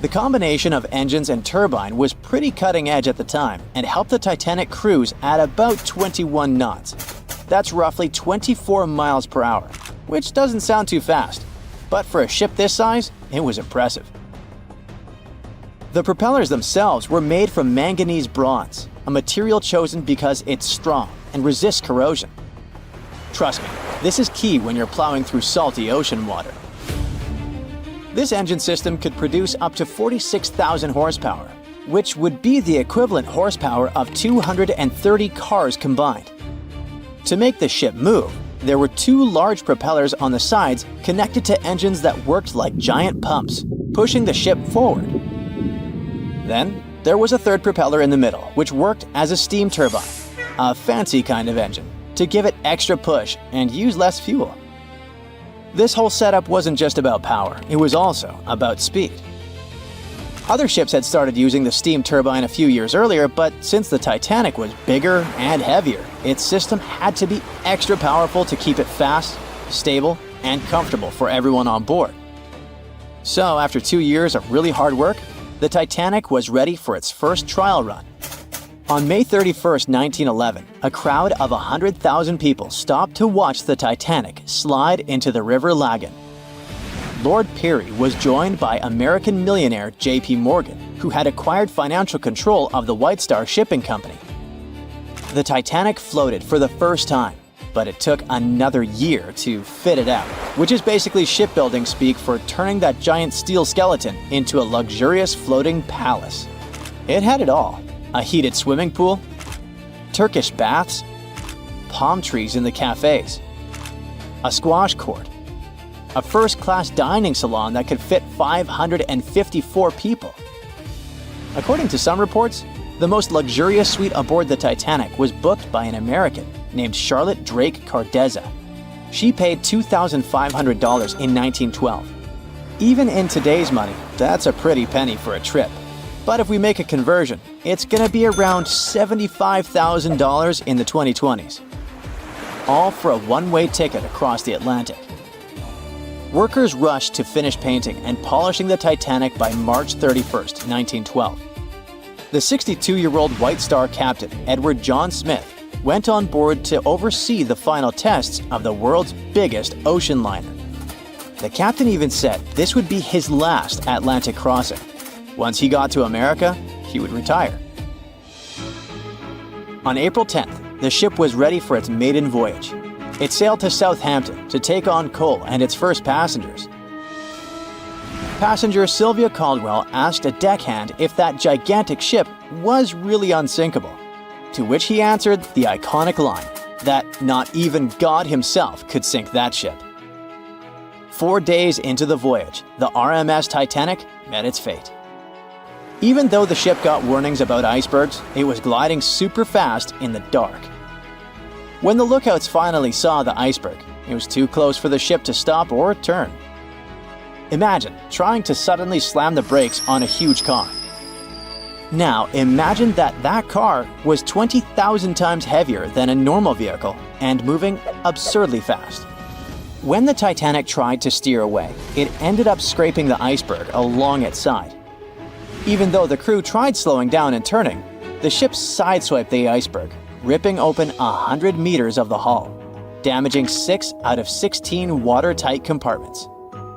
Speaker 7: The combination of engines and turbine was pretty cutting edge at the time and helped the Titanic cruise at about 21 knots. That's roughly 24 miles per hour, which doesn't sound too fast, but for a ship this size, it was impressive. The propellers themselves were made from manganese bronze, a material chosen because it's strong and resists corrosion. Trust me, this is key when you're plowing through salty ocean water. This engine system could produce up to 46,000 horsepower, which would be the equivalent horsepower of 230 cars combined. To make the ship move, there were 2 large propellers on the sides connected to engines that worked like giant pumps, pushing the ship forward. Then, there was a 3rd propeller in the middle, which worked as a steam turbine, a fancy kind of engine, to give it extra push and use less fuel. This whole setup wasn't just about power, it was also about speed. Other ships had started using the steam turbine a few years earlier, but since the Titanic was bigger and heavier, its system had to be extra powerful to keep it fast, stable, and comfortable for everyone on board. So after 2 years of really hard work, the Titanic was ready for its first trial run. On May 31, 1911, a crowd of 100,000 people stopped to watch the Titanic slide into the River Lagan. Lord Parry was joined by American millionaire J.P. Morgan, who had acquired financial control of the White Star Shipping Company. The Titanic floated for the first time, But it took another year to fit it out, which is basically shipbuilding speak for turning that giant steel skeleton into a luxurious floating palace. It had it all: a heated swimming pool, Turkish baths, palm trees in the cafes, a squash court, a first-class dining salon that could fit 554 people. According to some reports, the most luxurious suite aboard the Titanic was booked by an American named Charlotte Drake Cardezza. She paid $2,500 in 1912. Even in today's money, that's a pretty penny for a trip. But if we make a conversion, it's gonna be around $75,000 in the 2020s. All for a one-way ticket across the Atlantic. Workers rushed to finish painting and polishing the Titanic by March 31st, 1912. The 62-year-old White Star captain, Edward John Smith, went on board to oversee the final tests of the world's biggest ocean liner. The captain even said this would be his last Atlantic crossing. Once he got to America, he would retire. On April 10th, the ship was ready for its maiden voyage. It sailed to Southampton to take on coal and its first passengers. Passenger Sylvia Caldwell asked a deckhand if that gigantic ship was really unsinkable, to which he answered the iconic line that not even God himself could sink that ship. 4 days into the voyage, the RMS Titanic met its fate. Even though the ship got warnings about icebergs, it was gliding super fast in the dark. When the lookouts finally saw the iceberg, it was too close for the ship to stop or turn. Imagine trying to suddenly slam the brakes on a huge car. Now imagine that car was 20,000 times heavier than a normal vehicle and moving absurdly fast. When the Titanic tried to steer away, it ended up scraping the iceberg along its side. Even though the crew tried slowing down and turning, the ship sideswiped the iceberg, ripping open 100 meters of the hull, damaging 6 out of 16 watertight compartments.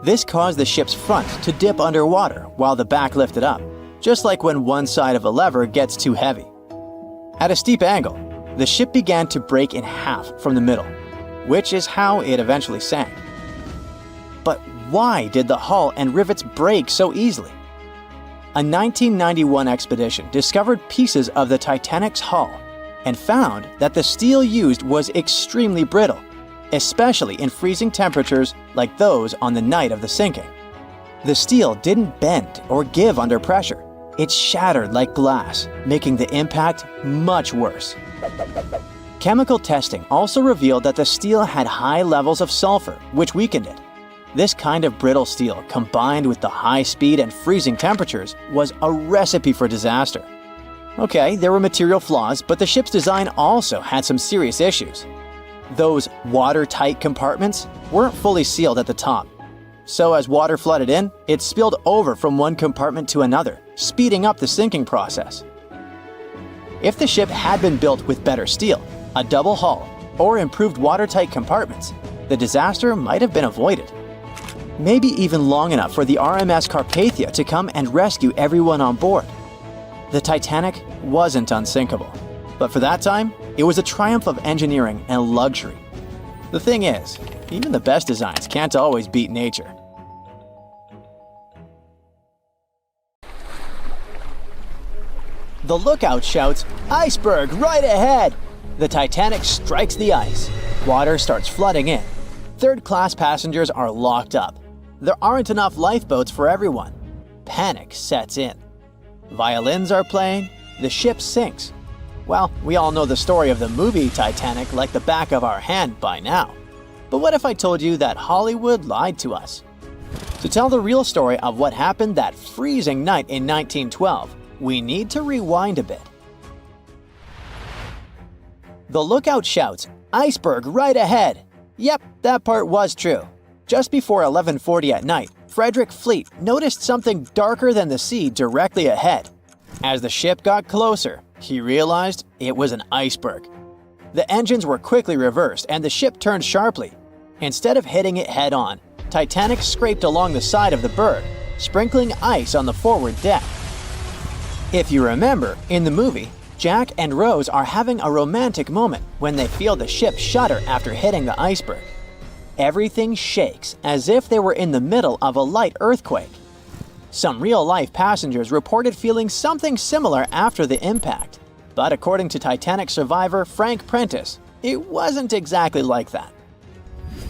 Speaker 7: This caused the ship's front to dip underwater while the back lifted up, just like when one side of a lever gets too heavy. At a steep angle, the ship began to break in half from the middle, which is how it eventually sank. But why did the hull and rivets break so easily? A 1991 expedition discovered pieces of the Titanic's hull and found that the steel used was extremely brittle, especially in freezing temperatures like those on the night of the sinking. The steel didn't bend or give under pressure. It shattered like glass, making the impact much worse. Chemical testing also revealed that the steel had high levels of sulfur, which weakened it. This kind of brittle steel, combined with the high speed and freezing temperatures, was a recipe for disaster. Okay, there were material flaws, but the ship's design also had some serious issues. Those watertight compartments weren't fully sealed at the top. So as water flooded in, it spilled over from one compartment to another, speeding up the sinking process. If the ship had been built with better steel, a double hull, or improved watertight compartments, the disaster might have been avoided. Maybe even long enough for the RMS Carpathia to come and rescue everyone on board. The Titanic wasn't unsinkable, but for that time, it was a triumph of engineering and luxury. The thing is, even the best designs can't always beat nature. The lookout shouts, "Iceberg right ahead!" The Titanic strikes the ice. Water starts flooding in. Third-class passengers are locked up. There aren't enough lifeboats for everyone. Panic sets in. Violins are playing. The ship sinks. Well, we all know the story of the movie Titanic like the back of our hand by now. But what if I told you that Hollywood lied to us? To tell the real story of what happened that freezing night in 1912, we need to rewind a bit. The lookout shouts, "Iceberg right ahead!" Yep, that part was true. Just before 11:40 at night, Frederick Fleet noticed something darker than the sea directly ahead. As the ship got closer, he realized it was an iceberg. The engines were quickly reversed and the ship turned sharply. Instead of hitting it head-on, Titanic scraped along the side of the berg, sprinkling ice on the forward deck. If you remember, in the movie, Jack and Rose are having a romantic moment when they feel the ship shudder after hitting the iceberg. Everything shakes as if they were in the middle of a light earthquake. Some real-life passengers reported feeling something similar after the impact, but according to Titanic survivor Frank Prentice, it wasn't exactly like that.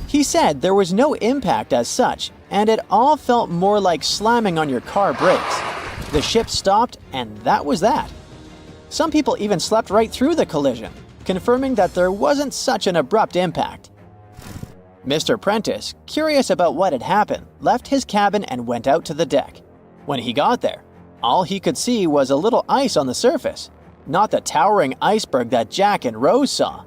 Speaker 7: He said there was no impact as such, and it all felt more like slamming on your car brakes. The ship stopped, and that was that. Some people even slept right through the collision, confirming that there wasn't such an abrupt impact. Mr. Prentice, curious about what had happened, left his cabin and went out to the deck. When he got there, all he could see was a little ice on the surface, not the towering iceberg that Jack and Rose saw.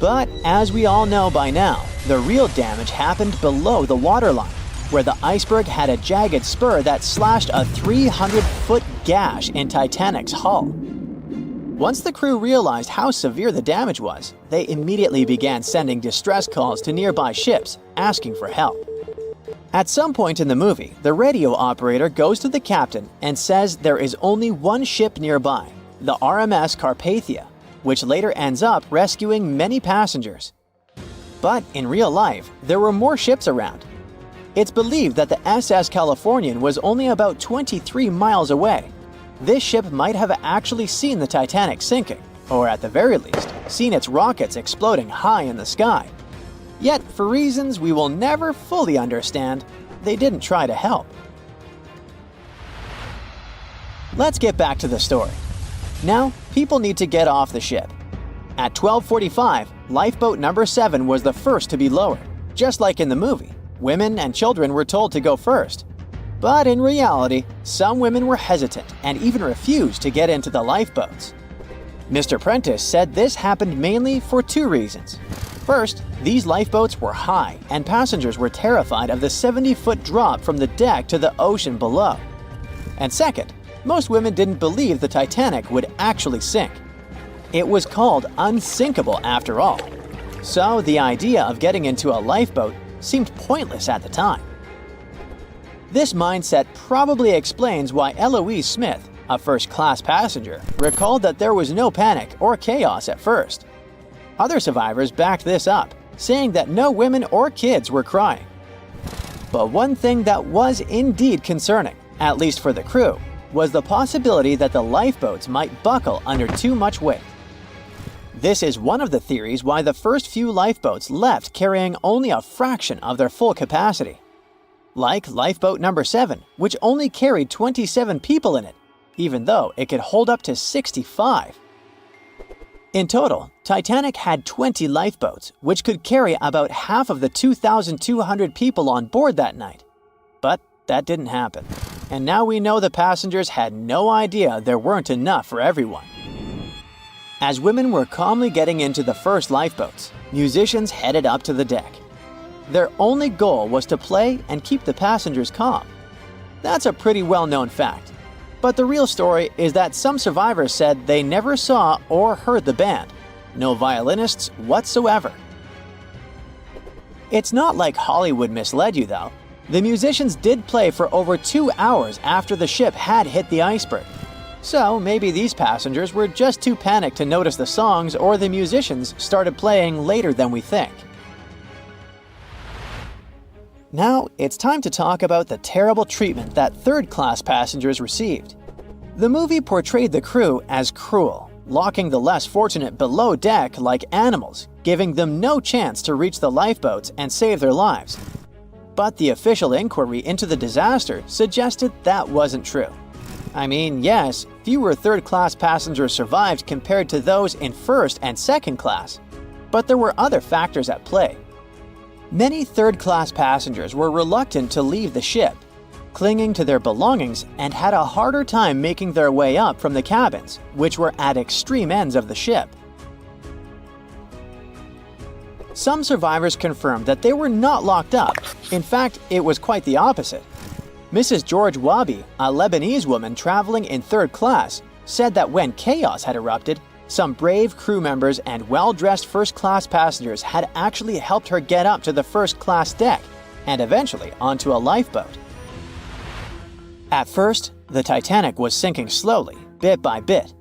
Speaker 7: But as we all know by now, the real damage happened below the waterline, where the iceberg had a jagged spur that slashed a 300-foot gash in Titanic's hull. Once the crew realized how severe the damage was, they immediately began sending distress calls to nearby ships, asking for help. At some point in the movie, the radio operator goes to the captain and says there is only one ship nearby, the RMS Carpathia, which later ends up rescuing many passengers. But in real life, there were more ships around. It's believed that the SS Californian was only about 23 miles away. This ship might have actually seen the Titanic sinking, or at the very least, seen its rockets exploding high in the sky. Yet, for reasons we will never fully understand, they didn't try to help. Let's get back to the story. Now, people need to get off the ship. At 12:45, lifeboat number 7 was the first to be lowered. Just like in the movie, women and children were told to go first. But in reality, some women were hesitant and even refused to get into the lifeboats. Mr. Prentice said this happened mainly for 2 reasons. First, these lifeboats were high and passengers were terrified of the 70-foot drop from the deck to the ocean below. And second, most women didn't believe the Titanic would actually sink. It was called unsinkable after all. So the idea of getting into a lifeboat seemed pointless at the time. This mindset probably explains why Eloise Smith, a first-class passenger, recalled that there was no panic or chaos at first. Other survivors backed this up, saying that no women or kids were crying. But one thing that was indeed concerning, at least for the crew, was the possibility that the lifeboats might buckle under too much weight. This is one of the theories why the first few lifeboats left carrying only a fraction of their full capacity. Like lifeboat number 7, which only carried 27 people in it, even though it could hold up to 65. In total, Titanic had 20 lifeboats, which could carry about half of the 2,200 people on board that night. But that didn't happen. And now we know the passengers had no idea there weren't enough for everyone. As women were calmly getting into the first lifeboats, musicians headed up to the deck. Their only goal was to play and keep the passengers calm. That's a pretty well-known fact. But the real story is that some survivors said they never saw or heard the band. No violinists whatsoever. It's not like Hollywood misled you though. The musicians did play for over 2 hours after the ship had hit the iceberg. So maybe these passengers were just too panicked to notice the songs, or the musicians started playing later than we think. Now, it's time to talk about the terrible treatment that third-class passengers received. The movie portrayed the crew as cruel, locking the less fortunate below deck like animals, giving them no chance to reach the lifeboats and save their lives. But the official inquiry into the disaster suggested that wasn't true. I mean, yes, fewer third-class passengers survived compared to those in first and second class, but there were other factors at play. Many third-class passengers were reluctant to leave the ship, clinging to their belongings, and had a harder time making their way up from the cabins, which were at extreme ends of the ship. Some survivors confirmed that they were not locked up. In fact, it was quite the opposite. Mrs. George Wabi, a Lebanese woman traveling in third class, said that when chaos had erupted, some brave crew members and well-dressed first-class passengers had actually helped her get up to the first-class deck and eventually onto a lifeboat. At first, the Titanic was sinking slowly, bit by bit.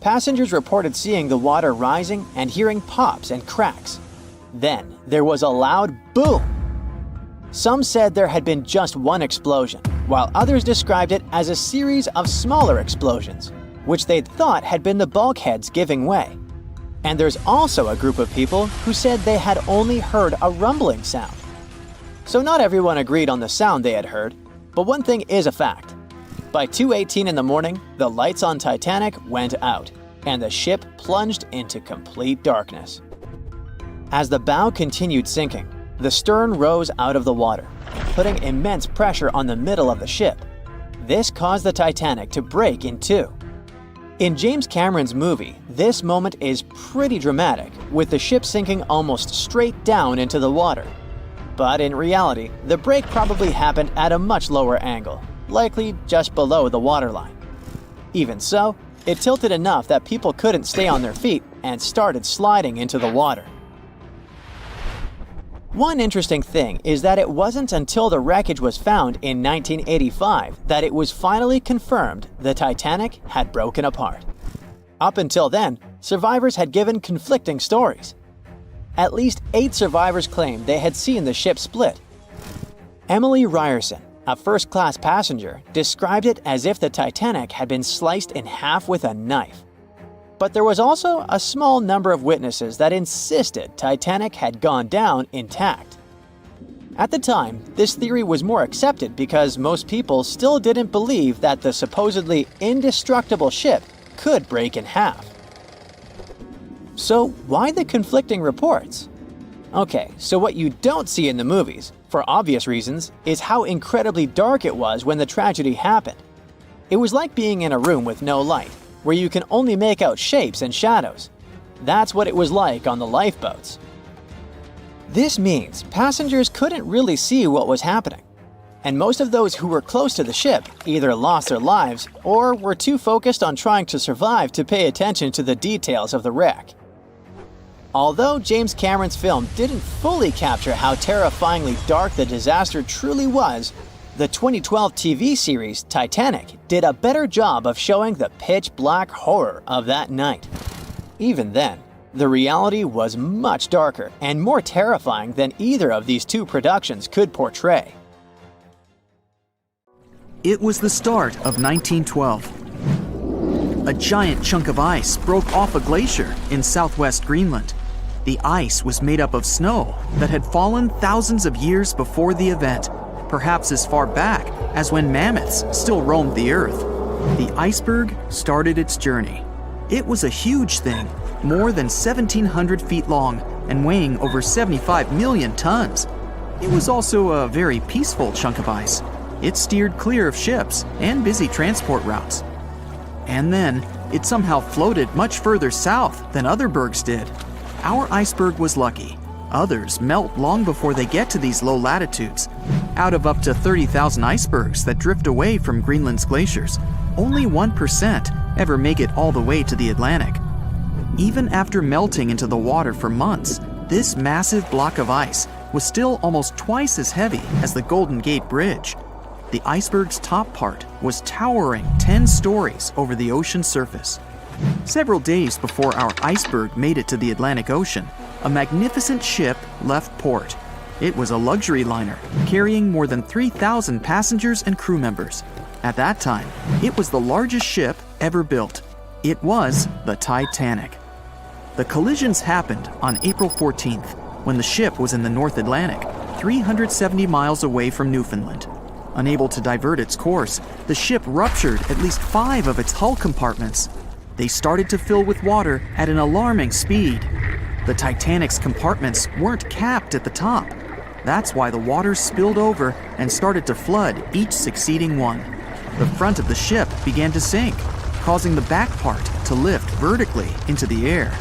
Speaker 7: passengers reported seeing the water rising and hearing pops and cracks. Then there was a loud boom. Some said there had been just one explosion, while others described it as a series of smaller explosions, which they'd thought had been the bulkheads giving way. And there's also a group of people who said they had only heard a rumbling sound. So not everyone agreed on the sound they had heard, but one thing is a fact. By 2:18 in the morning, the lights on Titanic went out, and the ship plunged into complete darkness. As the bow continued sinking, the stern rose out of the water, putting immense pressure on the middle of the ship. This caused the Titanic to break in two. In James Cameron's movie, this moment is pretty dramatic, with the ship sinking almost straight down into the water. But in reality, the break probably happened at a much lower angle, likely just below the waterline. Even so, it tilted enough that people couldn't stay on their feet and started sliding into the water. One interesting thing is that it wasn't until the wreckage was found in 1985 that it was finally confirmed the Titanic had broken apart. Up until then, survivors had given conflicting stories. At least 8 survivors claimed they had seen the ship split. Emily Ryerson, a first-class passenger, described it as if the Titanic had been sliced in half with a knife. But there was also a small number of witnesses that insisted Titanic had gone down intact. At the time, this theory was more accepted because most people still didn't believe that the supposedly indestructible ship could break in half. So why the conflicting reports? Okay, so what you don't see in the movies, for obvious reasons, is how incredibly dark it was when the tragedy happened. It was like being in a room with no light, where you can only make out shapes and shadows. That's what it was like on the lifeboats. This means passengers couldn't really see what was happening, and most of those who were close to the ship either lost their lives or were too focused on trying to survive to pay attention to the details of the wreck. Although James Cameron's film didn't fully capture how terrifyingly dark the disaster truly was, the 2012 TV series Titanic did a better job of showing the pitch-black horror of that night. Even then, the reality was much darker and more terrifying than either of these two productions could portray.
Speaker 3: It was the start of 1912. A giant chunk of ice broke off a glacier in southwest Greenland. The ice was made up of snow that had fallen thousands of years before the event, perhaps as far back as when mammoths still roamed the earth. The iceberg started its journey. It was a huge thing, more than 1,700 feet long and weighing over 75 million tons. It was also a very peaceful chunk of ice. It steered clear of ships and busy transport routes. And then, it somehow floated much further south than other bergs did. Our iceberg was lucky. Others melt long before they get to these low latitudes. Out of up to 30,000 icebergs that drift away from Greenland's glaciers, only 1% ever make it all the way to the Atlantic. Even after melting into the water for months, this massive block of ice was still almost twice as heavy as the Golden Gate Bridge. The iceberg's top part was towering 10 stories over the ocean surface. Several days before our iceberg made it to the Atlantic Ocean, a magnificent ship left port. It was a luxury liner carrying more than 3,000 passengers and crew members. At that time, it was the largest ship ever built. It was the Titanic. The collisions happened on April 14th, when the ship was in the North Atlantic, 370 miles away from Newfoundland. Unable to divert its course, the ship ruptured at least 5 of its hull compartments. They started to fill with water at an alarming speed. The Titanic's compartments weren't capped at the top. That's why the water spilled over and started to flood each succeeding one. The front of the ship began to sink, causing the back part to lift vertically into the air.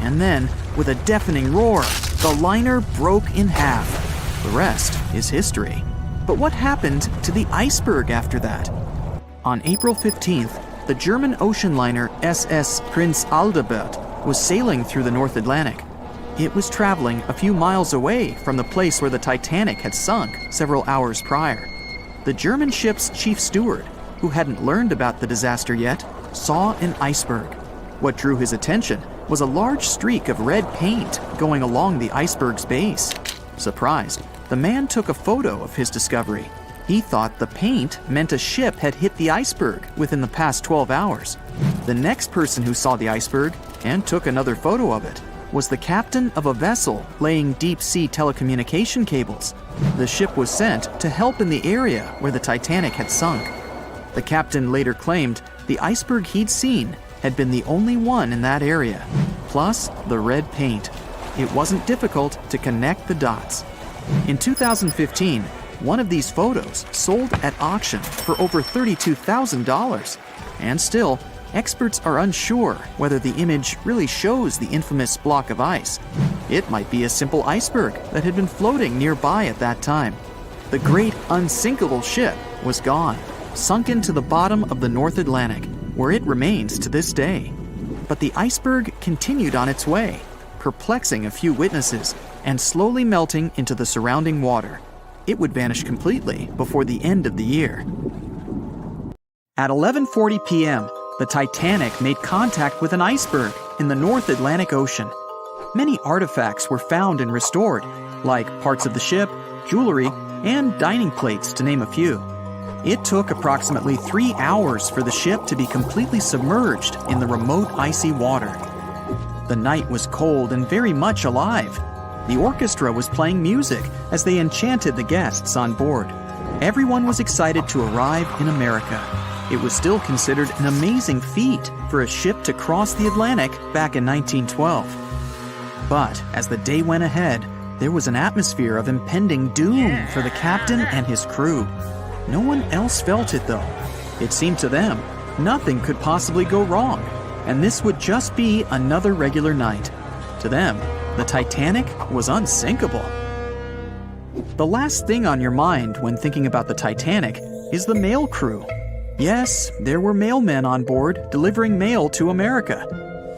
Speaker 3: And then, with a deafening roar, the liner broke in half. The rest is history. But what happened to the iceberg after that? On April 15th, the German ocean liner SS Prinz Adalbert was sailing through the North Atlantic. It was traveling a few miles away from the place where the Titanic had sunk several hours prior. The German ship's chief steward, who hadn't learned about the disaster yet, saw an iceberg. What drew his attention was a large streak of red paint going along the iceberg's base. Surprised, the man took a photo of his discovery. He thought the paint meant a ship had hit the iceberg within the past 12 hours. The next person who saw the iceberg and took another photo of it was the captain of a vessel laying deep-sea telecommunication cables. The ship was sent to help in the area where the Titanic had sunk. The captain later claimed the iceberg he'd seen had been the only one in that area, plus the red paint. It wasn't difficult to connect the dots. In 2015, one of these photos sold at auction for over $32,000. And still, experts are unsure whether the image really shows the infamous block of ice. It might be a simple iceberg that had been floating nearby at that time. The great unsinkable ship was gone, sunken to the bottom of the North Atlantic, where it remains to this day. But the iceberg continued on its way, perplexing a few witnesses and slowly melting into the surrounding water. It would vanish completely before the end of the year. At 11:40 p.m., the Titanic made contact with an iceberg in the North Atlantic Ocean. Many artifacts were found and restored, like parts of the ship, jewelry, and dining plates, to name a few. It took approximately 3 hours for the ship to be completely submerged in the remote icy water. The night was cold and very much alive. The orchestra was playing music as they enchanted the guests on board. Everyone was excited to arrive in America. It was still considered an amazing feat for a ship to cross the Atlantic back in 1912. But as the day went ahead, there was an atmosphere of impending doom for the captain and his crew. No one else felt it, though. It seemed to them nothing could possibly go wrong, and this would just be another regular night. To them, the Titanic was unsinkable. The last thing on your mind when thinking about the Titanic is the mail crew. Yes, there were mailmen on board delivering mail to America.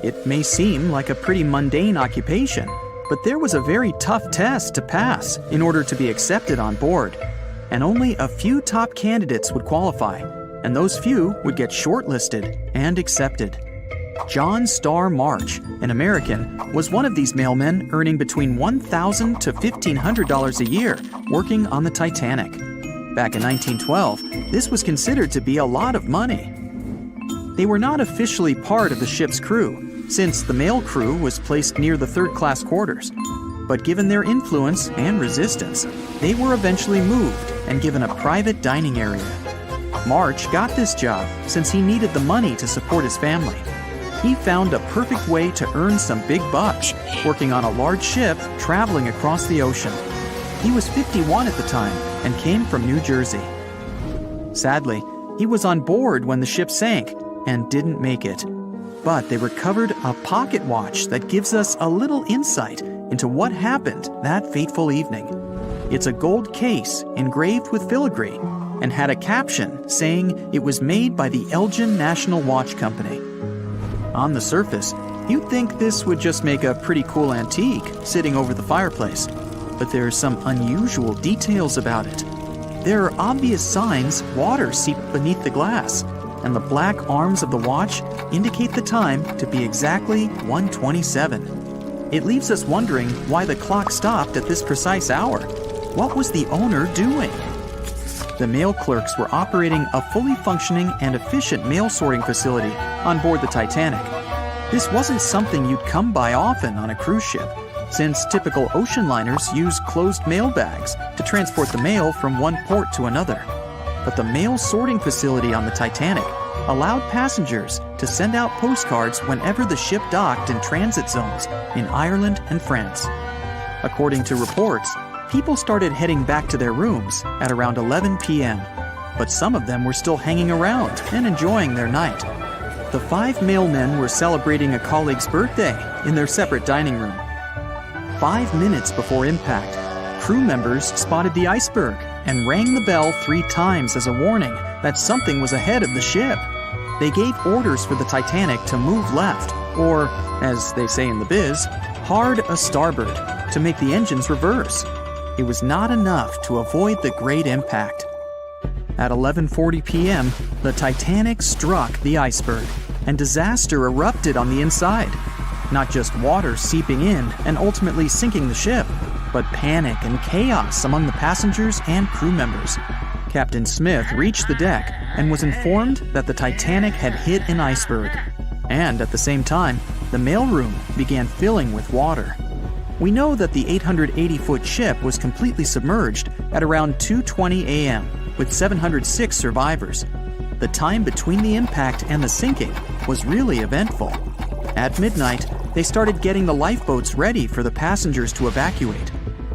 Speaker 3: It may seem like a pretty mundane occupation, but there was a very tough test to pass in order to be accepted on board. And only a few top candidates would qualify, and those few would get shortlisted and accepted. John Starr March, an American, was one of these mailmen earning between $1,000 to $1,500 a year working on the Titanic. Back in 1912, this was considered to be a lot of money. They were not officially part of the ship's crew, since the mail crew was placed near the third-class quarters. But given their influence and resistance, they were eventually moved and given a private dining area. March got this job since he needed the money to support his family. He found a perfect way to earn some big bucks, working on a large ship traveling across the ocean. He was 51 at the time and came from New Jersey. Sadly, he was on board when the ship sank and didn't make it. But they recovered a pocket watch that gives us a little insight into what happened that fateful evening. It's a gold case engraved with filigree and had a caption saying it was made by the Elgin National Watch Company. On the surface, you'd think this would just make a pretty cool antique sitting over the fireplace, but there are some unusual details about it. There are obvious signs water seeped beneath the glass, and the black arms of the watch indicate the time to be exactly 1:27. It leaves us wondering why the clock stopped at this precise hour. What was the owner doing? The mail clerks were operating a fully functioning and efficient mail sorting facility on board the Titanic. This wasn't something you'd come by often on a cruise ship, since typical ocean liners use closed mail bags to transport the mail from one port to another. But the mail sorting facility on the Titanic allowed passengers to send out postcards whenever the ship docked in transit zones in Ireland and France. According to reports, people started heading back to their rooms at around 11 p.m., but some of them were still hanging around and enjoying their night. The 5 mailmen were celebrating a colleague's birthday in their separate dining room. 5 minutes before impact, crew members spotted the iceberg and rang the bell 3 times as a warning that something was ahead of the ship. They gave orders for the Titanic to move left, or, as they say in the biz, hard a starboard, to make the engines reverse. It was not enough to avoid the great impact. At 11:40 p.m., the Titanic struck the iceberg. and disaster erupted on the inside. Not just water seeping in and ultimately sinking the ship, but panic and chaos among the passengers and crew members. Captain Smith reached the deck and was informed that the Titanic had hit an iceberg. And at the same time, the mailroom began filling with water. We know that the 880-foot ship was completely submerged at around 2:20 a.m., with 706 survivors. The time between the impact and the sinking was really eventful. At midnight, they started getting the lifeboats ready for the passengers to evacuate.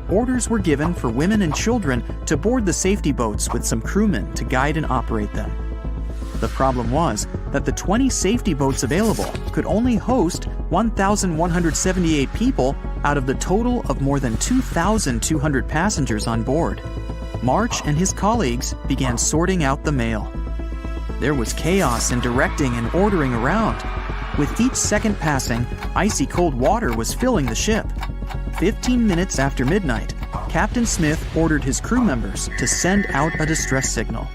Speaker 3: Orders were given for women and children to board the safety boats with some crewmen to guide and operate them. The problem was that the 20 safety boats available could only host 1,178 people out of the total of more than 2,200 passengers on board. March and his colleagues began sorting out the mail. There was chaos in directing and ordering around. With each second passing, icy cold water was filling the ship. 15 minutes after midnight, Captain Smith ordered his crew members to send out a distress signal.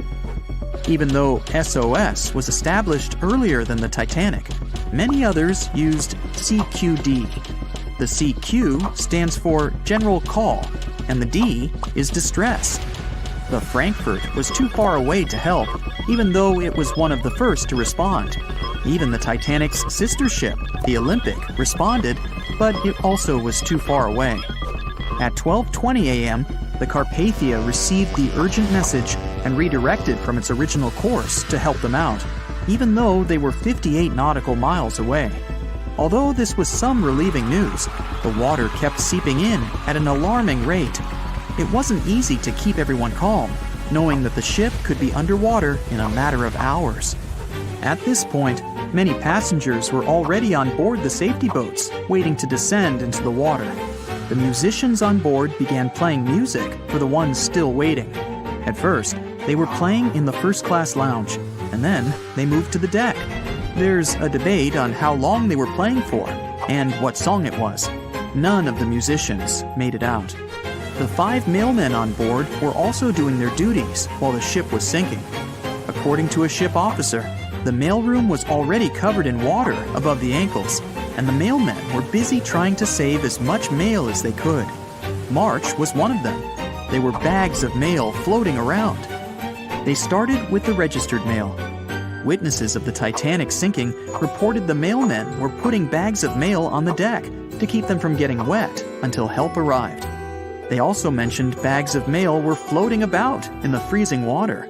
Speaker 3: Even though SOS was established earlier than the Titanic, many others used CQD. The CQ stands for General Call, and the D is Distress. The Frankfurt was too far away to help, even though it was one of the first to respond. Even the Titanic's sister ship, the Olympic, responded, but it also was too far away. At 12:20 a.m., the Carpathia received the urgent message and redirected from its original course to help them out, even though they were 58 nautical miles away. Although this was some relieving news, the water kept seeping in at an alarming rate. It wasn't easy to keep everyone calm, knowing that the ship could be underwater in a matter of hours. At this point, many passengers were already on board the safety boats, waiting to descend into the water. The musicians on board began playing music for the ones still waiting. At first, they were playing in the first-class lounge, and then they moved to the deck. There's a debate on how long they were playing for and what song it was. None of the musicians made it out. The 5 mailmen on board were also doing their duties while the ship was sinking. According to a ship officer, the mailroom was already covered in water above the ankles, and the mailmen were busy trying to save as much mail as they could. March was one of them. There were bags of mail floating around. They started with the registered mail. Witnesses of the Titanic sinking reported the mailmen were putting bags of mail on the deck to keep them from getting wet until help arrived. They also mentioned bags of mail were floating about in the freezing water.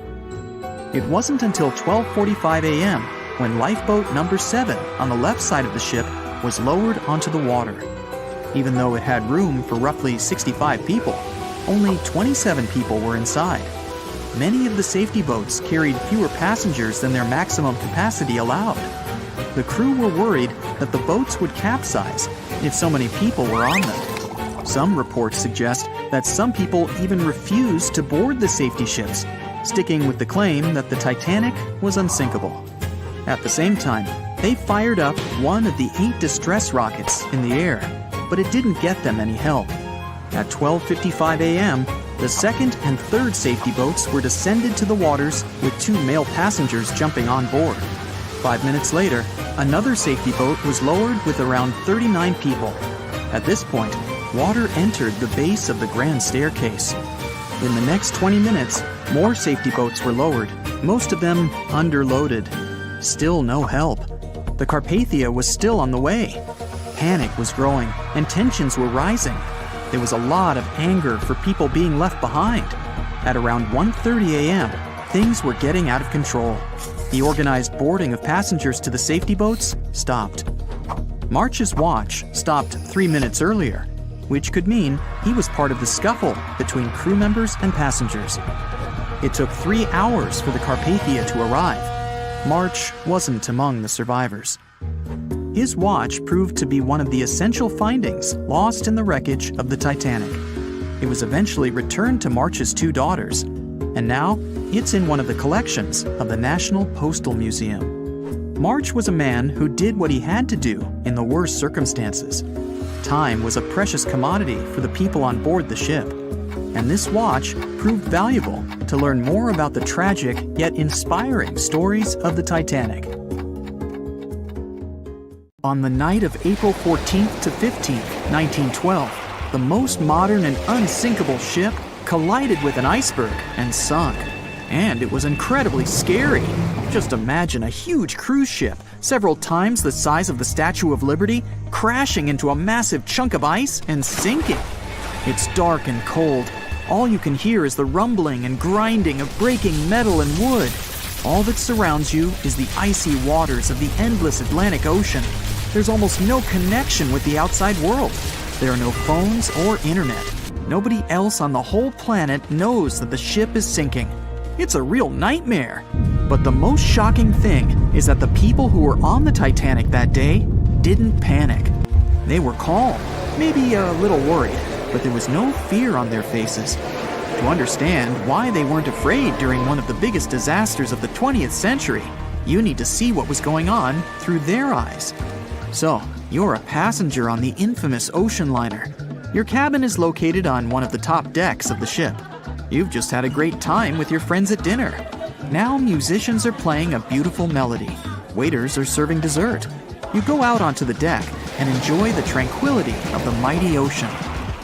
Speaker 3: It wasn't until 12:45 a.m. when lifeboat number 7 on the left side of the ship was lowered onto the water. Even though it had room for roughly 65 people, only 27 people were inside. Many of the safety boats carried fewer passengers than their maximum capacity allowed. The crew were worried that the boats would capsize if so many people were on them. Some reports suggest that some people even refused to board the safety ships, sticking with the claim that the Titanic was unsinkable. At the same time, they fired up one of the 8 distress rockets in the air, but it didn't get them any help. At 12:55 a.m., the second and third safety boats were descended to the waters with 2 male passengers jumping on board. 5 minutes later, another safety boat was lowered with around 39 people. At this point, water entered the base of the grand staircase. In the next 20 minutes, more safety boats were lowered, most of them underloaded. Still no help. The Carpathia was still on the way. Panic was growing, and tensions were rising. There was a lot of anger for people being left behind. At around 1:30 a.m., things were getting out of control. The organized boarding of passengers to the safety boats stopped. March's watch stopped 3 minutes earlier, which could mean he was part of the scuffle between crew members and passengers. It took 3 hours for the Carpathia to arrive. March wasn't among the survivors. His watch proved to be one of the essential findings lost in the wreckage of the Titanic. It was eventually returned to March's 2 daughters, and now it's in one of the collections of the National Postal Museum. March was a man who did what he had to do in the worst circumstances. Time was a precious commodity for the people on board the ship, and this watch proved valuable to learn more about the tragic yet inspiring stories of the Titanic. On the night of April 14th to 15th, 1912, the most modern and unsinkable ship collided with an iceberg and sunk. And it was incredibly scary. Just imagine a huge cruise ship, several times the size of the Statue of Liberty, crashing into a massive chunk of ice and sinking. It's dark and cold. All you can hear is the rumbling and grinding of breaking metal and wood. All that surrounds you is the icy waters of the endless Atlantic Ocean. There's almost no connection with the outside world. There are no phones or internet. Nobody else on the whole planet knows that the ship is sinking. It's a real nightmare. But the most shocking thing is that the people who were on the Titanic that day didn't panic. They were calm, maybe a little worried, but there was no fear on their faces. To understand why they weren't afraid during one of the biggest disasters of the 20th century, you need to see what was going on through their eyes. So, you're a passenger on the infamous ocean liner. Your cabin is located on one of the top decks of the ship. You've just had a great time with your friends at dinner. Now musicians are playing a beautiful melody. Waiters are serving dessert. You go out onto the deck and enjoy the tranquility of the mighty ocean.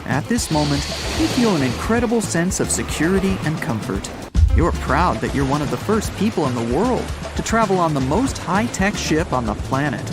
Speaker 3: At this moment, you feel an incredible sense of security and comfort. You're proud that you're one of the first people in the world to travel on the most high-tech ship on the planet.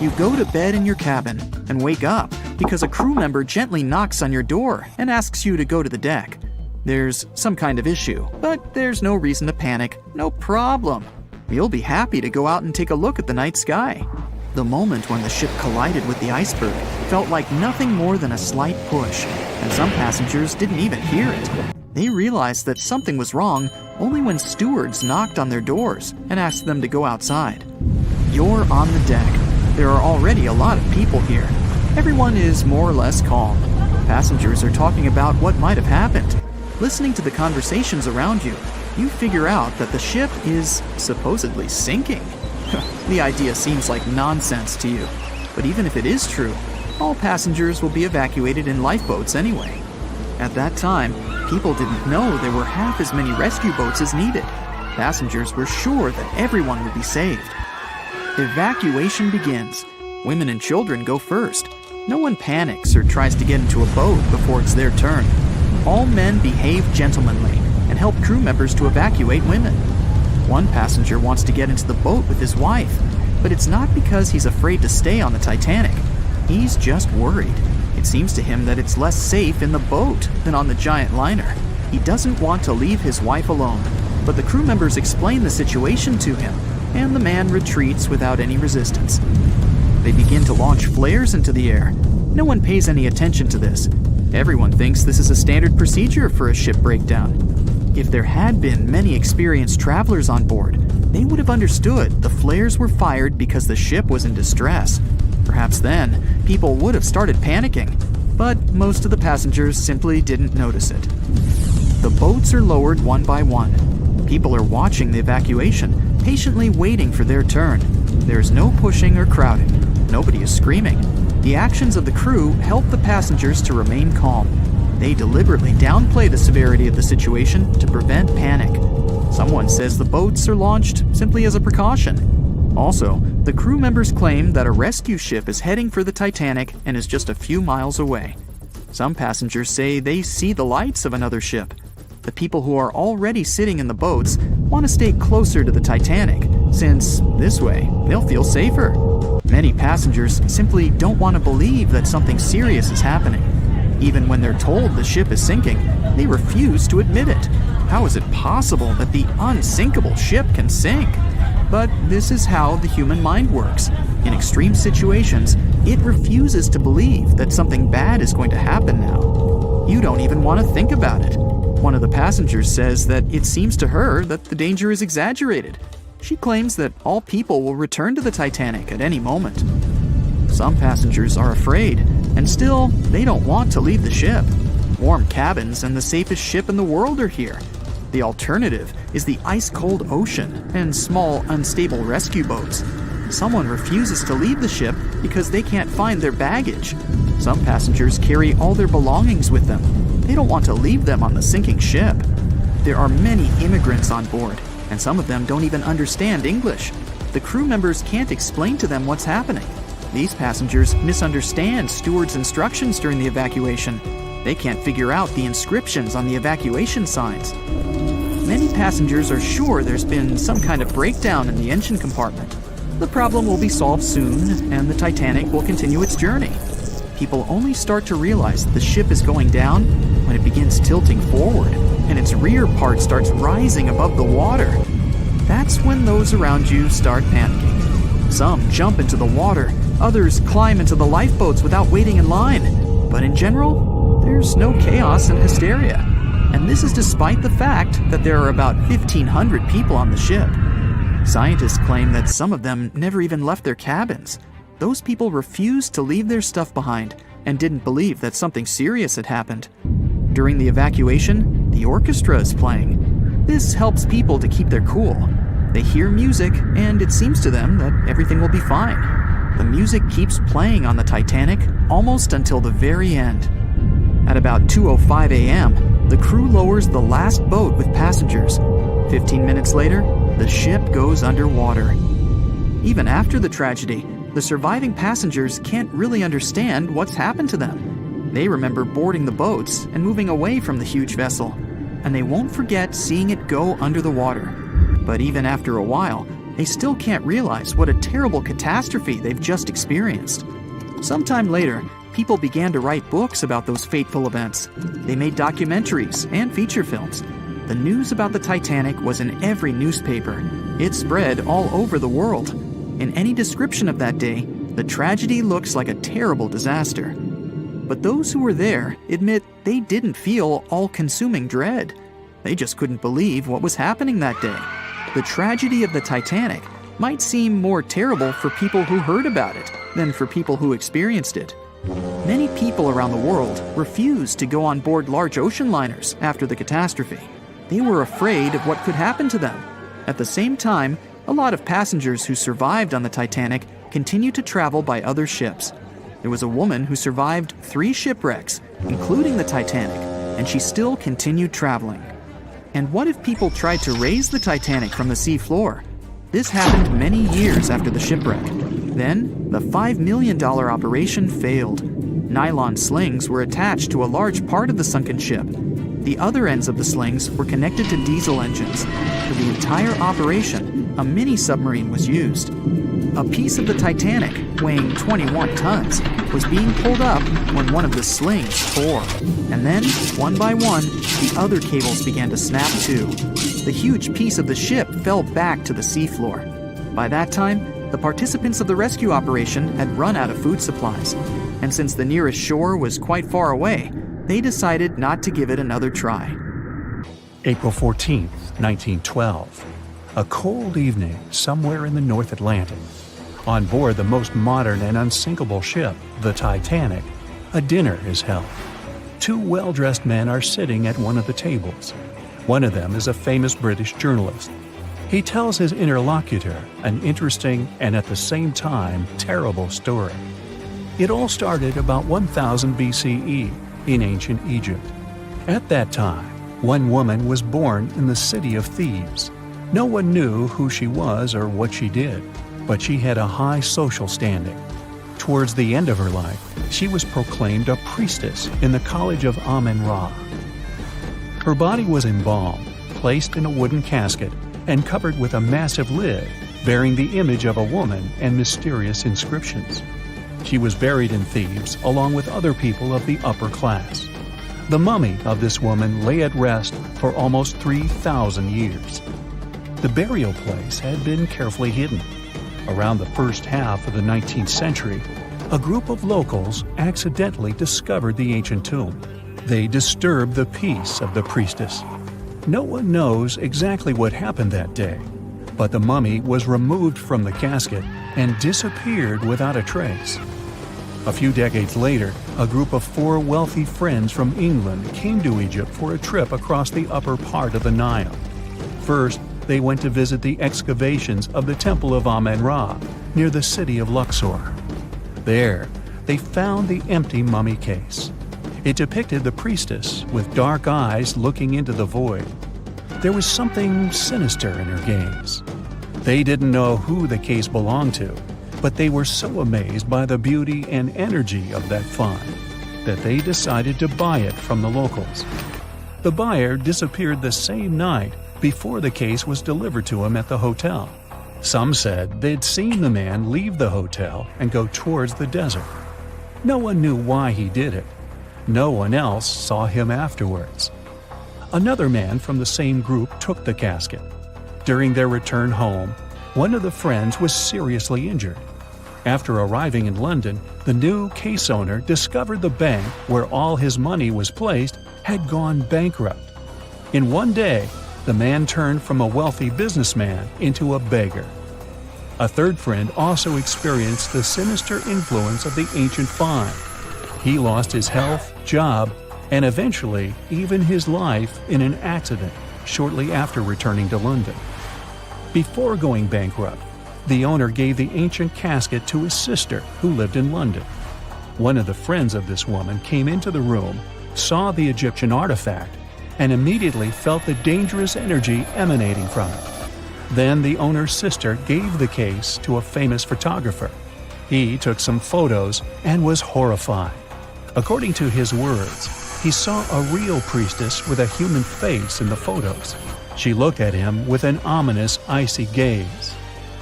Speaker 3: You go to bed in your cabin and wake up because a crew member gently knocks on your door and asks you to go to the deck. There's some kind of issue, but there's no reason to panic. No problem. You'll be happy to go out and take a look at the night sky. The moment when the ship collided with the iceberg felt like nothing more than a slight push, and some passengers didn't even hear it. They realized that something was wrong only when stewards knocked on their doors and asked them to go outside. You're on the deck. There are already a lot of people here. Everyone is more or less calm. Passengers are talking about what might have happened. Listening to the conversations around you, you figure out that the ship is supposedly sinking. The idea seems like nonsense to you, but even if it is true, all passengers will be evacuated in lifeboats anyway. At that time, people didn't know there were half as many rescue boats as needed. Passengers were sure that everyone would be saved. Evacuation begins. Women and children go first. No one panics or tries to get into a boat before it's their turn. All men behave gentlemanly and help crew members to evacuate women. One passenger wants to get into the boat with his wife, but it's not because he's afraid to stay on the Titanic. He's just worried. It seems to him that it's less safe in the boat than on the giant liner. He doesn't want to leave his wife alone, but the crew members explain the situation to him, and the man retreats without any resistance. They begin to launch flares into the air. No one pays any attention to this. Everyone thinks this is a standard procedure for a ship breakdown. If there had been many experienced travelers on board, they would have understood the flares were fired because the ship was in distress. Perhaps then, people would have started panicking, but most of the passengers simply didn't notice it. The boats are lowered one by one. People are watching the evacuation, patiently waiting for their turn. There's no pushing or crowding. Nobody is screaming. The actions of the crew help the passengers to remain calm. They deliberately downplay the severity of the situation to prevent panic. Someone says the boats are launched simply as a precaution. Also, the crew members claim that a rescue ship is heading for the Titanic and is just a few miles away. Some passengers say they see the lights of another ship. The people who are already sitting in the boats want to stay closer to the Titanic, since this way they'll feel safer. Many passengers simply don't want to believe that something serious is happening. Even when they're told the ship is sinking, they refuse to admit it. How is it possible that the unsinkable ship can sink? But this is how the human mind works. In extreme situations, it refuses to believe that something bad is going to happen now. You don't even want to think about it. One of the passengers says that it seems to her that the danger is exaggerated. She claims that all people will return to the Titanic at any moment. Some passengers are afraid, and still, they don't want to leave the ship. Warm cabins and the safest ship in the world are here. The alternative is the ice-cold ocean and small, unstable rescue boats. Someone refuses to leave the ship because they can't find their baggage. Some passengers carry all their belongings with them. They don't want to leave them on the sinking ship. There are many immigrants on board, and some of them don't even understand English. The crew members can't explain to them what's happening. These passengers misunderstand stewards' instructions during the evacuation. They can't figure out the inscriptions on the evacuation signs. Many passengers are sure there's been some kind of breakdown in the engine compartment. The problem will be solved soon, and the Titanic will continue its journey. People only start to realize the ship is going down when it begins tilting forward, and its rear part starts rising above the water. That's when those around you start panicking. Some jump into the water, others climb into the lifeboats without waiting in line. But in general, there's no chaos and hysteria. And this is despite the fact that there are about 1,500 people on the ship. Scientists claim that some of them never even left their cabins. Those people refused to leave their stuff behind and didn't believe that something serious had happened. During the evacuation, the orchestra is playing. This helps people to keep their cool. They hear music, and it seems to them that everything will be fine. The music keeps playing on the Titanic almost until the very end. At about 2:05 a.m., the crew lowers the last boat with passengers. 15 minutes later, the ship goes underwater. Even after the tragedy, the surviving passengers can't really understand what's happened to them. They remember boarding the boats and moving away from the huge vessel, and they won't forget seeing it go under the water. But even after a while, they still can't realize what a terrible catastrophe they've just experienced. Sometime later, people began to write books about those fateful events. They made documentaries and feature films. The news about the Titanic was in every newspaper. It spread all over the world. In any description of that day, the tragedy looks like a terrible disaster. But those who were there admit they didn't feel all-consuming dread. They just couldn't believe what was happening that day. The tragedy of the Titanic might seem more terrible for people who heard about it than for people who experienced it. Many people around the world refused to go on board large ocean liners after the catastrophe. They were afraid of what could happen to them. At the same time, a lot of passengers who survived on the Titanic continued to travel by other ships. There was a woman who survived 3 shipwrecks, including the Titanic, and she still continued traveling. And what if people tried to raise the Titanic from the sea floor? This happened many years after the shipwreck. Then, the $5 million operation failed. Nylon slings were attached to a large part of the sunken ship. The other ends of the slings were connected to diesel engines. For the entire operation, a mini-submarine was used. A piece of the Titanic, weighing 21 tons, was being pulled up when one of the slings tore. And then, one by one, the other cables began to snap too. The huge piece of the ship fell back to the seafloor. By that time, the participants of the rescue operation had run out of food supplies. And since the nearest shore was quite far away, they decided not to give it another try.
Speaker 2: April 14, 1912. A cold evening somewhere in the North Atlantic. On board the most modern and unsinkable ship, the Titanic, a dinner is held. 2 well-dressed men are sitting at one of the tables. One of them is a famous British journalist. He tells his interlocutor an interesting and at the same time terrible story. It all started about 1000 BCE in ancient Egypt. At that time, one woman was born in the city of Thebes. No one knew who she was or what she did, but she had a high social standing. Towards the end of her life, she was proclaimed a priestess in the college of Amen-Ra. Her body was embalmed, placed in a wooden casket, and covered with a massive lid bearing the image of a woman and mysterious inscriptions. She was buried in Thebes along with other people of the upper class. The mummy of this woman lay at rest for almost 3,000 years. The burial place had been carefully hidden. Around the first half of the 19th century, a group of locals accidentally discovered the ancient tomb. They disturbed the peace of the priestess. No one knows exactly what happened that day, but the mummy was removed from the casket and disappeared without a trace. A few decades later, a group of 4 wealthy friends from England came to Egypt for a trip across the upper part of the Nile. First, they went to visit the excavations of the Temple of Amen-Ra near the city of Luxor. There, they found the empty mummy case. It depicted the priestess with dark eyes looking into the void. There was something sinister in her gaze. They didn't know who the case belonged to, But they were so amazed by the beauty and energy of that find that they decided to buy it from the locals. The buyer disappeared the same night before the case was delivered to him at the hotel. Some said they'd seen the man leave the hotel and go towards the desert. No one knew why he did it. No one else saw him afterwards. Another man from the same group took the casket. During their return home, one of the friends was seriously injured. After arriving in London, the new case owner discovered the bank where all his money was placed had gone bankrupt. In one day, the man turned from a wealthy businessman into a beggar. A third friend also experienced the sinister influence of the ancient find. He lost his health, job, and eventually even his life in an accident shortly after returning to London. Before going bankrupt, the owner gave the ancient casket to his sister who lived in London. One of the friends of this woman came into the room, saw the Egyptian artifact, and immediately felt the dangerous energy emanating from it. Then the owner's sister gave the case to a famous photographer. He took some photos and was horrified. According to his words, he saw a real priestess with a human face in the photos. She looked at him with an ominous, icy gaze.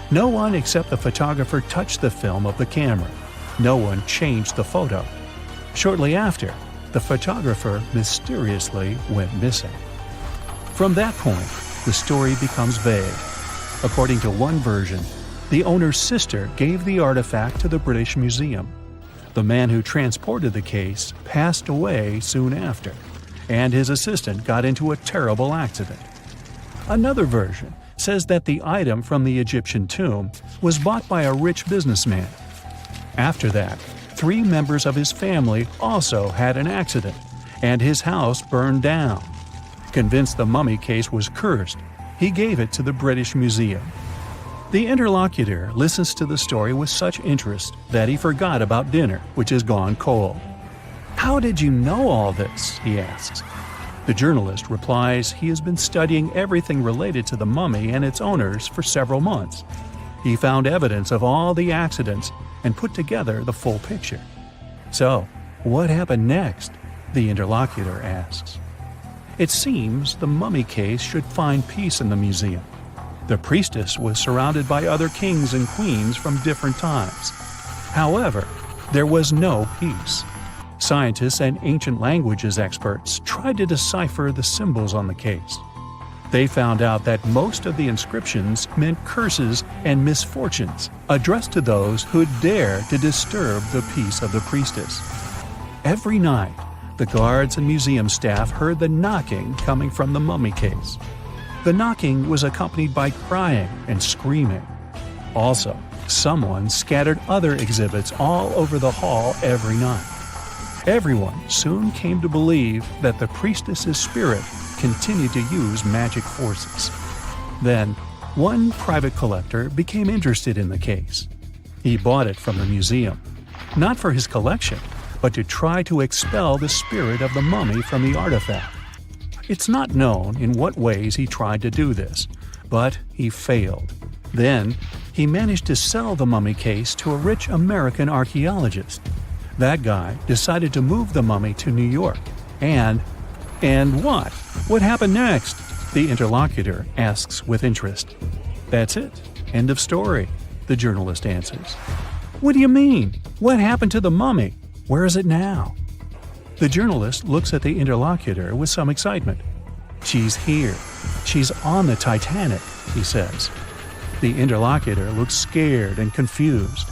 Speaker 2: No one except the photographer touched the film of the camera. No one changed the photo. Shortly after, the photographer mysteriously went missing. From that point, the story becomes vague. According to one version, the owner's sister gave the artifact to the British Museum. The man who transported the case passed away soon after, and his assistant got into a terrible accident. Another version says that the item from the Egyptian tomb was bought by a rich businessman. After that, 3 members of his family also had an accident, and his house burned down. Convinced the mummy case was cursed, he gave it to the British Museum. The interlocutor listens to the story with such interest that he forgot about dinner, which has gone cold. "How did you know all this?" he asks. The journalist replies he has been studying everything related to the mummy and its owners for several months. He found evidence of all the accidents and put together the full picture. "So, what happened next?" the interlocutor asks. It seems the mummy case should find peace in the museum. The priestess was surrounded by other kings and queens from different times. However, there was no peace. Scientists and ancient languages experts tried to decipher the symbols on the case. They found out that most of the inscriptions meant curses and misfortunes addressed to those who'd dare to disturb the peace of the priestess. Every night, the guards and museum staff heard the knocking coming from the mummy case. The knocking was accompanied by crying and screaming. Also, someone scattered other exhibits all over the hall every night. Everyone soon came to believe that the priestess's spirit continued to use magic forces. Then, one private collector became interested in the case. He bought it from the museum, not for his collection, but to try to expel the spirit of the mummy from the artifact. It's not known in what ways he tried to do this, but he failed. Then, he managed to sell the mummy case to a rich American archaeologist. That guy decided to move the mummy to New York. And what? What happened next? The interlocutor asks with interest. "That's it. End of story," the journalist answers. "What do you mean? What happened to the mummy? Where is it now?" The journalist looks at the interlocutor with some excitement. "She's here. She's on the Titanic," he says. The interlocutor looks scared and confused,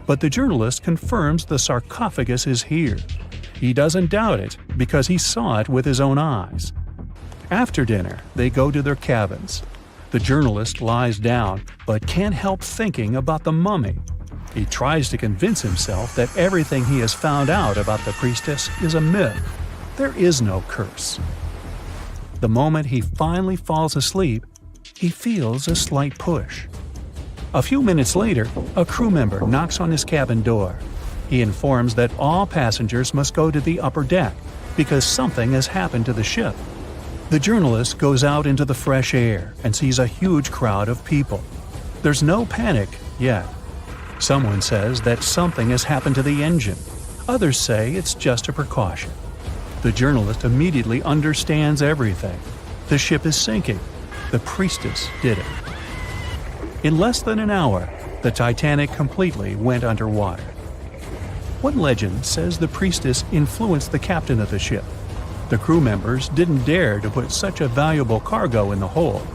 Speaker 2: but the journalist confirms the sarcophagus is here. He doesn't doubt it because he saw it with his own eyes. After dinner, they go to their cabins. The journalist lies down but can't help thinking about the mummy. He tries to convince himself that everything he has found out about the priestess is a myth. There is no curse. The moment he finally falls asleep, he feels a slight push. A few minutes later, a crew member knocks on his cabin door. He informs that all passengers must go to the upper deck because something has happened to the ship. The journalist goes out into the fresh air and sees a huge crowd of people. There's no panic yet. Someone says that something has happened to the engine. Others say it's just a precaution. The journalist immediately understands everything. The ship is sinking. The priestess did it. In less than an hour, the Titanic completely went underwater. One legend says the priestess influenced the captain of the ship. The crew members didn't dare to put such a valuable cargo in the hold.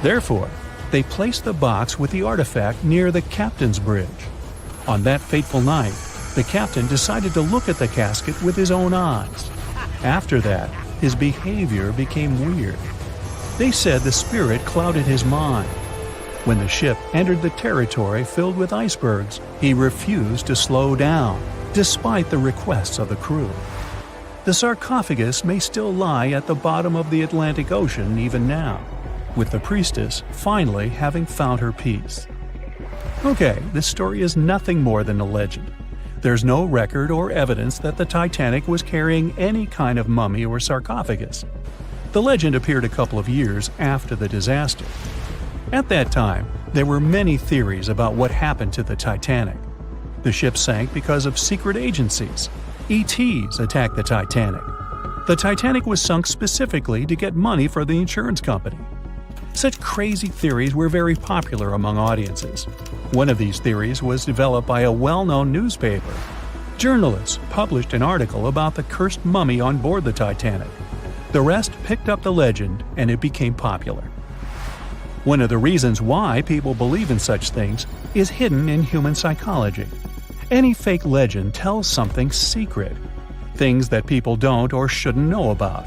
Speaker 2: Therefore, they placed the box with the artifact near the captain's bridge. On that fateful night, the captain decided to look at the casket with his own eyes. After that, his behavior became weird. They said the spirit clouded his mind. When the ship entered the territory filled with icebergs, he refused to slow down, despite the requests of the crew. The sarcophagus may still lie at the bottom of the Atlantic Ocean even now, with the priestess finally having found her peace. Okay, this story is nothing more than a legend. There's no record or evidence that the Titanic was carrying any kind of mummy or sarcophagus. The legend appeared a couple of years after the disaster. At that time, there were many theories about what happened to the Titanic. The ship sank because of secret agencies. ETs attacked the Titanic. The Titanic was sunk specifically to get money for the insurance company. Such crazy theories were very popular among audiences. One of these theories was developed by a well-known newspaper. Journalists published an article about the cursed mummy on board the Titanic. The rest picked up the legend, and it became popular. One of the reasons why people believe in such things is hidden in human psychology. Any fake legend tells something secret, things that people don't or shouldn't know about.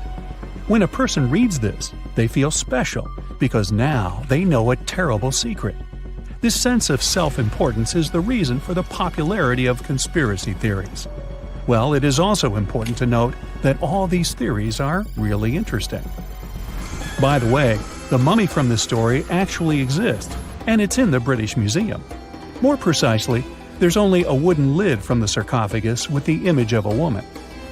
Speaker 2: When a person reads this, they feel special because now they know a terrible secret. This sense of self-importance is the reason for the popularity of conspiracy theories. Well, it is also important to note that all these theories are really interesting. By the way, the mummy from this story actually exists, and it's in the British Museum. More precisely, there's only a wooden lid from the sarcophagus with the image of a woman.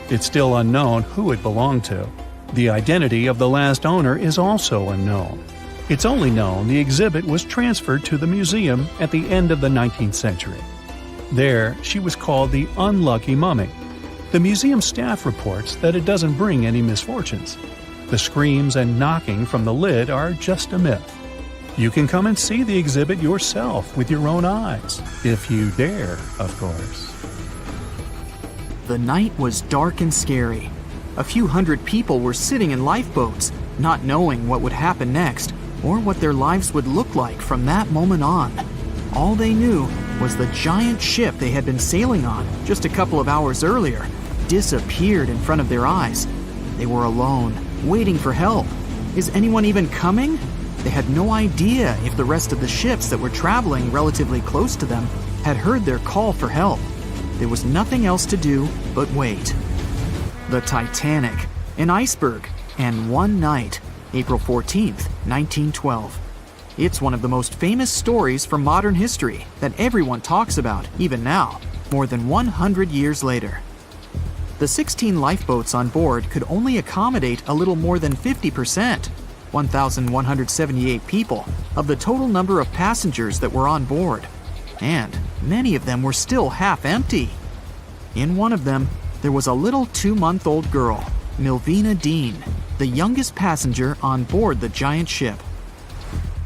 Speaker 2: It's still unknown who it belonged to. The identity of the last owner is also unknown. It's only known the exhibit was transferred to the museum at the end of the 19th century. There, she was called the Unlucky Mummy. The museum staff reports that it doesn't bring any misfortunes. The screams and knocking from the lid are just a myth. You can come and see the exhibit yourself with your own eyes, if you dare, of course.
Speaker 3: The night was dark and scary. A few hundred people were sitting in lifeboats, not knowing what would happen next, or what their lives would look like from that moment on. All they knew was the giant ship they had been sailing on just a couple of hours earlier disappeared in front of their eyes. They were alone, waiting for help. Is anyone even coming? They had no idea if the rest of the ships that were traveling relatively close to them had heard their call for help. There was nothing else to do but wait. The Titanic, an iceberg, and one night, April 14th, 1912. It's one of the most famous stories from modern history that everyone talks about, even now, more than 100 years later. The 16 lifeboats on board could only accommodate a little more than 50%, 1,178 people, of the total number of passengers that were on board. And many of them were still half empty. In one of them, there was a little 2-month-old girl, Milvina Dean, the youngest passenger on board the giant ship.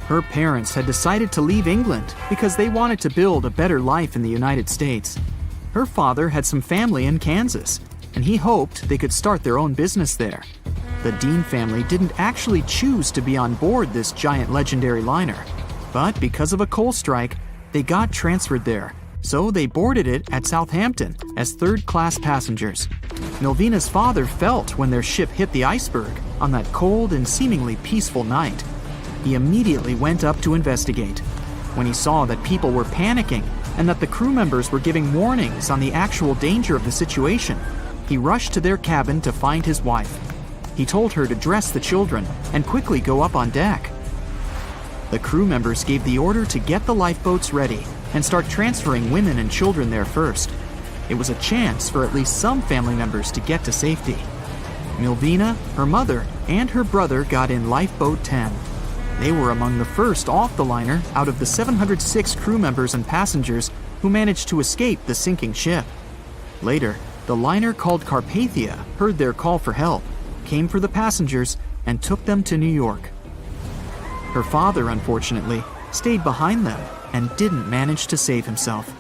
Speaker 3: Her parents had decided to leave England because they wanted to build a better life in the United States. Her father had some family in Kansas, and he hoped they could start their own business there. The Dean family didn't actually choose to be on board this giant legendary liner, but because of a coal strike, they got transferred there, so they boarded it at Southampton as third-class passengers. Milvina's father felt when their ship hit the iceberg on that cold and seemingly peaceful night. He immediately went up to investigate. When he saw that people were panicking and that the crew members were giving warnings on the actual danger of the situation, he rushed to their cabin to find his wife. He told her to dress the children and quickly go up on deck. The crew members gave the order to get the lifeboats ready and start transferring women and children there first. It was a chance for at least some family members to get to safety. Milvina, her mother, and her brother got in lifeboat 10. They were among the first off the liner out of the 706 crew members and passengers who managed to escape the sinking ship. Later, the liner called Carpathia heard their call for help, came for the passengers, and took them to New York. Her father, unfortunately, stayed behind them and didn't manage to save himself.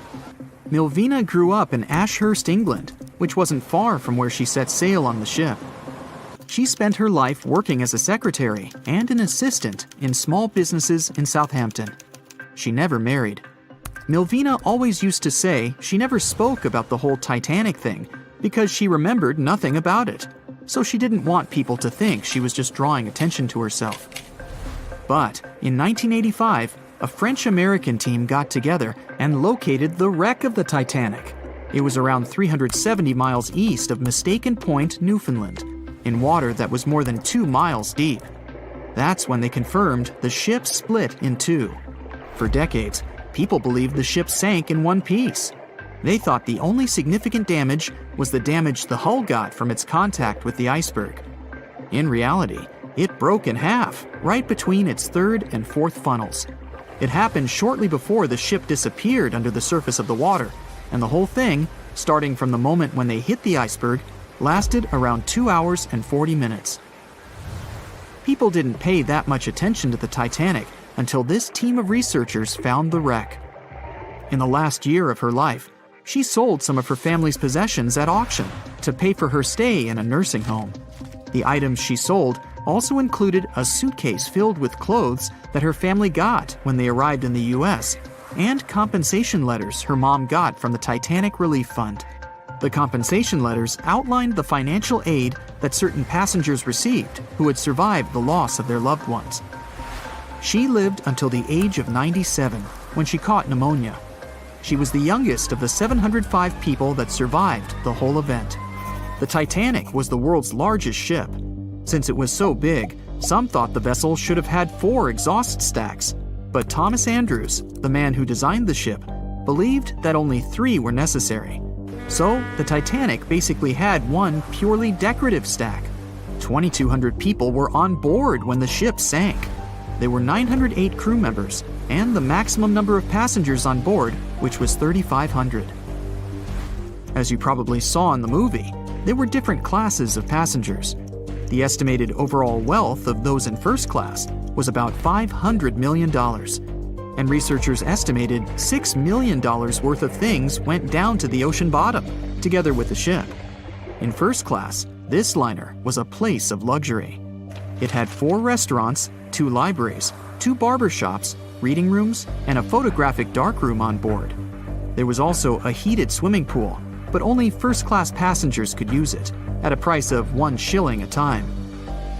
Speaker 3: Milvina grew up in Ashurst, England, which wasn't far from where she set sail on the ship. She spent her life working as a secretary and an assistant in small businesses in Southampton. She never married. Milvina always used to say she never spoke about the whole Titanic thing because she remembered nothing about it, so she didn't want people to think she was just drawing attention to herself. But in 1985, a French-American team got together and located the wreck of the Titanic. It was around 370 miles east of Mistaken Point, Newfoundland, in water that was more than 2 miles deep. That's when they confirmed the ship split in two. For decades, people believed the ship sank in one piece. They thought the only significant damage was the damage the hull got from its contact with the iceberg. In reality, it broke in half, right between its third and fourth funnels. It happened shortly before the ship disappeared under the surface of the water, and the whole thing, starting from the moment when they hit the iceberg, lasted around 2 hours and 40 minutes. People didn't pay that much attention to the Titanic until this team of researchers found the wreck. In the last year of her life, she sold some of her family's possessions at auction to pay for her stay in a nursing home. The items she sold also included a suitcase filled with clothes that her family got when they arrived in the US, and compensation letters her mom got from the Titanic Relief Fund. The compensation letters outlined the financial aid that certain passengers received who had survived the loss of their loved ones. She lived until the age of 97 when she caught pneumonia. She was the youngest of the 705 people that survived the whole event. The Titanic was the world's largest ship. Since it was so big, some thought the vessel should have had 4 exhaust stacks. But Thomas Andrews, the man who designed the ship, believed that only 3 were necessary. So, the Titanic basically had one purely decorative stack. 2,200 people were on board when the ship sank. There were 908 crew members, and the maximum number of passengers on board, which was 3,500. As you probably saw in the movie, there were different classes of passengers. The estimated overall wealth of those in first class was about $500 million. And researchers estimated $6 million worth of things went down to the ocean bottom, together with the ship. In first class, this liner was a place of luxury. It had 4 restaurants, 2 libraries, 2 barber shops, reading rooms, and a photographic darkroom on board. There was also a heated swimming pool, but only first-class passengers could use it, at a price of 1 shilling a time.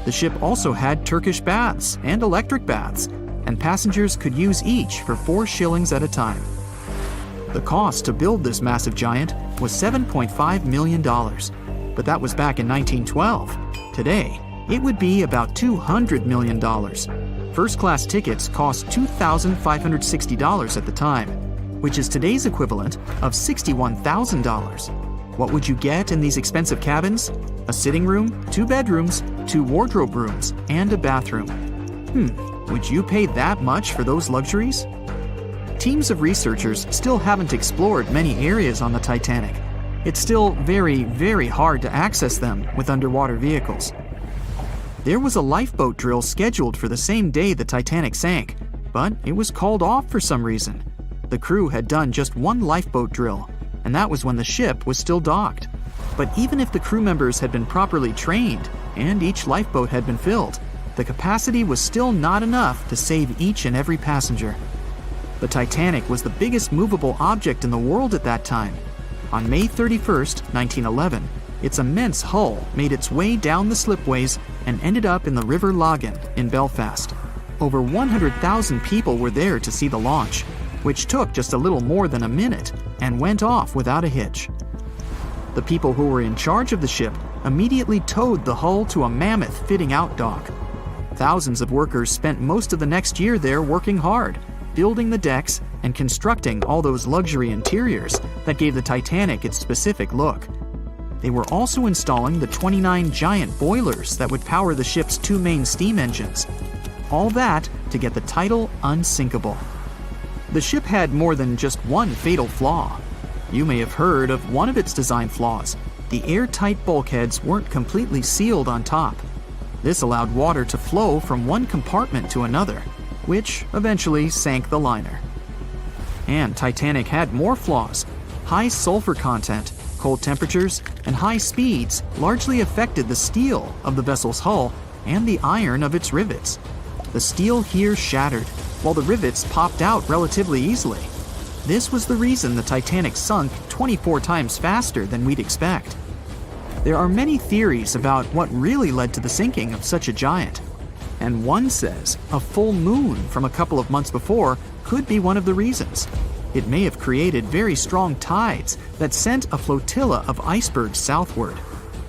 Speaker 3: The ship also had Turkish baths and electric baths, and passengers could use each for 4 shillings at a time. The cost to build this massive giant was $7.5 million, but that was back in 1912. Today, it would be about $200 million. First-class tickets cost $2,560 at the time, which is today's equivalent of $61,000. What would you get in these expensive cabins? A sitting room, 2 bedrooms, 2 wardrobe rooms, and a bathroom. Would you pay that much for those luxuries? Teams of researchers still haven't explored many areas on the Titanic. It's still very, very hard to access them with underwater vehicles. There was a lifeboat drill scheduled for the same day the Titanic sank, but it was called off for some reason. The crew had done just 1 lifeboat drill, and that was when the ship was still docked. But even if the crew members had been properly trained and each lifeboat had been filled, the capacity was still not enough to save each and every passenger. The Titanic was the biggest movable object in the world at that time. On May 31st, 1911, its immense hull made its way down the slipways and ended up in the River Lagan in Belfast. Over 100,000 people were there to see the launch, which took just a little more than a minute and went off without a hitch. The people who were in charge of the ship immediately towed the hull to a mammoth fitting-out dock. Thousands of workers spent most of the next year there working hard, building the decks and constructing all those luxury interiors that gave the Titanic its specific look. They were also installing the 29 giant boilers that would power the ship's 2 main steam engines. All that to get the title unsinkable. The ship had more than just one fatal flaw. You may have heard of one of its design flaws. The airtight bulkheads weren't completely sealed on top. This allowed water to flow from one compartment to another, which eventually sank the liner. And Titanic had more flaws. High sulfur content, cold temperatures, and high speeds largely affected the steel of the vessel's hull and the iron of its rivets. The steel here shattered, while the rivets popped out relatively easily. This was the reason the Titanic sunk 24 times faster than we'd expect. There are many theories about what really led to the sinking of such a giant. And one says a full moon from a couple of months before could be one of the reasons. It may have created very strong tides that sent a flotilla of icebergs southward.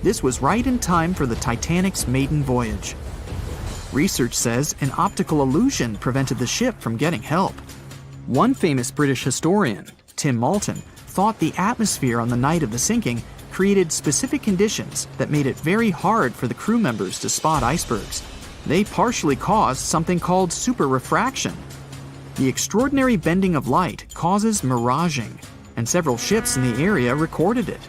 Speaker 3: This was right in time for the Titanic's maiden voyage. Research says an optical illusion prevented the ship from getting help. One famous British historian, Tim Moulton, thought the atmosphere on the night of the sinking created specific conditions that made it very hard for the crew members to spot icebergs. They partially caused something called superrefraction. The extraordinary bending of light causes miraging, and several ships in the area recorded it.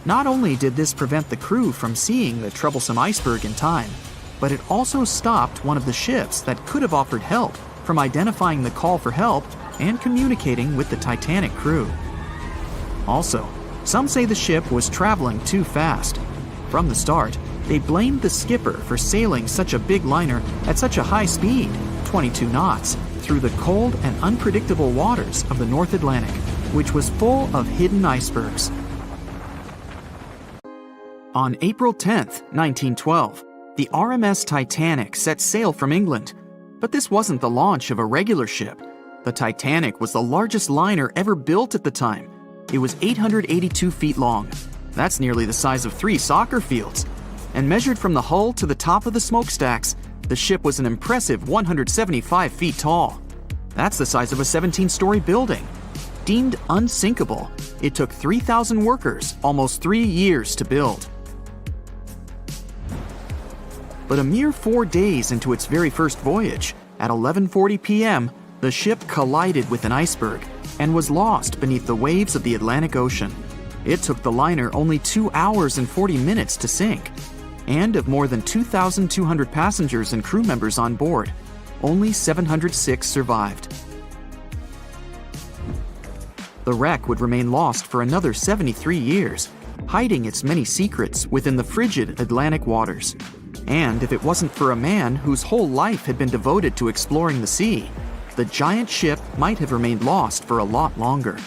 Speaker 3: Not only did this prevent the crew from seeing the troublesome iceberg in time, but it also stopped one of the ships that could have offered help from identifying the call for help and communicating with the Titanic crew. Also, some say the ship was traveling too fast. From the start, they blamed the skipper for sailing such a big liner at such a high speed, 22 knots, through the cold and unpredictable waters of the North Atlantic, which was full of hidden icebergs. On April 10, 1912, the RMS Titanic set sail from England. But this wasn't the launch of a regular ship. The Titanic was the largest liner ever built at the time. It was 882 feet long. That's nearly the size of 3 soccer fields. And measured from the hull to the top of the smokestacks, the ship was an impressive 175 feet tall. That's the size of a 17-story building. Deemed unsinkable, it took 3,000 workers almost 3 years to build. But a mere 4 days into its very first voyage, at 11:40 p.m., the ship collided with an iceberg and was lost beneath the waves of the Atlantic Ocean. It took the liner only 2 hours and 40 minutes to sink. And of more than 2,200 passengers and crew members on board, only 706 survived. The wreck would remain lost for another 73 years, hiding its many secrets within the frigid Atlantic waters. And if it wasn't for a man whose whole life had been devoted to exploring the sea, the giant ship might have remained lost for a lot longer.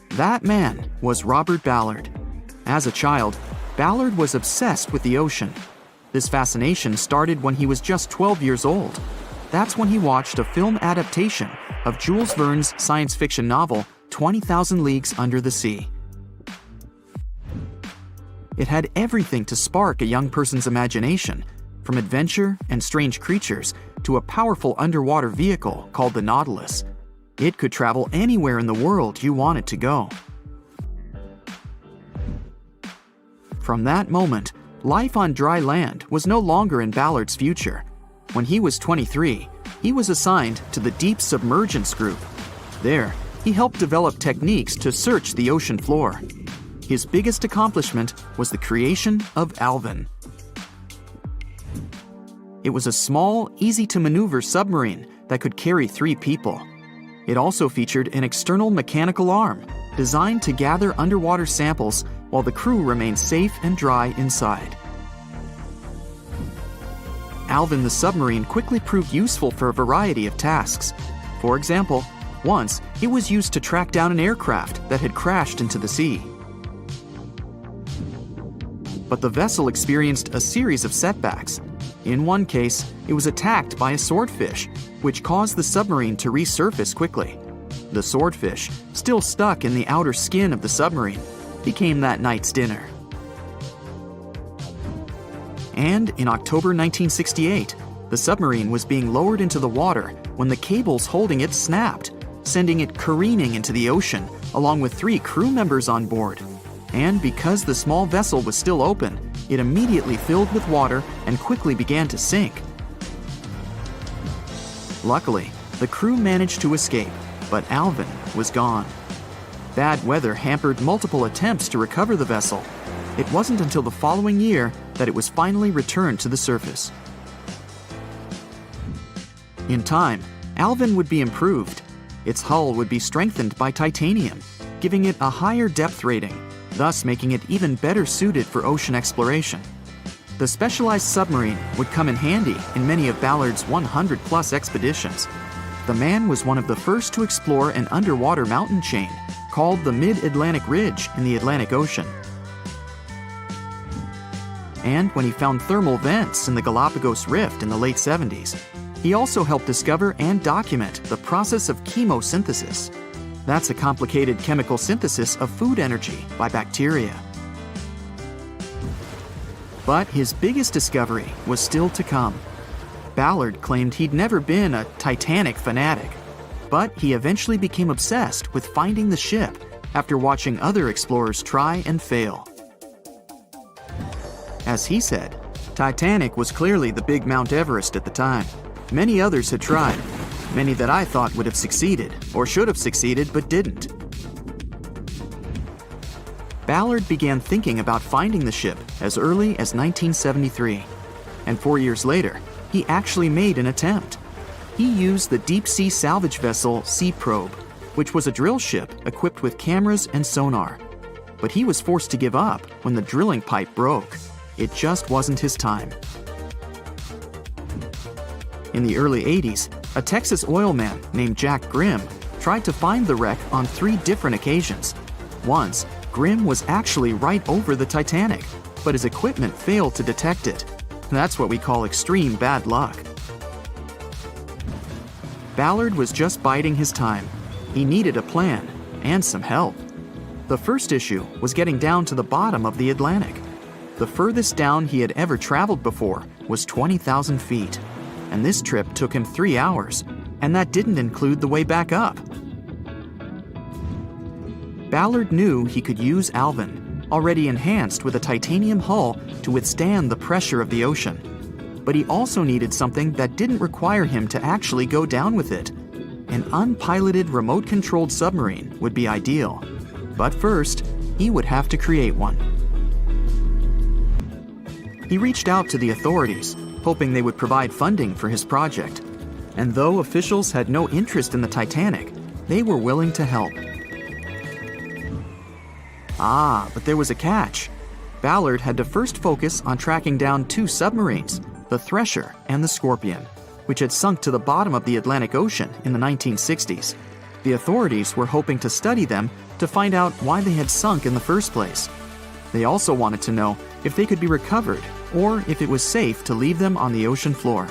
Speaker 3: That man was Robert Ballard. As a child, Ballard was obsessed with the ocean. This fascination started when he was just 12 years old. That's when he watched a film adaptation of Jules Verne's science fiction novel, 20,000 Leagues Under the Sea. It had everything to spark a young person's imagination, from adventure and strange creatures to a powerful underwater vehicle called the Nautilus. It could travel anywhere in the world you wanted to go. From that moment, life on dry land was no longer in Ballard's future. When he was 23, he was assigned to the Deep Submergence Group. There, he helped develop techniques to search the ocean floor. His biggest accomplishment was the creation of Alvin. It was a small, easy-to-maneuver submarine that could carry 3 people. It also featured an external mechanical arm designed to gather underwater samples while the crew remained safe and dry inside. Alvin the submarine quickly proved useful for a variety of tasks. For example, once it was used to track down an aircraft that had crashed into the sea. But the vessel experienced a series of setbacks. In one case, it was attacked by a swordfish, which caused the submarine to resurface quickly. The swordfish, still stuck in the outer skin of the submarine, became that night's dinner. And in October 1968, the submarine was being lowered into the water when the cables holding it snapped, sending it careening into the ocean along with 3 crew members on board. And because the small vessel was still open, it immediately filled with water and quickly began to sink. Luckily, the crew managed to escape, but Alvin was gone. Bad weather hampered multiple attempts to recover the vessel. It wasn't until the following year that it was finally returned to the surface. In time, Alvin would be improved. Its hull would be strengthened by titanium, giving it a higher depth rating, thus making it even better suited for ocean exploration. The specialized submarine would come in handy in many of Ballard's 100-plus expeditions. The man was one of the first to explore an underwater mountain chain called the Mid-Atlantic Ridge in the Atlantic Ocean. And when he found thermal vents in the Galapagos Rift in the late 70s, he also helped discover and document the process of chemosynthesis. That's a complicated chemical synthesis of food energy by bacteria. But his biggest discovery was still to come. Ballard claimed he'd never been a Titanic fanatic, but he eventually became obsessed with finding the ship after watching other explorers try and fail. As he said, Titanic was clearly the big Mount Everest at the time. Many others had tried, many that I thought would have succeeded, or should have succeeded but didn't. Ballard began thinking about finding the ship as early as 1973, and 4 years later, he actually made an attempt. He used the deep-sea salvage vessel Sea Probe, which was a drill ship equipped with cameras and sonar. But he was forced to give up when the drilling pipe broke. It just wasn't his time. In the early 80s, a Texas oilman named Jack Grimm tried to find the wreck on 3 different occasions. Once, Grimm was actually right over the Titanic, but his equipment failed to detect it. That's what we call extreme bad luck. Ballard was just biding his time. He needed a plan and some help. The first issue was getting down to the bottom of the Atlantic. The furthest down he had ever traveled before was 20,000 feet, and this trip took him 3 hours, and that didn't include the way back up. Ballard knew he could use Alvin, already enhanced with a titanium hull to withstand the pressure of the ocean. But he also needed something that didn't require him to actually go down with it. An unpiloted remote-controlled submarine would be ideal. But first, he would have to create one. He reached out to the authorities, hoping they would provide funding for his project. And though officials had no interest in the Titanic, they were willing to help. But there was a catch. Ballard had to first focus on tracking down 2 submarines, the Thresher and the Scorpion, which had sunk to the bottom of the Atlantic Ocean in the 1960s. The authorities were hoping to study them to find out why they had sunk in the first place. They also wanted to know if they could be recovered or if it was safe to leave them on the ocean floor.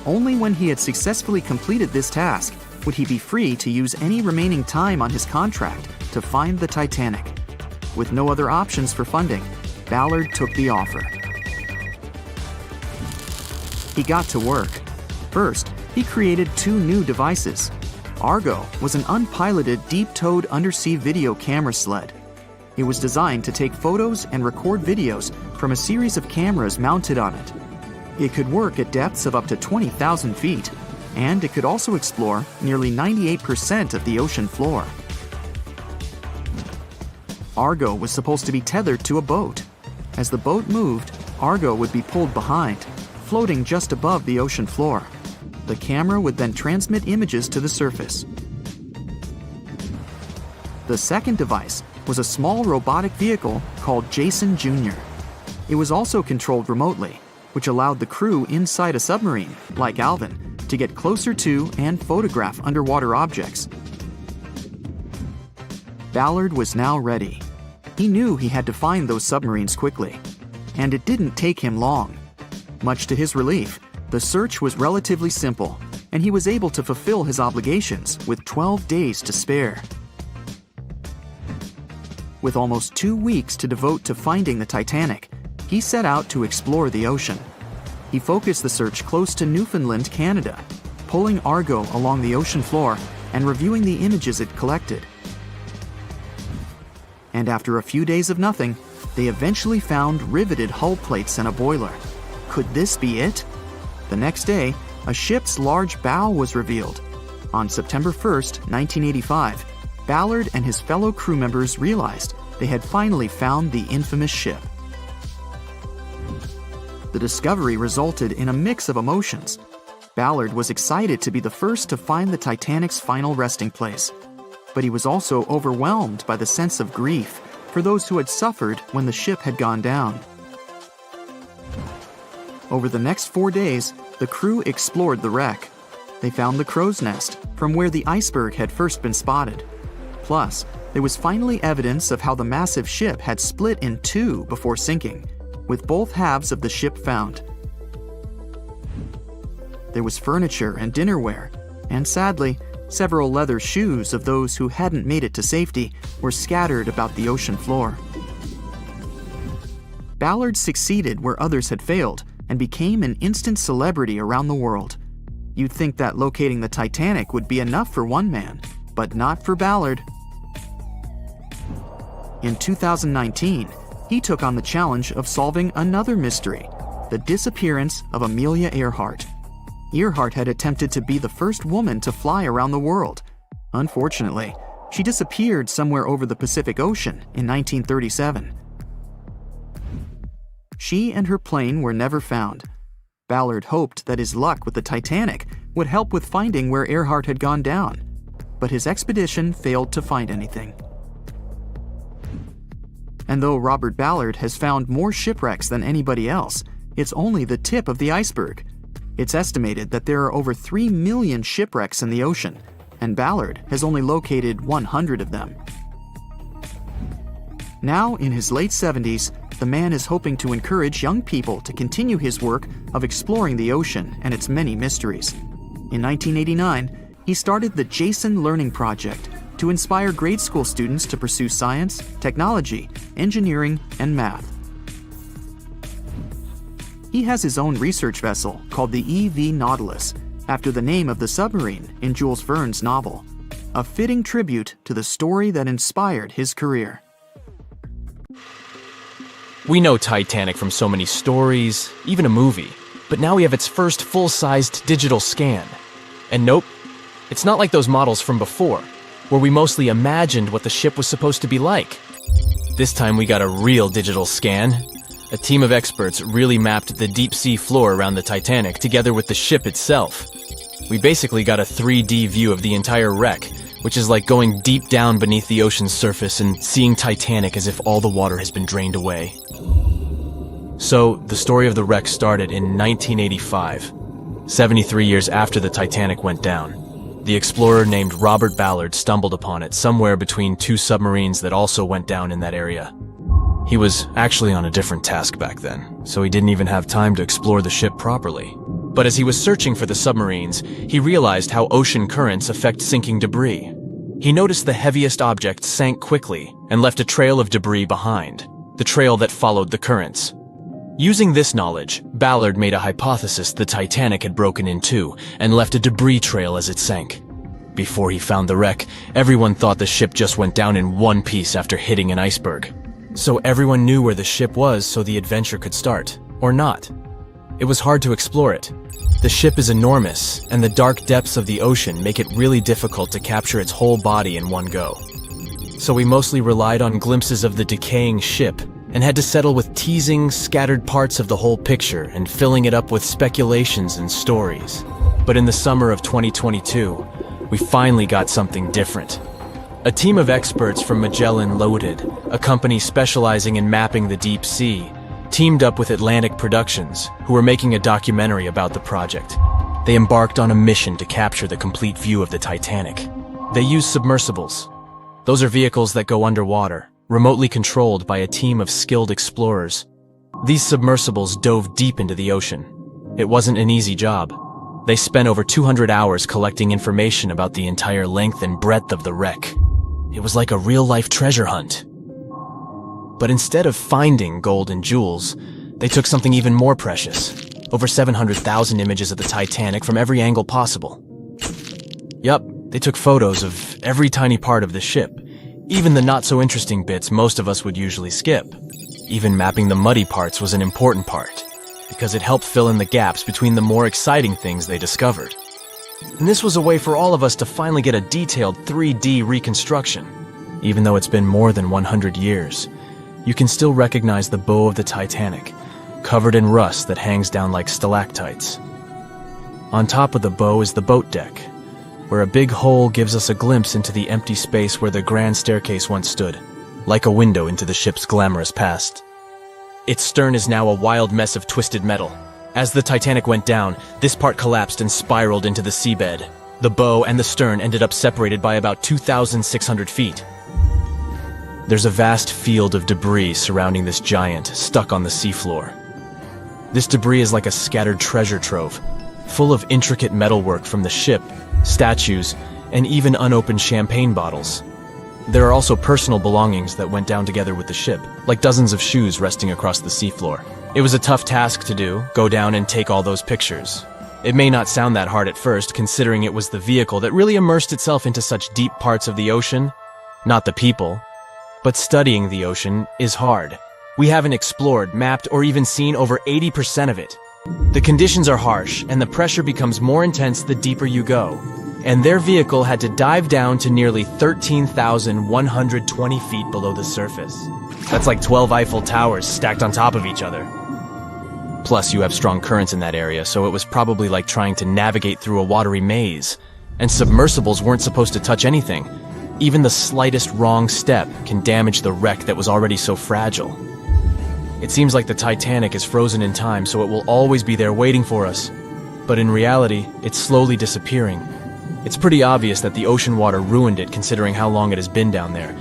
Speaker 3: Only when he had successfully completed this task would he be free to use any remaining time on his contract to find the Titanic. With no other options for funding, Ballard took the offer. He got to work. First, he created 2 new devices. Argo was an unpiloted deep-towed undersea video camera sled. It was designed to take photos and record videos from a series of cameras mounted on it. It could work at depths of up to 20,000 feet, and it could also explore nearly 98% of the ocean floor. Argo was supposed to be tethered to a boat. As the boat moved, Argo would be pulled behind, floating just above the ocean floor. The camera would then transmit images to the surface. The second device was a small robotic vehicle called Jason Jr. It was also controlled remotely, which allowed the crew inside a submarine, like Alvin, to get closer to and photograph underwater objects. Ballard was now ready. He knew he had to find those submarines quickly, and it didn't take him long. Much to his relief, the search was relatively simple, and he was able to fulfill his obligations with 12 days to spare. With almost 2 weeks to devote to finding the Titanic, he set out to explore the ocean. He focused the search close to Newfoundland, Canada, pulling Argo along the ocean floor and reviewing the images it collected. And after a few days of nothing, they eventually found riveted hull plates and a boiler. Could this be it? The next day, a ship's large bow was revealed. On September 1st, 1985, Ballard and his fellow crew members realized they had finally found the infamous ship. The discovery resulted in a mix of emotions. Ballard was excited to be the first to find the Titanic's final resting place, but he was also overwhelmed by the sense of grief for those who had suffered when the ship had gone down. Over the next 4 days, the crew explored the wreck. They found the crow's nest, from where the iceberg had first been spotted. Plus, there was finally evidence of how the massive ship had split in two before sinking, with both halves of the ship found. There was furniture and dinnerware, and sadly, several leather shoes of those who hadn't made it to safety were scattered about the ocean floor. Ballard succeeded where others had failed and became an instant celebrity around the world. You'd think that locating the Titanic would be enough for one man, but not for Ballard. In 2019, he took on the challenge of solving another mystery, the disappearance of Amelia Earhart. Earhart had attempted to be the first woman to fly around the world. Unfortunately, she disappeared somewhere over the Pacific Ocean in 1937. She and her plane were never found. Ballard hoped that his luck with the Titanic would help with finding where Earhart had gone down, but his expedition failed to find anything. And though Robert Ballard has found more shipwrecks than anybody else, it's only the tip of the iceberg. It's estimated that there are over 3 million shipwrecks in the ocean, and Ballard has only located 100 of them. Now, in his late 70s, the man is hoping to encourage young people to continue his work of exploring the ocean and its many mysteries. In 1989, he started the Jason Learning Project to inspire grade school students to pursue science, technology, engineering, and math. He has his own research vessel called the EV Nautilus, after the name of the submarine in Jules Verne's novel, a fitting tribute to the story that inspired his career.
Speaker 1: We know Titanic from so many stories, even a movie, but now we have its first full-sized digital scan. And nope, it's not like those models from before, where we mostly imagined what the ship was supposed to be like. This time we got a real digital scan. A team of experts really mapped the deep-sea floor around the Titanic together with the ship itself. We basically got a 3D view of the entire wreck, which is like going deep down beneath the ocean's surface and seeing Titanic as if all the water has been drained away. So, the story of the wreck started in 1985, 73 years after the Titanic went down. The explorer named Robert Ballard stumbled upon it somewhere between two submarines that also went down in that area. He was actually on a different task back then, so he didn't even have time to explore the ship properly. But as he was searching for the submarines, he realized how ocean currents affect sinking debris. He noticed the heaviest object sank quickly and left a trail of debris behind, the trail that followed the currents. Using this knowledge, Ballard made a hypothesis the Titanic had broken in two and left a debris trail as it sank. Before he found the wreck, everyone thought the ship just went down in one piece after hitting an iceberg. So everyone knew where the ship was so the adventure could start, or not. It was hard to explore it. The ship is enormous, and the dark depths of the ocean make it really difficult to capture its whole body in one go. So we mostly relied on glimpses of the decaying ship, and had to settle with teasing scattered parts of the whole picture and filling it up with speculations and stories. But in the summer of 2022, we finally got something different. A team of experts from Magellan Loaded, a company specializing in mapping the deep sea, teamed up with Atlantic Productions, who were making a documentary about the project. They embarked on a mission to capture the complete view of the Titanic. They used submersibles. Those are vehicles that go underwater, remotely controlled by a team of skilled explorers. These submersibles dove deep into the ocean. It wasn't an easy job. They spent over 200 hours collecting information about the entire length and breadth of the wreck. It was like a real-life treasure hunt. But instead of finding gold and jewels, they took something even more precious. Over 700,000 images of the Titanic from every angle possible. Yup, they took photos of every tiny part of the ship, even the not-so-interesting bits most of us would usually skip. Even mapping the muddy parts was an important part, because it helped fill in the gaps between the more exciting things they discovered. And this was a way for all of us to finally get a detailed 3D reconstruction. Even though it's been more than 100 years, you can still recognize the bow of the Titanic, covered in rust that hangs down like stalactites. On top of the bow is the boat deck, where a big hole gives us a glimpse into the empty space where the grand staircase once stood, like a window into the ship's glamorous past. Its stern is now a wild mess of twisted metal. As the Titanic went down, this part collapsed and spiraled into the seabed. The bow and the stern ended up separated by about 2,600 feet. There's a vast field of debris surrounding this giant, stuck on the seafloor. This debris is like a scattered treasure trove, full of intricate metalwork from the ship, statues, and even unopened champagne bottles. There are also personal belongings that went down together with the ship, like dozens of shoes resting across the seafloor. It was a tough task to do, go down and take all those pictures. It may not sound that hard at first, considering it was the vehicle that really immersed itself into such deep parts of the ocean, not the people. But studying the ocean is hard. We haven't explored, mapped, or even seen over 80% of it. The conditions are harsh, and the pressure becomes more intense the deeper you go. And their vehicle had to dive down to nearly 13,120 feet below the surface. That's like 12 Eiffel Towers stacked on top of each other. Plus, you have strong currents in that area, so it was probably like trying to navigate through a watery maze. And submersibles weren't supposed to touch anything. Even the slightest wrong step can damage the wreck that was already so fragile. It seems like the Titanic is frozen in time, so it will always be there waiting for us. But in reality, it's slowly disappearing. It's pretty obvious that the ocean water ruined it considering how long it has been down there.